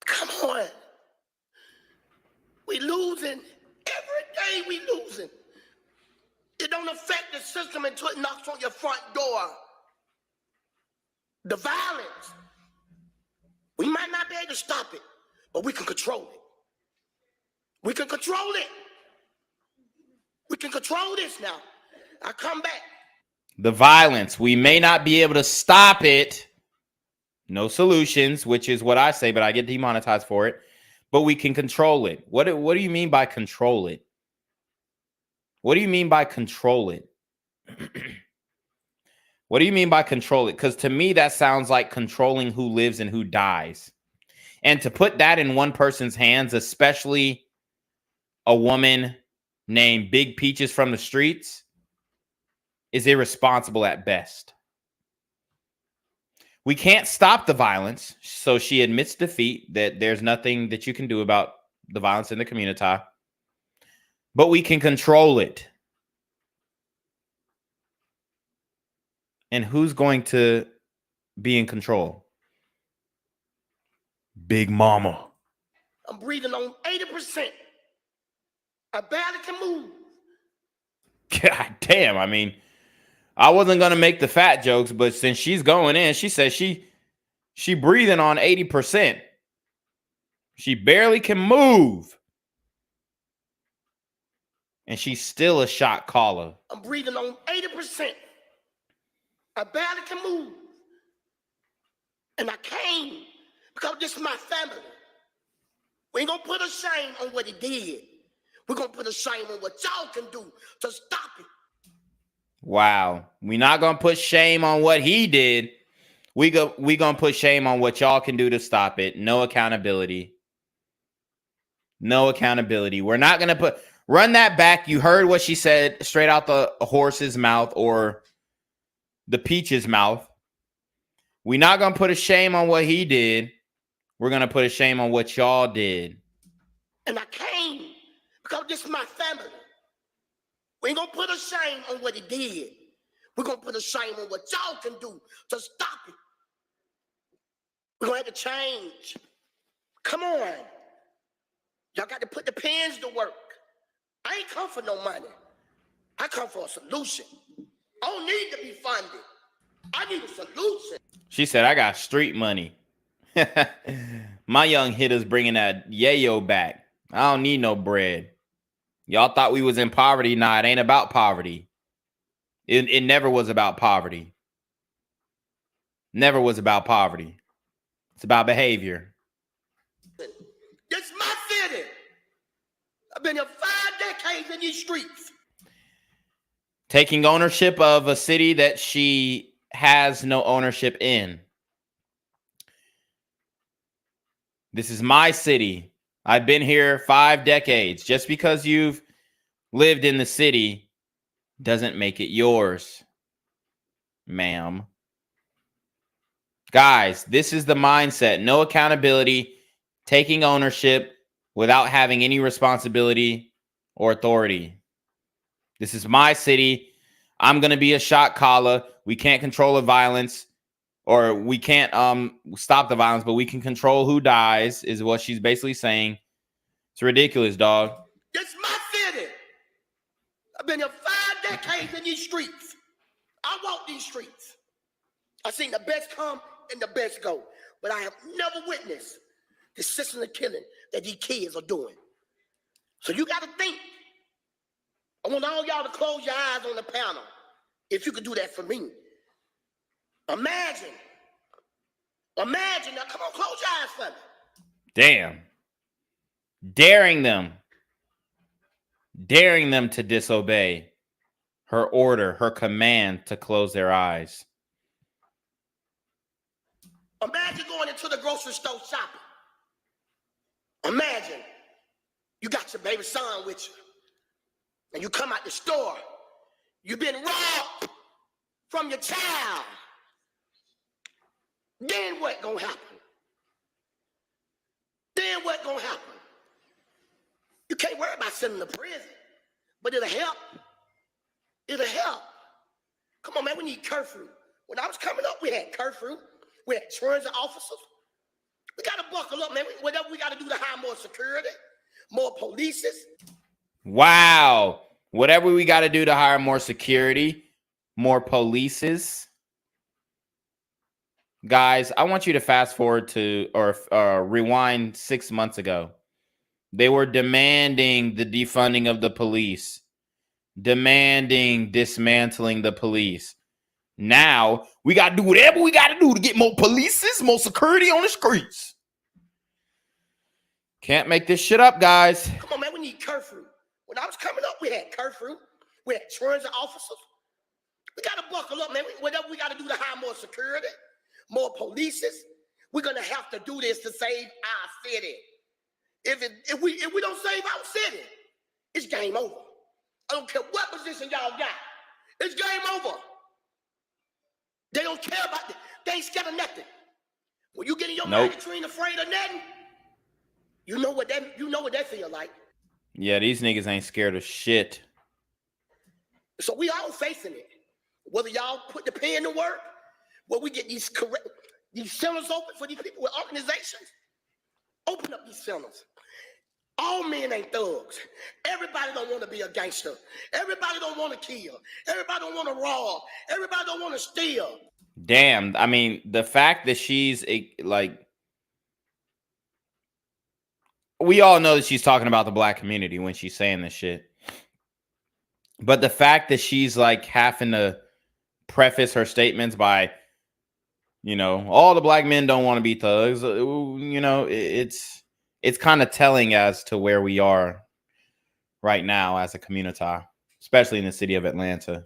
Come on. We losing. Every day we losing. It don't affect the system until it knocks on your front door. The violence. We might not be able to stop it, but we can control it. We can control it. We can control this now. I come back. The violence. We may not be able to stop it. No solutions, which is what I say, but I get demonetized for it. But we can control it. What do you mean by control it? What do you mean by control it? What do you mean by control it? Because to me, that sounds like controlling who lives and who dies. And to put that in one person's hands, especially a woman named Big Peaches from the streets, is irresponsible at best. We can't stop the violence, so she admits defeat, that there's nothing that you can do about the violence in the community, but we can control it. And who's going to be in control? Big Mama. I'm breathing on 80%. I barely can move. God damn, I mean, I wasn't going to make the fat jokes, but since she's going in, she says she breathing on 80%. She barely can move. And she's still a shot caller. I'm breathing on 80%. I barely can move. And I came because this is my family. We ain't gonna put a shame on what he did. We're gonna put a shame on what y'all can do to stop it. Wow. We're not going to put shame on what he did. We going to put shame on what y'all can do to stop it. No accountability. No accountability. We're not going to run that back. You heard what she said straight out the horse's mouth or the peach's mouth. We're not going to put a shame on what he did. We're going to put a shame on what y'all did. And I came because this is my family. We ain't gonna put a shame on what he did. We're gonna put a shame on what y'all can do to stop it. We're gonna have to change. Come on. Y'all got to put the pens to work. I ain't come for no money. I come for a solution. I don't need to be funded. I need a solution. She said, I got street money. My young hitters bringing that yayo back. I don't need no bread. Y'all thought we was in poverty. Nah, it ain't about poverty. It never was about poverty. Never was about poverty. It's about behavior. This is my city. I've been here 5 decades in these streets. Taking ownership of a city that she has no ownership in. This is my city. I've been here 5 decades. Just because you've lived in the city doesn't make it yours, ma'am. Guys, this is the mindset. No accountability, taking ownership without having any responsibility or authority. This is my city. I'm going to be a shot caller. We can't control the violence. Or we can't stop the violence, but we can control who dies, is what she's basically saying. It's ridiculous, dog. This is my city. I've been here 5 decades in these streets. I walk these streets. I've seen the best come and the best go. But I have never witnessed the system of killing that these kids are doing. So you got to think. I want all y'all to close your eyes on the panel. If you could do that for me. Imagine. Now, come on, close your eyes for me. Damn. Daring them to disobey her order, her command to close their eyes. Imagine going into the grocery store shopping. Imagine you got your baby son with you, and you come out the store. You've been robbed from your child. Then what gonna happen? You can't worry about sending them to prison, but it'll help. It'll help. Come on, man, we need curfew. When I was coming up, we had curfew. We had transit officers. We got to buckle up, man. Whatever we got to do to hire more security, more polices. Wow. Whatever we got to do to hire more security, more polices. Guys, I want you to fast forward to or rewind 6 months ago. They were demanding the defunding of the police, demanding dismantling the police. Now we got to do whatever we got to do to get more polices, more security on the streets. Can't make this shit up, guys. Come on, man, we need curfew. When I was coming up, we had curfew. We had transit officers. We got to buckle up, man. Whatever we got to do to hire more security, more polices, we're going to have to do this to save our city. If we don't save our city, it's game over. I don't care what position y'all got. It's game over. They don't care about it. They ain't scared of nothing. When you get in your mind that you ain't afraid of nothing, you know what that feel like. Yeah, these niggas ain't scared of shit. So we all facing it. Whether y'all put the pen to work, where we get these centers open for these people with organizations, open up these centers. All men ain't thugs. Everybody don't want to be a gangster. Everybody don't want to kill. Everybody don't want to rob. Everybody don't want to steal. Damn. I mean, the fact that she's like, we all know that she's talking about the black community when she's saying this shit. But the fact that she's like having to preface her statements by You know, all the black men don't want to be thugs. You know, it's kind of telling as to where we are right now as a community, especially in the city of Atlanta.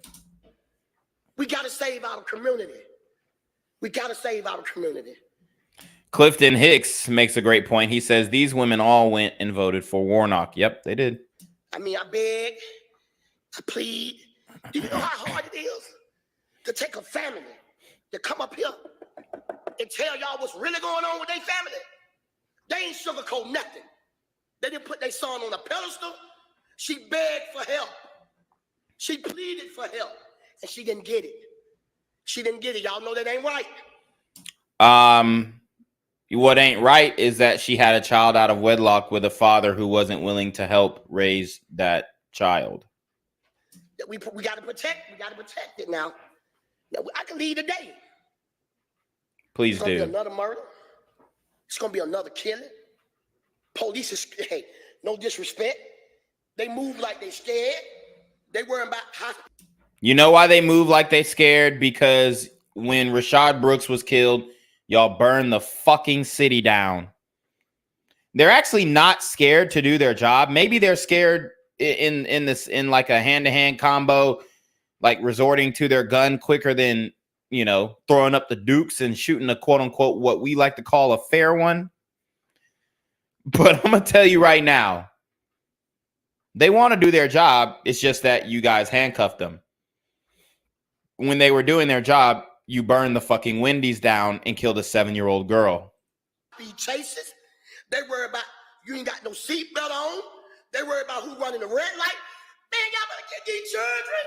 We got to save our community. We got to save our community. Clifton Hicks makes a great point. He says these women all went and voted for Warnock. Yep, they did. I mean, I beg, I plead. Do you know how hard it is to take a family to come up here and tell y'all what's really going on with their family? They ain't sugarcoat nothing. They didn't put their son on a pedestal. She begged for help. She pleaded for help, and she didn't get it. She didn't get it. Y'all know that ain't right. What ain't right is that she had a child out of wedlock with a father who wasn't willing to help raise that child. We got to protect. We got to protect it now. I can leave today. Please It's gonna do. be another murder. It's gonna be another killing. Police is, hey, no disrespect. They move like they scared. They worrying about hospital. You know why they move like they scared? Because when Rashad Brooks was killed, y'all burned the fucking city down. They're actually not scared to do their job. Maybe they're scared in like a hand-to-hand combo, like resorting to their gun quicker than, you know, throwing up the dukes and shooting a quote-unquote what we like to call a fair one. But I'm going to tell you right now, they want to do their job. It's just that you guys handcuffed them. When they were doing their job, you burned the fucking Wendy's down and killed a 7-year-old girl. Speed chases. They worry about you ain't got no seatbelt on. They worry about who running the red light. Man, y'all better get these children.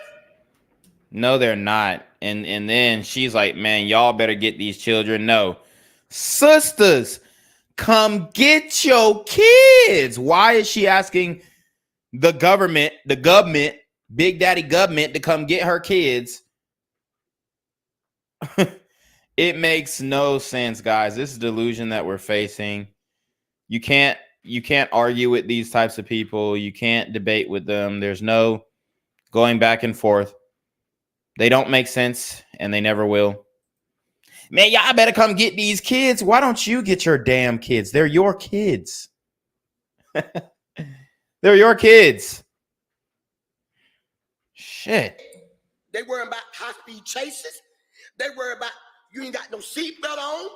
No, they're not. And then she's like, man, y'all better get these children. No. Sisters, come get your kids. Why is she asking the government, Big Daddy government, to come get her kids? It makes no sense, guys. This is delusion that we're facing. You can't argue with these types of people. You can't debate with them. There's no going back and forth. They don't make sense, and they never will. Man, y'all better come get these kids. Why don't you get your damn kids? They're your kids. They're your kids. Shit. They worry about high-speed chases. They worry about you ain't got no seatbelt on.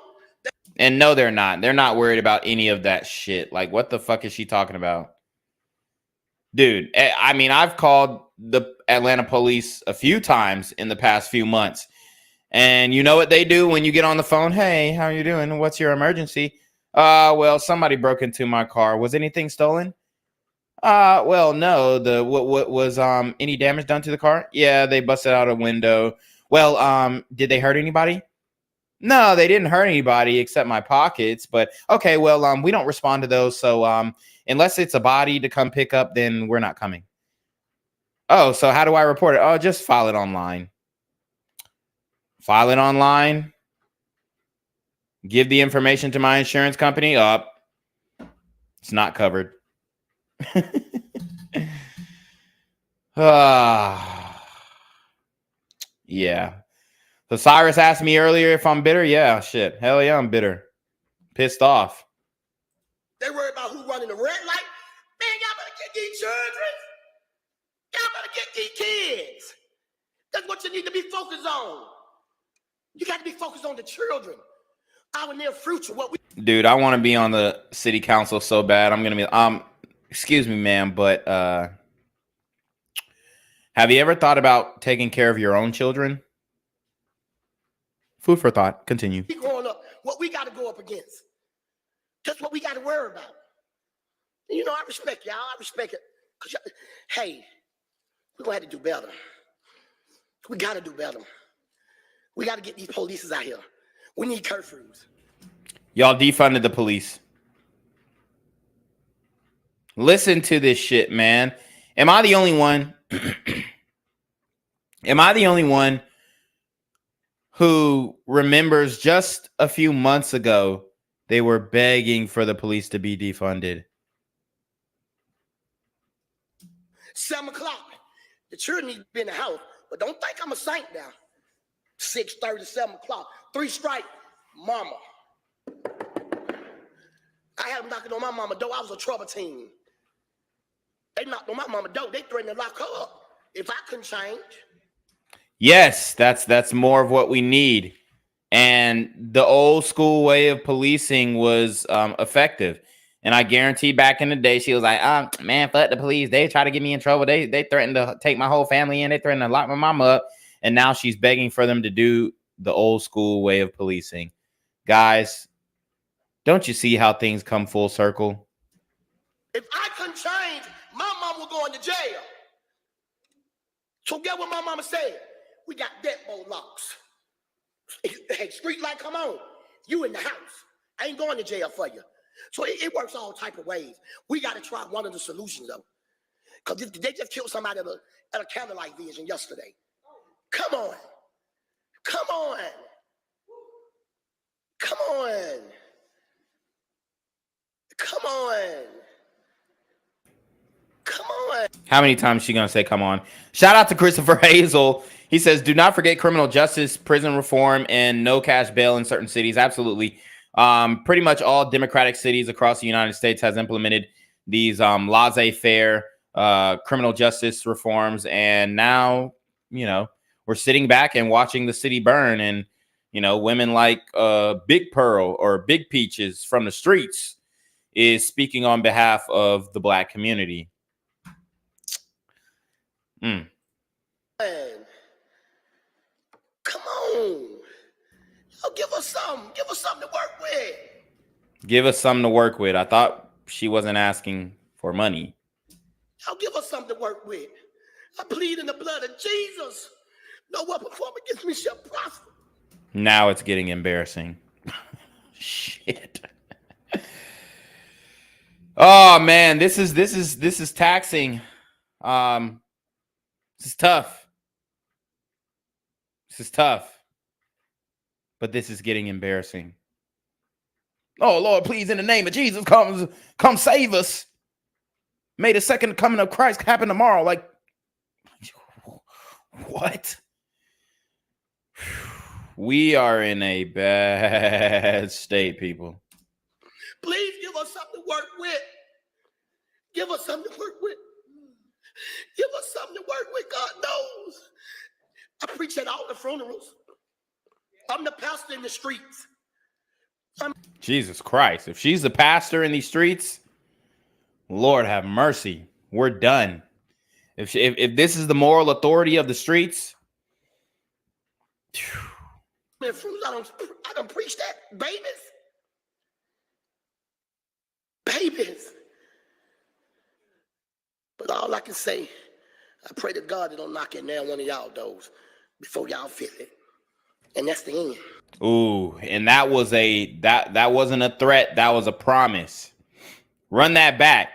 And no, they're not. They're not worried about any of that shit. Like, what the fuck is she talking about? Dude, I mean, I've called the Atlanta police a few times in the past few months. And you know what they do when you get on the phone? Hey, how are you doing? What's your emergency? Well, somebody broke into my car. Was anything stolen? Well, no. What was any damage done to the car? Yeah, they busted out a window. Well, did they hurt anybody? No, they didn't hurt anybody except my pockets. But okay, well, we don't respond to those. So unless it's a body to come pick up, then we're not coming. Oh, so how do I report it? Oh, just file it online. File it online. Give the information to my insurance company. It's not covered. Yeah. So Cyrus asked me earlier if I'm bitter. Yeah, shit. Hell yeah, I'm bitter. Pissed off. They worry about who running the red light. Man, y'all better get these children. Y'all better get these kids. That's what you need to be focused on. You got to be focused on the children. Our near future. Dude, I want to be on the city council so bad. I'm going to be excuse me, ma'am, but have you ever thought about taking care of your own children? Food for thought. Continue. Growing up, what we got to go up against. That's what we got to worry about. And you know, I respect y'all. I respect it. Hey, we're going to have to do better. We got to do better. We got to get these police out here. We need curfews. Y'all defunded the police. Listen to this shit, man. Am I the only one? Am I the only one who remembers just a few months ago they were begging for the police to be defunded? 7 o'clock. The children need to be in the house, but don't think I'm a saint now. 6:30, 7 o'clock. 3 strikes. mama. I had them knocking on my mama door. I was a trouble teen. They knocked on my mama door. They threatened to lock her up if I couldn't change. Yes, that's more of what we need. And the old school way of policing was effective. And I guarantee back in the day, she was like, man, fuck the police. They try to get me in trouble. They threatened to take my whole family in. They threatened to lock my mama up. And now she's begging for them to do the old school way of policing. Guys, don't you see how things come full circle? If I couldn't change, my mama was going to jail. So get what my mama said. We got deadbolt locks. Hey, street light, come on. You in the house. I ain't going to jail for you. So it works all type of ways. We got to try one of the solutions, though. Because they just killed somebody at a candlelight vision yesterday. Come on. Come on. Come on. Come on. Come on. How many times is she going to say, come on? Shout out to Christopher Hazel. He says, do not forget criminal justice, prison reform, and no cash bail in certain cities. Absolutely. Pretty much all Democratic cities across the United States has implemented these laissez-faire criminal justice reforms. And now, you know, we're sitting back and watching the city burn. And, you know, women like Big Pearl or Big Peaches from the streets is speaking on behalf of the Black community. Man. Come on. Yo, give us something. Give us something to work with. Give us something to work with. I thought she wasn't asking for money. Yo, give us something to work with. I plead in the blood of Jesus. No weapon formed against me shall prosper. Now it's getting embarrassing. Shit. Oh man, this is taxing. This is tough. This is tough. But this is getting embarrassing. Oh Lord, please, in the name of Jesus, come save us. May the second coming of Christ happen tomorrow. Like, what? We are in a bad state, people. Please give us something to work with. Give us something to work with. Give us something to work with. God knows. I preach at all the funerals. I'm the pastor in the streets. Jesus Christ. If she's the pastor in these streets, Lord have mercy. We're done. If this is the moral authority of the streets. Man, I don't preach that. Babies. But all I can say, I pray to God they don't knock it down one of y'all doors before y'all feel it. And that's the end. Ooh, and that was that wasn't a threat, that was a promise. Run that back.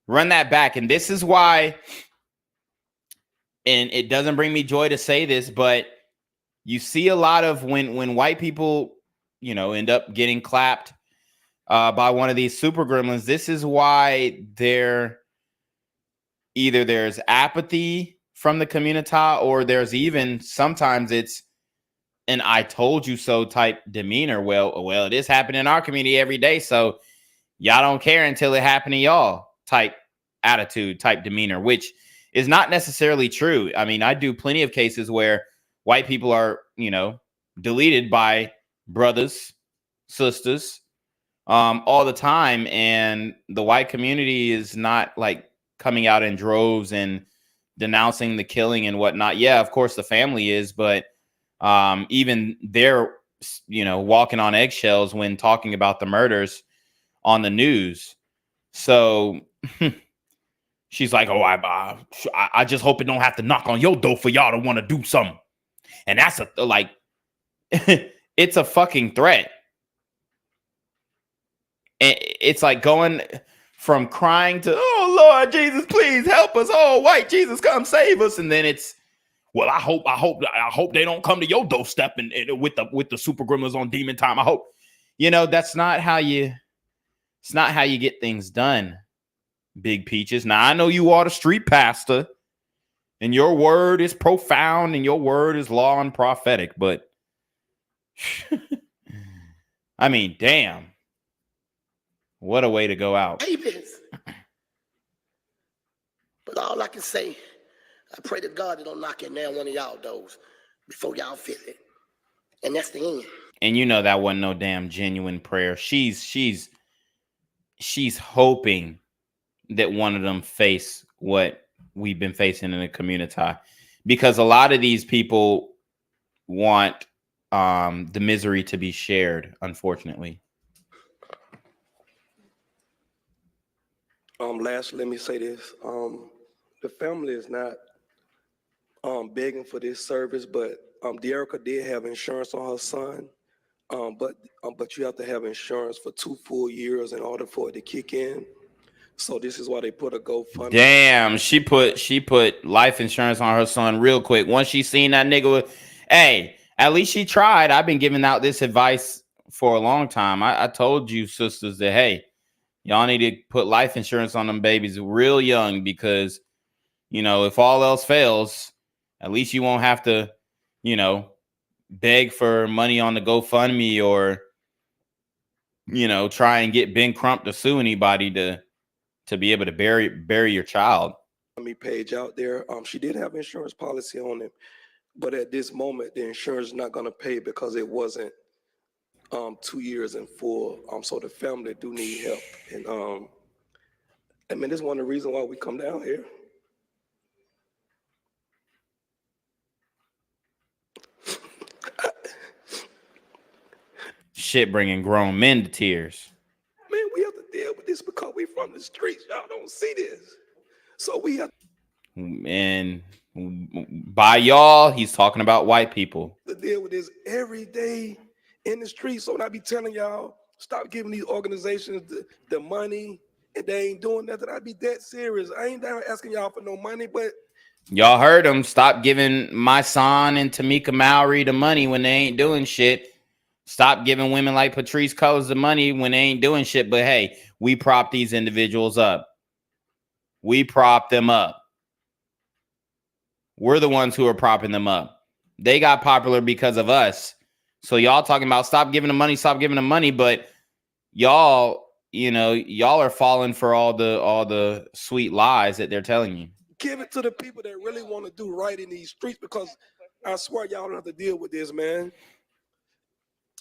Run that back. And this is why, and it doesn't bring me joy to say this, but you see a lot of when white people, you know, end up getting clapped by one of these super gremlins. This is why there's apathy from the community, or there's even sometimes it's an I told you so type demeanor. Well, it is happening in our community every day, so y'all don't care until it happened to y'all type attitude, type demeanor, which is not necessarily true. I mean, I do plenty of cases where white people are, you know, deleted by brothers, sisters, all the time, and the white community is not like coming out in droves and denouncing the killing and whatnot. Yeah, of course the family is, but even they're, you know, walking on eggshells when talking about the murders on the news. So she's like, oh, I just hope it don't have to knock on your door for y'all to want to do something. And that's it's a fucking threat. It's like going from crying to, oh Lord Jesus, please help us. Oh, white Jesus, come save us. And then it's, well, I hope they don't come to your doorstep and with the super gremlins on demon time. I hope, you know, it's not how you get things done, Big Peaches. Now I know you are the street pastor and your word is profound and your word is law and prophetic, but I mean, damn. What a way to go out. Babies. But all I can say, I pray to God they don't knock it down one of y'all doors before y'all feel it. And that's the end. And you know that wasn't no damn genuine prayer. She's hoping that one of them face what we've been facing in the community, because a lot of these people want the misery to be shared, unfortunately. Lastly, let me say this. The family is not begging for this service, but De'Erica did have insurance on her son. But you have to have insurance for 2 full years in order for it to kick in. So this is why they put a GoFundMe. Damn, she put life insurance on her son real quick. Once she seen that nigga hey, at least she tried. I've been giving out this advice for a long time. I told you sisters that, hey, y'all need to put life insurance on them babies real young, because, you know, if all else fails, at least you won't have to, you know, beg for money on the GoFundMe or, you know, try and get Ben Crump to sue anybody to be able to bury your child. Page out there. She did have insurance policy on it, but at this moment, the insurance is not going to pay because it wasn't 2 years in full. So the family do need help, and I mean, this is one of the reasons why we come down here. Shit bringing grown men to tears. Man, we have to deal with this because we from the streets. Y'all don't see this. So we have And by y'all, he's talking about white people. to deal with this every day in the streets. So when I be telling y'all, stop giving these organizations the money, and they ain't doing nothing, I be that serious. I ain't down asking y'all for no money, but Y'all heard him. Stop giving my son and Tamika Mallory the money when they ain't doing shit. Stop giving women like Patrice Cullors the money when they ain't doing shit. But hey, we prop these individuals up. We prop them up. We're the ones who are propping them up. They got popular because of us. So y'all talking about stop giving them money, stop giving them money. But y'all, you know, y'all are falling for all the sweet lies that they're telling you. give it to the people that really want to do right in these streets, because I swear y'all don't have to deal with this, man.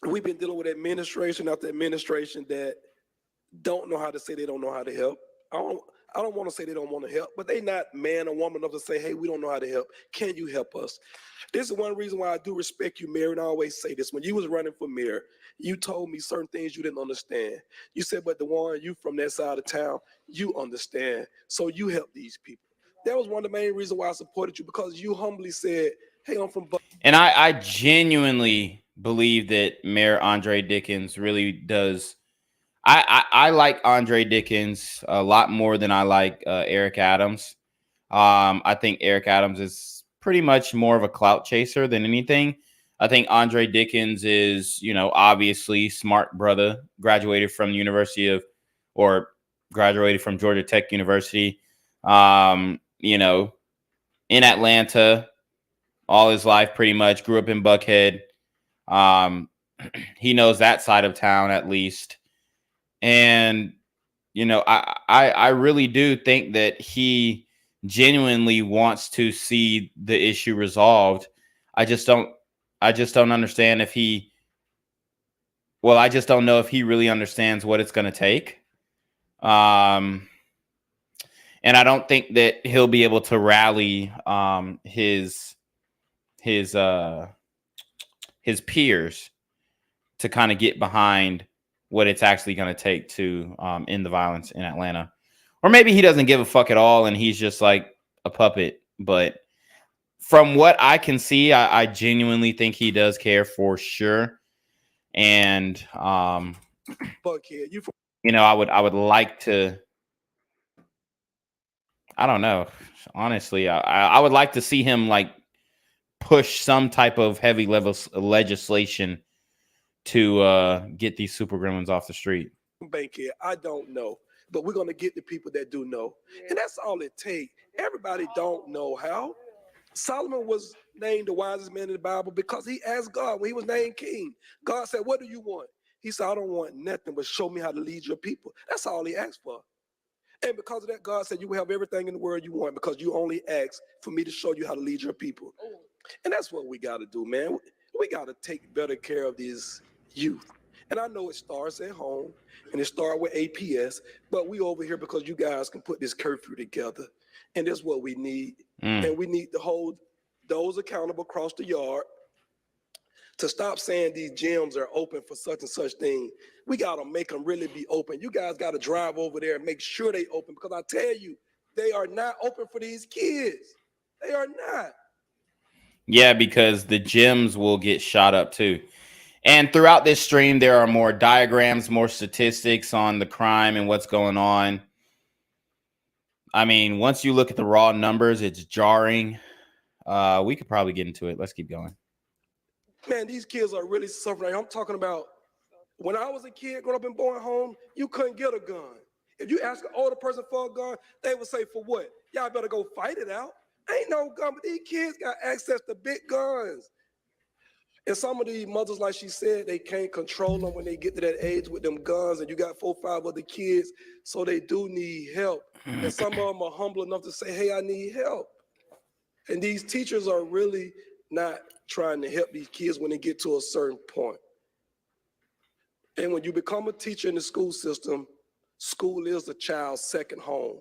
We've been dealing with administration after administration that don't know how to say they don't know how to help. I don't want to say they don't want to help, but they not man or woman enough to say, hey, we don't know how to help. Can you help us? This is one reason why I do respect you, Mayor, and I always say this. When you was running for mayor, you told me certain things you didn't understand. You said, but DeJuan, you from that side of town, you understand. So you help these people. That was one of the main reasons why I supported you, because you humbly said, hey, I'm from... And I genuinely believe that Mayor Andre Dickens really does. I like Andre Dickens a lot more than I like Eric Adams. I think Eric Adams is pretty much more of a clout chaser than anything. I think Andre Dickens is, you know, obviously smart brother, graduated from the graduated from Georgia Tech University, you know, in Atlanta all his life, pretty much grew up in Buckhead. He knows that side of town at least. And, you know, I really do think that he genuinely wants to see the issue resolved. I just don't understand if I just don't know if he really understands what it's going to take. And I don't think that he'll be able to rally his peers to kind of get behind what it's actually going to take to end the violence in Atlanta. Or maybe he doesn't give a fuck at all and he's just like a puppet. But from what I can see, I genuinely think he does care for sure. And, you know, I would like to, I don't know. Honestly, I would like to see him like push some type of heavy legislation to get these super gremlins off the street. Bankhead, I don't know, but we're going to get the people that do know. And that's all it takes. Everybody don't know how. Solomon was named the wisest man in the Bible because he asked God when he was named king. God said, what do you want? He said, I don't want nothing but show me how to lead your people. That's all he asked for. And because of that, God said, you will have everything in the world you want because you only asked for me to show you how to lead your people. And that's what we got to do, man. We got to take better care of these youth. And I know it starts at home and it starts with APS, but we over here because you guys can put this curfew together. And that's what we need. And we need to hold those accountable across the yard to stop saying these gyms are open for such and such thing. We got to make them really be open. You guys got to drive over there and make sure they open because I tell you, they are not open for these kids. They are not. Yeah, because the gyms will get shot up too. And throughout this stream, there are more diagrams, more statistics on the crime and what's going on. I mean, once you look at the raw numbers, it's jarring. We could probably get into it. Let's keep going. Man, these kids are really suffering. I'm talking about when I was a kid growing up in Bowen Home, you couldn't get a gun. If you ask an older person for a gun, they would say, for what? Y'all better go fight it out. Ain't no gun, but these kids got access to big guns. And some of these mothers, like she said, they can't control them when they get to that age with them guns, and you got 4 or 5 other kids, so they do need help. And some of them are humble enough to say, hey, I need help. And these teachers are really not trying to help these kids when they get to a certain point. And when you become a teacher in the school system, school is the child's second home.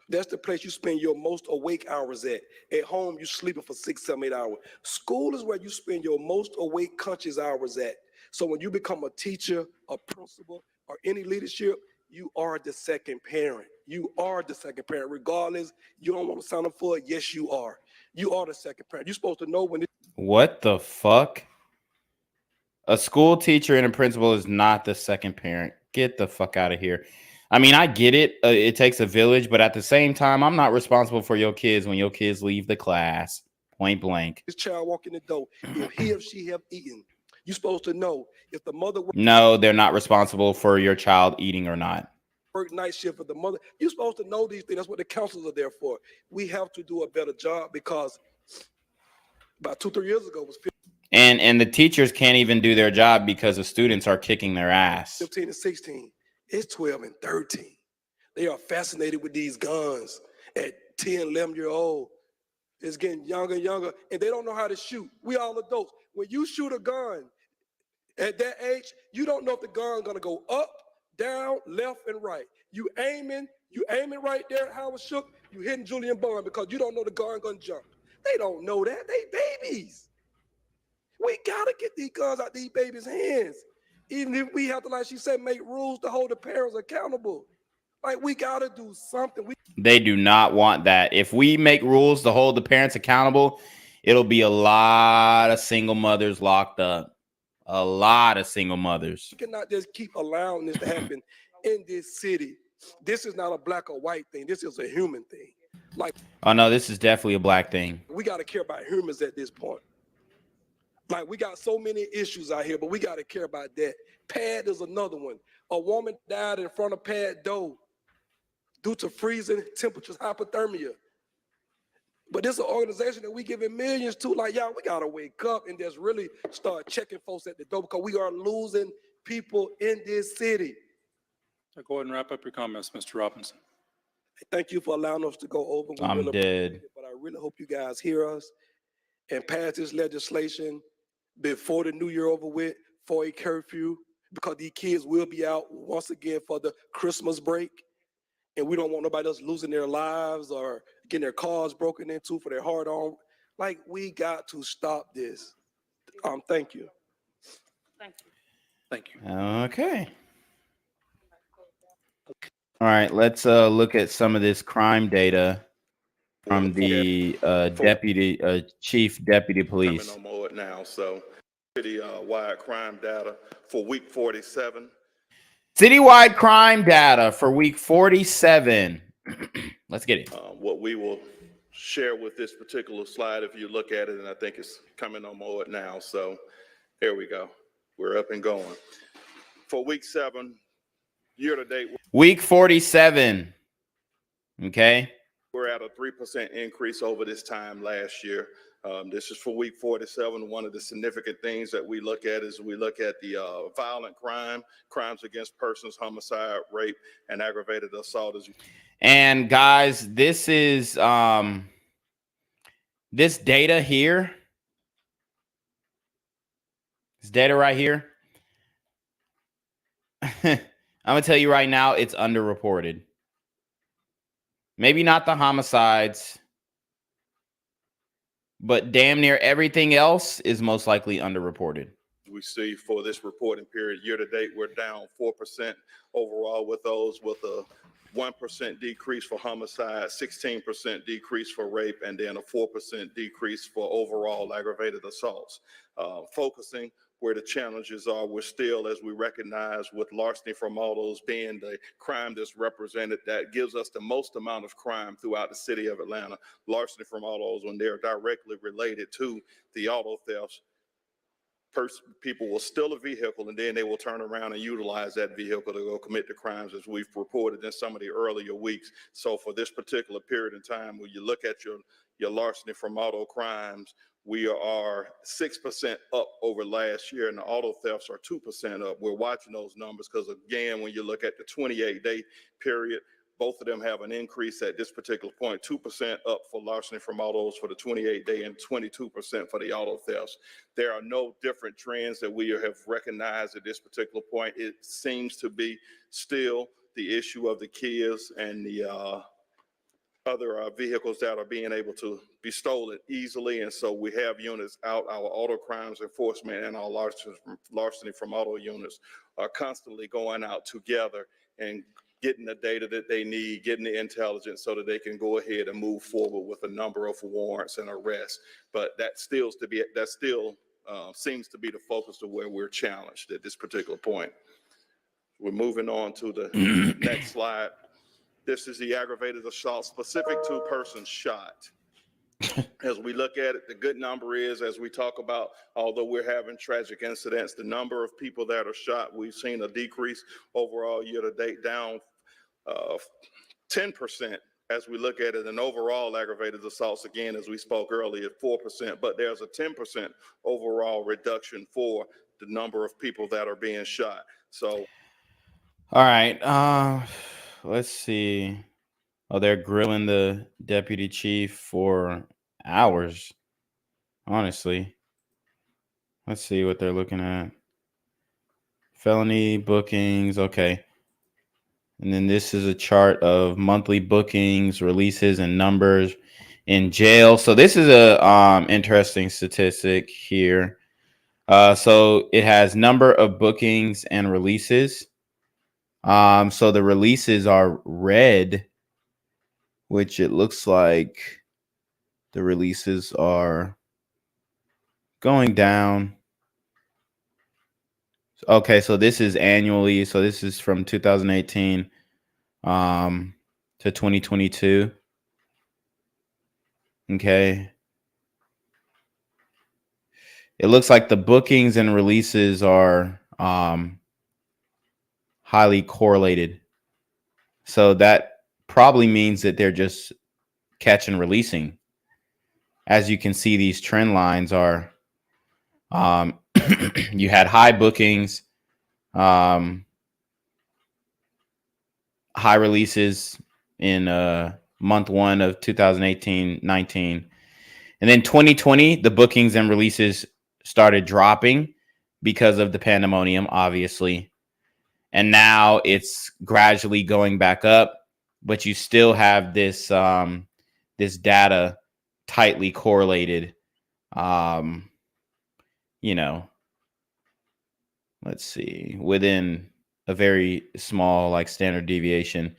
That's the place you spend your most awake hours at. At home, you're sleeping for 6, 7, 8 hours. School is where you spend your most awake conscious hours at. So when you become a teacher, a principal, or any leadership, you are the second parent. You are the second parent. Regardless, you don't want to sign up for it. Yes, you are. You are the second parent. You're supposed to know when What the fuck? A school teacher and a principal is not the second parent. Get the fuck out of here. I mean, I get it. It takes a village, but at the same time, I'm not responsible for your kids when your kids leave the class. Point blank. this child walk in the door, if he or she have eaten, you're supposed to know if the mother No, they're not responsible for your child eating or not. work night shift with the mother. You're supposed to know these things. That's what the counselors are there for. We have to do a better job because about 2, 3 years ago it was And the teachers can't even do their job because the students are kicking their ass. 15 and 16. It's 12 and 13. They are fascinated with these guns at 10, 11 year old. It's getting younger and younger, and they don't know how to shoot. We all adults. When you shoot a gun at that age, you don't know if the gun gonna go up, down, left, and right. You aiming right there at Howard Shook, you hitting Julian Bond because you don't know the gun gonna jump. They don't know that. They babies. We gotta get these guns out these babies' hands. Even if we have to, like she said, make rules to hold the parents accountable. Like, we gotta do something. They do not want that. If we make rules to hold the parents accountable, it'll be a lot of single mothers locked up. A lot of single mothers. We cannot just keep allowing this to happen in this city. This is not a black or white thing. This is a human thing. Like, Oh, no, this is definitely a black thing. we gotta care about humans at this point. Like, we got so many issues out here, but we gotta care about that. Pad is another one. A woman died in front of Pad Doe due to freezing temperatures, hypothermia. But this is an organization that we giving millions to. Like, y'all, we gotta wake up and just really start checking folks at the door because we are losing people in this city. Go ahead and wrap up your comments, Mr. Robinson. Thank you for allowing us to go over. We I'm really dead. appreciate it, but I really hope you guys hear us and pass this legislation before the new year over with for a curfew, because these kids will be out once again for the Christmas break. And we don't want nobody else losing their lives or getting their cars broken into for their hard on. Like, we got to stop this. Thank you. Thank you. Okay. All right, let's look at some of this crime data from the chief deputy police. Coming on board now, so city-wide crime data for week 47. Citywide crime data for week 47. Let's get it. What we will share with this particular slide, if you look at it, and I think it's coming on board now. So there we go. We're up and going. For week 7, year to date. Week 47. Okay. We're at a 3% increase over this time last year. This is for week 47. One of the significant things that we look at is we look at the violent crimes against persons, homicide, rape, and aggravated assault. And guys, this is this data here. This data right here. I'm gonna tell you right now, it's underreported. Maybe not the homicides, but damn near everything else is most likely underreported. We see for this reporting period, year to date, we're down 4% overall with those, with a 1% decrease for homicide, 16% decrease for rape, and then a 4% decrease for overall aggravated assaults. Focusing where the challenges are, we're still, as we recognize, with larceny from autos being the crime that's represented, that gives us the most amount of crime throughout the city of Atlanta. Larceny from autos, when they're directly related to the auto thefts, people will steal a vehicle and then they will turn around and utilize that vehicle to go commit the crimes, as we've reported in some of the earlier weeks. So for this particular period in time, when you look at your larceny from auto crimes, we are 6% up over last year, and the auto thefts are 2% up. We're watching those numbers because, again, when you look at the 28-day period, both of them have an increase at this particular point, 2% up for larceny from autos for the 28-day and 22% for the auto thefts. There are no different trends that we have recognized at this particular point. It seems to be still the issue of the kids and the other vehicles that are being able to be stolen easily. And so we have units out, our auto crimes enforcement and our larceny from auto units are constantly going out together and getting the data that they need, getting the intelligence so that they can go ahead and move forward with a number of warrants and arrests. But that still seems to be the focus of where we're challenged at this particular point. We're moving on to the next slide. This is the aggravated assault specific to a person shot. As we look at it, the good number is, as we talk about, although we're having tragic incidents, the number of people that are shot, we've seen a decrease overall year to date, down 10% as we look at it. And overall aggravated assaults, again, as we spoke earlier, 4%, but there's a 10% overall reduction for the number of people that are being shot. So, all right, let's see. Oh, they're grilling the deputy chief for hours, honestly. Let's see what they're looking at. Felony bookings, okay. And then this is a chart of monthly bookings, releases, and numbers in jail. So this is a interesting statistic here. So it has number of bookings and releases. So the releases are red, which it looks like the releases are going down. Okay, so this is annually. So this is from 2018 to 2022. Okay. It looks like the bookings and releases are highly correlated. So that probably means that they're just catch and releasing. As you can see, these trend lines are you had high bookings, high releases in month 1 of 2018-19. And then 2020, the bookings and releases started dropping because of the pandemonium, obviously. And now it's gradually going back up, but you still have this this data tightly correlated. You know, let's see, within a very small, like, standard deviation.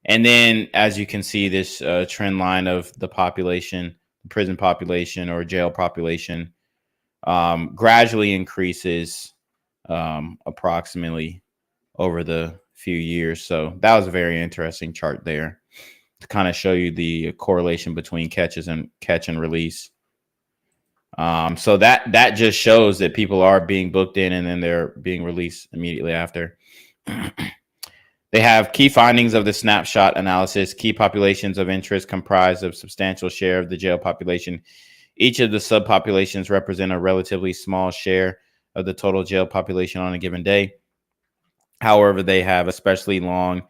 And then, as you can see, this trend line of the population, prison population or jail population, gradually increases approximately over the few years. So that was a very interesting chart there to kind of show you the correlation between catch and release. So that just shows that people are being booked in and then they're being released immediately after. They have key findings of the snapshot analysis. Key populations of interest comprise a substantial share of the jail population. Each of the subpopulations represent a relatively small share of the total jail population on a given day. However, they have especially long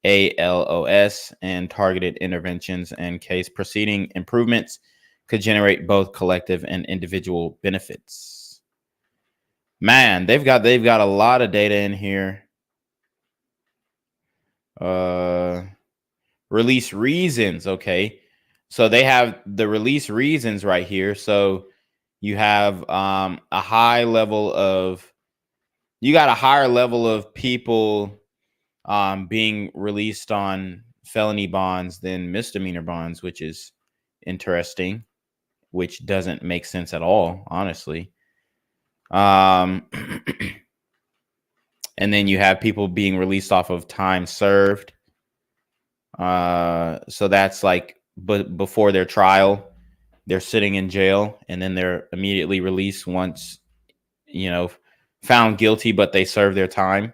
ALOS and targeted interventions and case proceeding improvements could generate both collective and individual benefits. Man, they've got a lot of data in here. Release reasons. Okay. So they have the release reasons right here. So you have a higher level of people being released on felony bonds than misdemeanor bonds, which is interesting, which doesn't make sense at all, honestly. And then you have people being released off of time served. So that's like, but before their trial, they're sitting in jail and then they're immediately released once, found guilty, but they served their time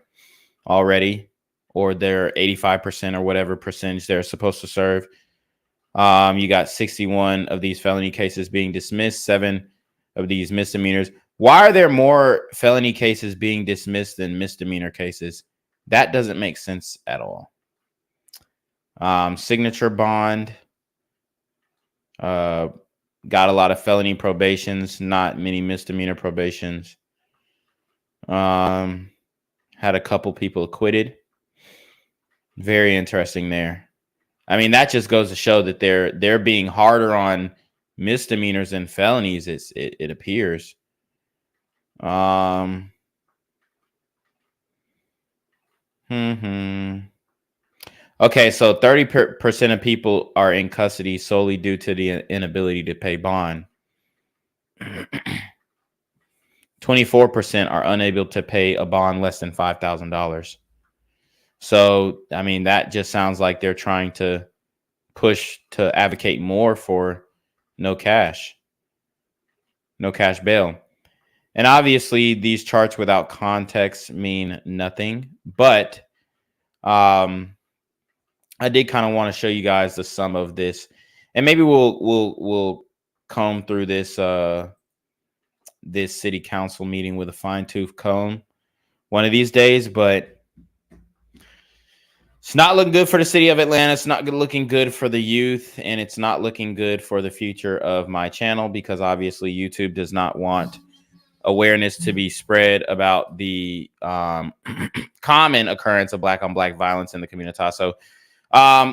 already, or they're 85% or whatever percentage they're supposed to serve. You got 61 of these felony cases being dismissed, 7 of these misdemeanors. Why are there more felony cases being dismissed than misdemeanor cases? That doesn't make sense at all. Signature bond. Got a lot of felony probations, not many misdemeanor probations. Had a couple people acquitted. Very interesting there. I mean, that just goes to show that they're being harder on misdemeanors than felonies. It appears. Okay, so 30% of people are in custody solely due to the inability to pay bond. 24% are unable to pay a bond less than $5,000. So, I mean, that just sounds like they're trying to push to advocate more for no cash bail. And obviously, these charts without context mean nothing. But I did kind of want to show you guys the sum of this, and maybe we'll comb through this this city council meeting with a fine-tooth comb one of these days. But it's not looking good for the city of Atlanta. It's not looking good for the youth, and it's not looking good for the future of my channel, because obviously YouTube does not want awareness to be spread about the common occurrence of black-on-black violence in the community. So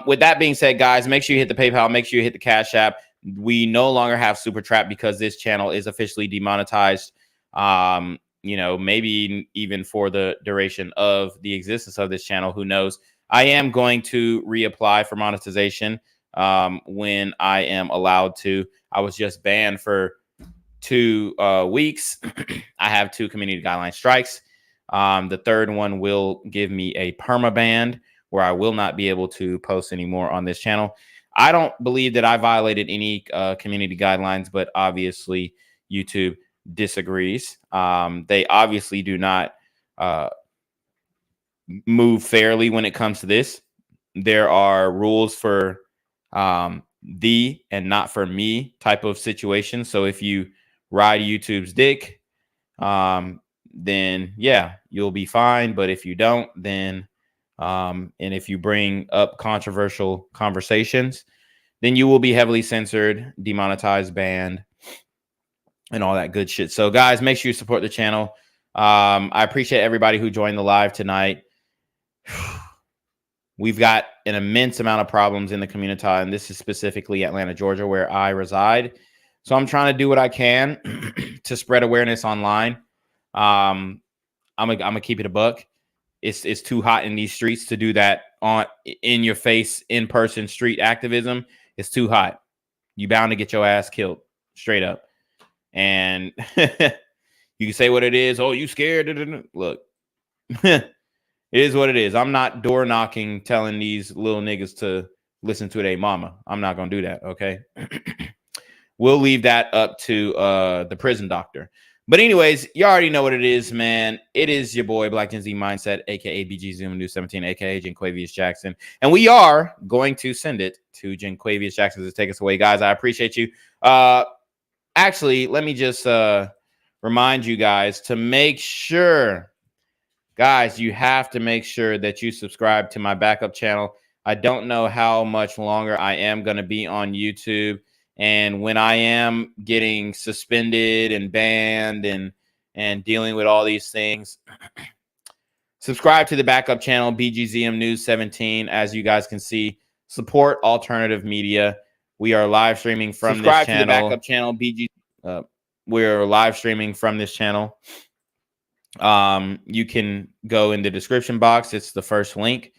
with that being said, guys, make sure you hit the PayPal, make sure you hit the Cash App. We no longer have Super Trap because this channel is officially demonetized. Maybe even for the duration of the existence of this channel, who knows? I am going to reapply for monetization when I am allowed to. I was just banned for 2 weeks. I have 2 community guideline strikes. The third one will give me a perma ban where I will not be able to post anymore on this channel. I don't believe that I violated any community guidelines, but obviously YouTube disagrees. They obviously do not move fairly when it comes to this. There are rules for the and not for me type of situation. So if you ride YouTube's dick, then yeah, you'll be fine. But if you don't, then and if you bring up controversial conversations, then you will be heavily censored, demonetized, banned, and all that good shit. So guys, make sure you support the channel. I appreciate everybody who joined the live tonight. We've got an immense amount of problems in the community, and this is specifically Atlanta, Georgia, where I reside. So I'm trying to do what I can to spread awareness online. I'm gonna keep it a buck. It's too hot in these streets to do that on in your face, in person street activism. It's too hot. You bound to get your ass killed straight up. And you can say what it is. Oh, you scared? Look, it is what it is. I'm not door knocking, telling these little niggas to listen to their mama. I'm not gonna do that. Okay. We'll leave that up to the prison doctor. But anyways, you already know what it is, man. It is your boy, Black Gen Z Mindset, aka BGZM News 17, aka Jenquavius Jackson. And we are going to send it to Jenquavius Jackson to take us away. Guys, I appreciate you. Actually, let me just remind you guys to make sure, guys, you have to make sure that you subscribe to my backup channel. I don't know how much longer I am going to be on YouTube. And when I am getting suspended and banned and dealing with all these things, subscribe to the backup channel, BGZM News 17. As you guys can see, support alternative media. We are live streaming from this channel. Subscribe to the backup channel, BG. We're live streaming from this channel. You can go in the description box. It's the first link.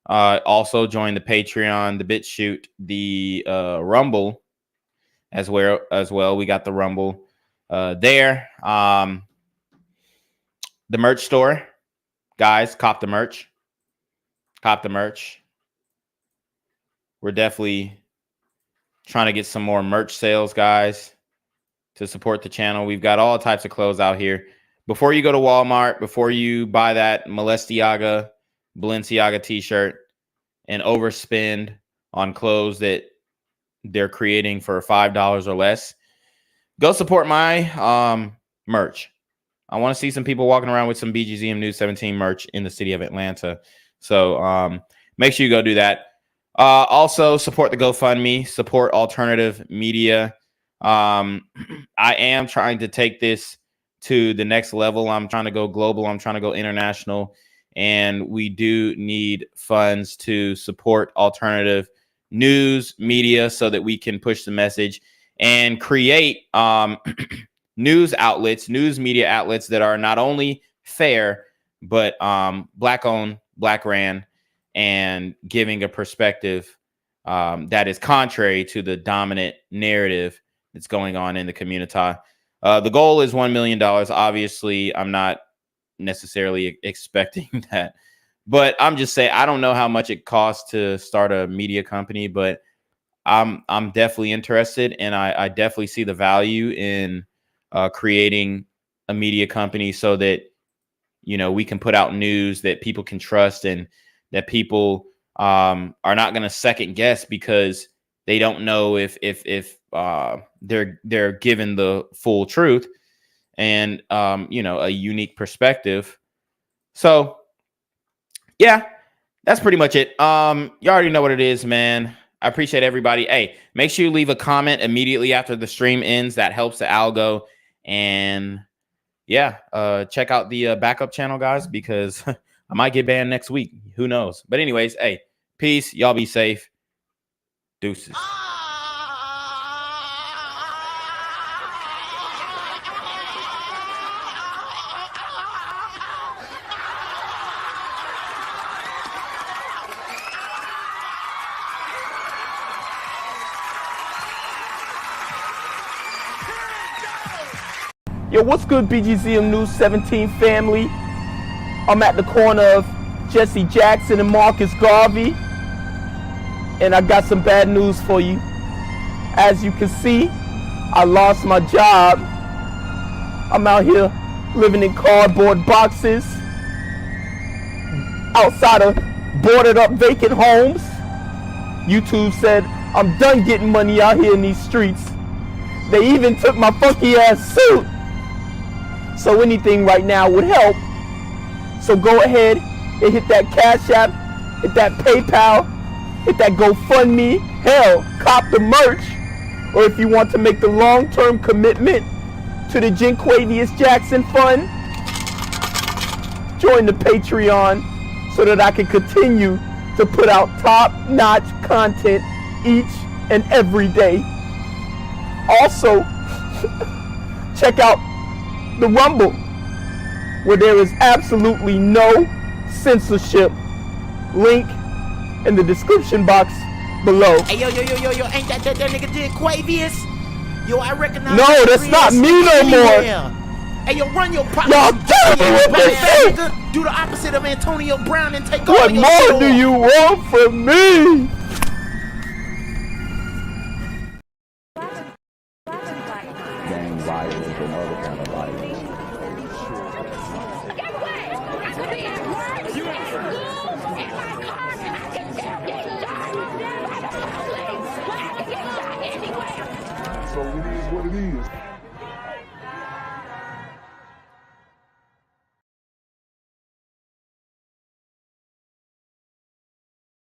Also join the Patreon, the BitChute, the Rumble. As well, we got the Rumble there. The merch store, guys, cop the merch. Cop the merch. We're definitely trying to get some more merch sales, guys, to support the channel. We've got all types of clothes out here. Before you go to Walmart, before you buy that Balenciaga t-shirt and overspend on clothes that they're creating for $5 or less, go support my merch. I want to see some people walking around with some BGZM News 17 merch in the city of Atlanta. So make sure you go do that. Also support the GoFundMe, support alternative media. I am trying to take this to the next level. I'm trying to go global. I'm trying to go international. And we do need funds to support alternative news media so that we can push the message and create news media outlets that are not only fair, but black owned, black ran, and giving a perspective that is contrary to the dominant narrative that's going on in the community. The goal is $1 million. Obviously, I'm not necessarily expecting that. But I'm just saying, I don't know how much it costs to start a media company, but I'm definitely interested, and I definitely see the value in creating a media company so that, you know, we can put out news that people can trust and that people are not going to second guess because they don't know if they're given the full truth and you know, a unique perspective. So yeah, that's pretty much it. You already know what it is, man. I appreciate everybody. Hey, make sure you leave a comment immediately after the stream ends. That helps the algo. And yeah, check out the backup channel, guys, because I might get banned next week. Who knows? But anyways, hey, peace. Y'all be safe. Deuces. Yo, what's good, BGZM News 17 family? I'm at the corner of Jesse Jackson and Marcus Garvey, and I got some bad news for you. As you can see, I lost my job. I'm out here living in cardboard boxes outside of boarded up vacant homes. YouTube said I'm done getting money out here in these streets. They even took my funky ass suit. So anything right now would help. So go ahead and hit that Cash App, hit that PayPal, hit that GoFundMe. Hell, cop the merch. Or if you want to make the long-term commitment to the Jenquavius Jackson Fund, join the Patreon so that I can continue to put out top-notch content each and every day. Also, check out the Rumble, where there is absolutely no censorship. Link in the description box below. Hey, yo, ain't that nigga Jenquavius? Yo, I recognize. No, that's not me no more. Hey, yo, run your pocket. Y'all tell me what they say. Do the opposite of Antonio Brown and take What all your more soul. do you want from me? Gang violence and other kind of violence. so it is what it is.